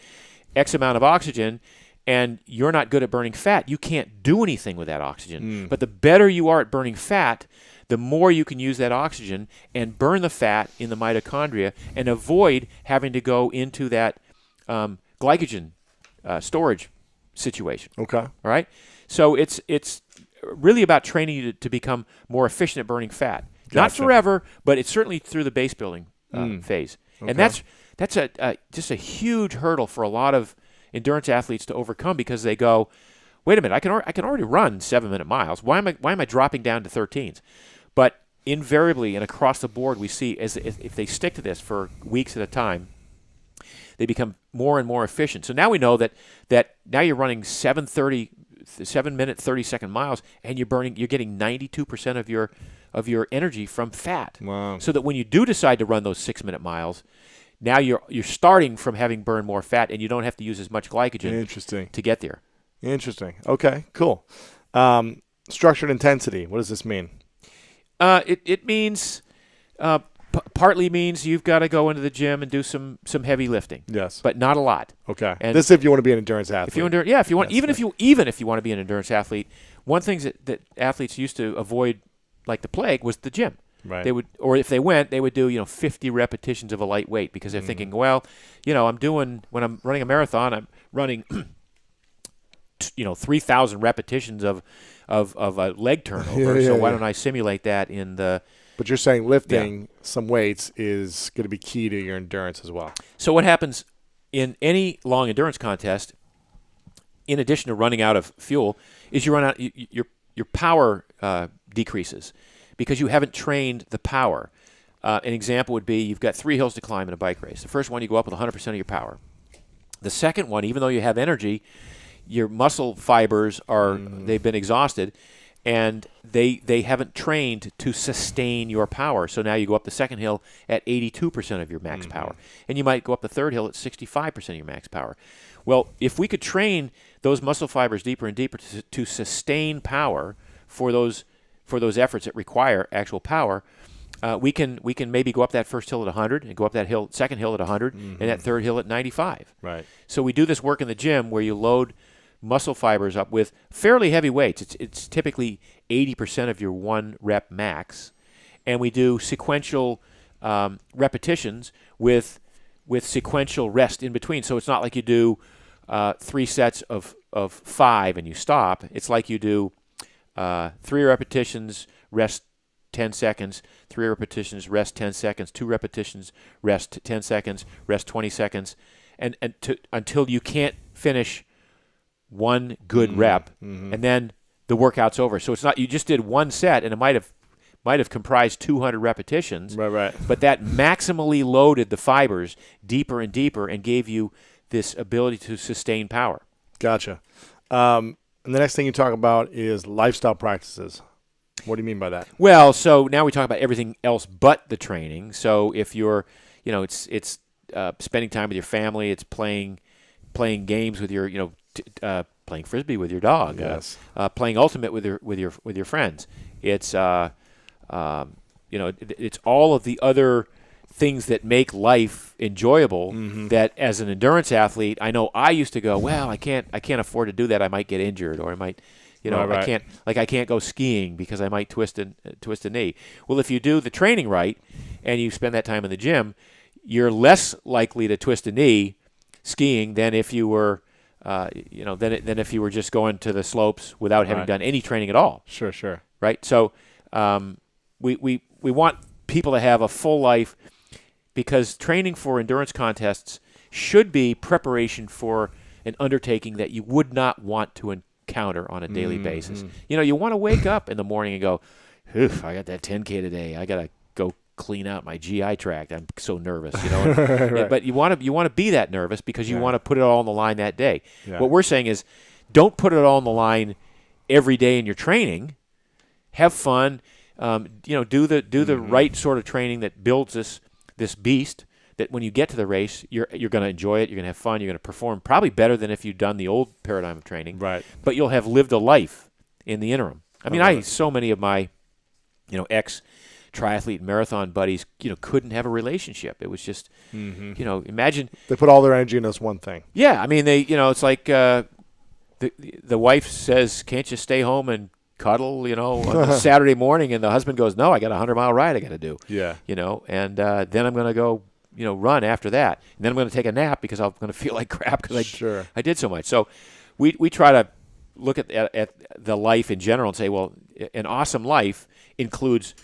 X amount of oxygen, and you're not good at burning fat, you can't do anything with that oxygen. But the better you are at burning fat, the more you can use that oxygen and burn the fat in the mitochondria and avoid having to go into that glycogen storage situation. Okay. All right? So it's really about training you to become more efficient at burning fat. Gotcha. Not forever, but it's certainly through the base building phase. Okay. And that's just a huge hurdle for a lot of endurance athletes to overcome, because they go, wait a minute, I can already run 7-minute miles. Why am I dropping down to 13s? But invariably and across the board, we see if they stick to this for weeks at a time, they become more and more efficient. So now we know that now you're running 7-minute 30-second miles, and you're getting 92% of your energy from fat. Wow. So that when you do decide to run those 6-minute miles, now you're starting from having burned more fat, and you don't have to use as much glycogen to get there. Interesting. Okay, cool. Structured intensity, what does this mean? It means partly means you've got to go into the gym and do some heavy lifting. Yes. But not a lot. Okay. And this is if you want to be an endurance athlete. If you want, even if you want to be an endurance athlete, one thing that athletes used to avoid like the plague was the gym. Right. They would, or if they went, they would do 50 repetitions of a light weight, because they're thinking, well, when I'm running a marathon, I'm running 3,000 repetitions of a leg turnover. So why don't I simulate that in the? But you're saying lifting some weights is going to be key to your endurance as well. So what happens in any long endurance contest, in addition to running out of fuel, is you run out your power decreases, because you haven't trained the power. An example would be you've got 3 hills to climb in a bike race. The first one, you go up with 100% of your power. The second one, even though you have energy, your muscle fibers they've been exhausted, and they haven't trained to sustain your power. So now you go up the second hill at 82% of your max power, and you might go up the third hill at 65% of your max power. Well, if we could train those muscle fibers deeper and deeper to sustain power for those efforts that require actual power, we can maybe go up that first hill at 100 and go up that second hill at 100 and that third hill at 95. Right. So we do this work in the gym where you load muscle fibers up with fairly heavy weights. It's typically 80% of your 1 rep max, and we do sequential repetitions with sequential rest in between. So it's not like you do 3 sets of 5 and you stop. It's like you do 3 repetitions, rest 10 seconds, 3 repetitions, rest 10 seconds, 2 repetitions, rest 10 seconds, rest 20 seconds, and until you can't finish 1 good rep, and then the workout's over. So it's not you just did 1 set, and it might have comprised 200 repetitions. Right. But that maximally loaded the fibers deeper and deeper and gave you this ability to sustain power. Gotcha. And the next thing you talk about is lifestyle practices. What do you mean by that? Well, so now we talk about everything else but the training. So if you're, it's spending time with your family, it's playing games with your, playing frisbee with your dog, yes. Playing ultimate with your friends. It's it's all of the other things that make life enjoyable. That as an endurance athlete, I know I used to go, well, I can't afford to do that. I might get injured, or I might, Right. I can't go skiing because I might twist a knee. Well, if you do the training right and you spend that time in the gym, you're less likely to twist a knee skiing than if you were, than if you were just going to the slopes without having done any training at all. Sure. Right. So we want people to have a full life, because training for endurance contests should be preparation for an undertaking that you would not want to encounter on a daily basis. You want to wake up in the morning and go, "Oof, I got that 10K today. I got to go clean out my GI tract. I'm so nervous." Right. But you want to be that nervous because you want to put it all on the line that day. Yeah. What we're saying is, don't put it all on the line every day in your training. Have fun. Do the right sort of training that builds this beast, that when you get to the race, you're going to enjoy it, you're going to have fun, you're going to perform probably better than if you'd done the old paradigm of training. Right. But you'll have lived a life in the interim. I mean, so many of my, ex-triathlete marathon buddies, couldn't have a relationship. It was just, imagine. They put all their energy in this one thing. Yeah, I mean, it's like the wife says, "Can't you stay home and cuddle, on a Saturday morning?" And the husband goes, "No, I got a 100-mile ride I got to do." Yeah. And then I'm going to go, run after that. And then I'm going to take a nap because I'm going to feel like crap because I did so much. So we try to look at the life in general and say, well, an awesome life includes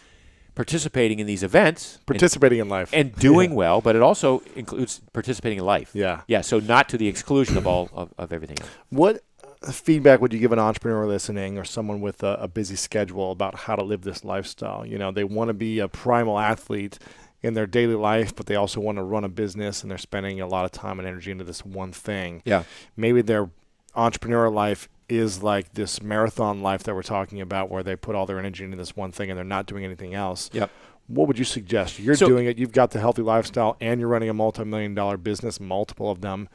participating in these events. Participating in life. And doing well, but it also includes participating in life. Yeah. Yeah, so not to the exclusion of all of everything else. What feedback would you give an entrepreneur listening or someone with a busy schedule about how to live this lifestyle? They want to be a primal athlete in their daily life, but they also want to run a business, and they're spending a lot of time and energy into this one thing. Yeah. Maybe their entrepreneur life is like this marathon life that we're talking about, where they put all their energy into this one thing and they're not doing anything else. Yep. What would you suggest? You're doing it. You've got the healthy lifestyle, and you're running a multi-million-dollar business, multiple of them.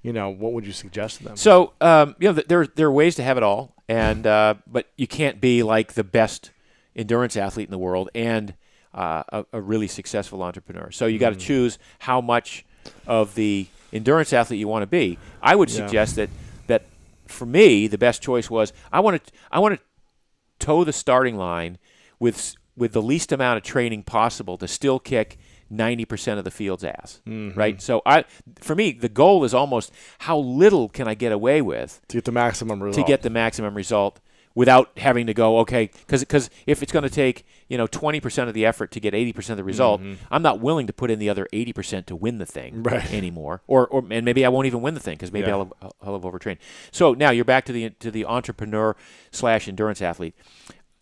What would you suggest to them? So, there are ways to have it all, and but you can't be like the best endurance athlete in the world and a really successful entrepreneur. So you got to choose how much of the endurance athlete you want to be. I would suggest that for me, the best choice was I want to toe the starting line with the least amount of training possible to still kick 90% of the field's ass, right? So for me, the goal is almost how little can I get away with to get the maximum result without having to go, okay, because if it's going to take 20% of the effort to get 80% of the result, I'm not willing to put in the other 80% to win the thing anymore, and maybe I won't even win the thing because maybe I'll have overtrained. So now you're back to the entrepreneur / endurance athlete.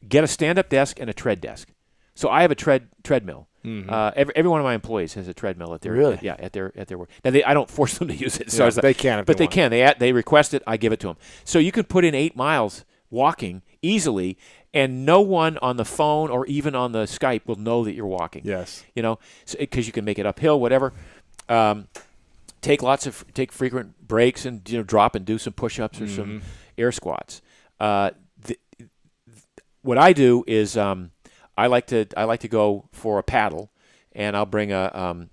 Get a stand-up desk and a tread desk. So I have a treadmill. Every one of my employees has a treadmill at their at their work. Now I don't force them to use it. So they can, but they can. They request it. I give it to them. So you can put in 8 miles walking easily, and no one on the phone or even on the Skype will know that you're walking. Yes, because you can make it uphill, whatever. Take frequent breaks and drop and do some push-ups or some air squats. What I do is I like to go for a paddle, and I'll bring a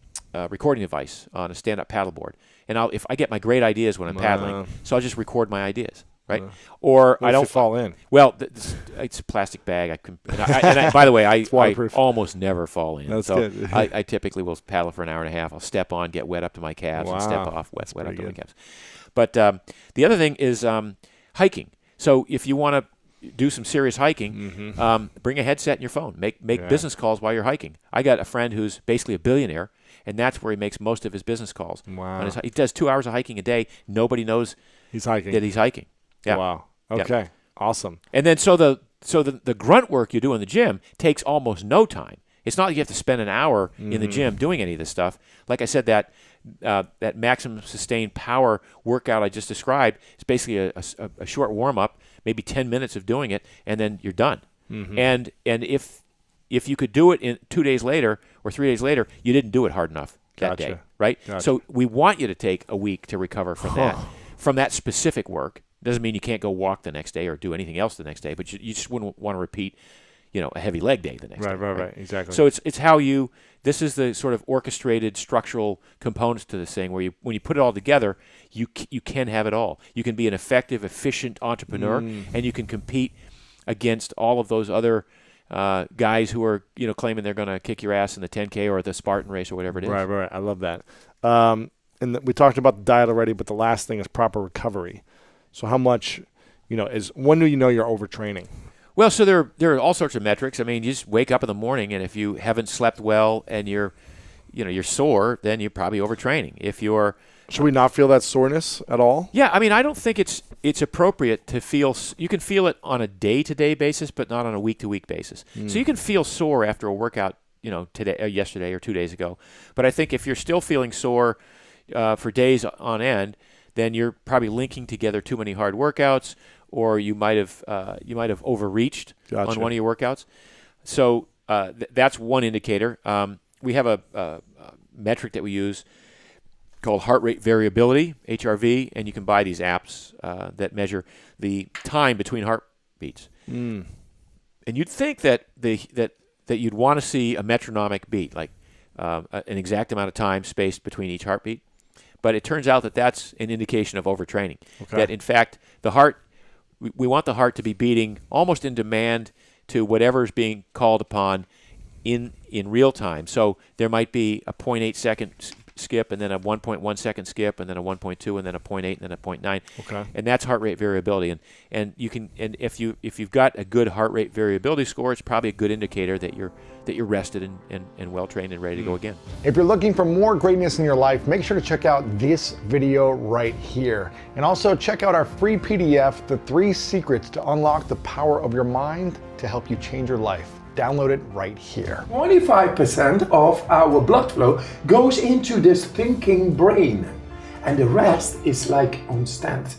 recording device on a stand-up paddleboard, and if I get my great ideas when I'm paddling, so I'll just record my ideas, right? Or I don't fall in. Well, it's a plastic bag. By the way, I almost never fall in. That's so good. I typically will paddle for an hour and a half. I'll step on, get wet up to my calves, and step off, wet up to my calves. But the other thing is hiking. So if you want to do some serious hiking, bring a headset and your phone. Make business calls while you're hiking. I got a friend who's basically a billionaire, and that's where he makes most of his business calls. Wow. He does 2 hours of hiking a day. Nobody knows he's hiking. that he's hiking. Yeah. Wow. Okay. Yeah. Awesome. And then so the grunt work you do in the gym takes almost no time. It's not like you have to spend an hour in the gym doing any of this stuff. Like I said, that maximum sustained power workout I just described is basically a short warm-up, maybe 10 minutes of doing it, and then you're done. And if you could do it in 2 days later or 3 days later, you didn't do it hard enough that day, right? Gotcha. So we want you to take a week to recover from that specific work. Doesn't mean you can't go walk the next day or do anything else the next day, but you just wouldn't want to repeat, a heavy leg day the next day. Right, exactly. So it's how this is the sort of orchestrated structural components to this thing where when you put it all together, you can have it all. You can be an effective, efficient entrepreneur, and you can compete against all of those other guys who are claiming they're going to kick your ass in the 10K or the Spartan race or whatever it is. Right. I love that. And we talked about the diet already, but the last thing is proper recovery. So how much, when do you know you're overtraining? Well, so there are all sorts of metrics. I mean, you just wake up in the morning, and if you haven't slept well and you're sore, then you're probably overtraining. Should we not feel that soreness at all? Yeah, I mean, I don't think it's appropriate to feel. You can feel it on a day-to-day basis, but not on a week-to-week basis. So you can feel sore after a workout, today, yesterday, or 2 days ago. But I think if you're still feeling sore for days on end, then you're probably linking together too many hard workouts, or you might have overreached on one of your workouts. So that's one indicator. We have a metric that we use called heart rate variability, HRV, and you can buy these apps that measure the time between heartbeats. And you'd think that you'd want to see a metronomic beat, like an exact amount of time spaced between each heartbeat. But it turns out that that's an indication of overtraining. Okay. That in fact we want the heart to be beating almost in demand to whatever is being called upon in real time. So there might be a 0.8 second skip, and then a 1.1 second skip, and then a 1.2, and then a 0.8, and then a 0.9. Okay. And that's heart rate variability. And if you've got a good heart rate variability score, it's probably a good indicator that you're rested and well trained and ready to go again. If you're looking for more greatness in your life, make sure to check out this video right here. And also check out our free PDF, The 3 Secrets to Unlock the Power of Your Mind to help you change your life. Download it right here. 25% of our blood flow goes into this thinking brain, and the rest is like on stand.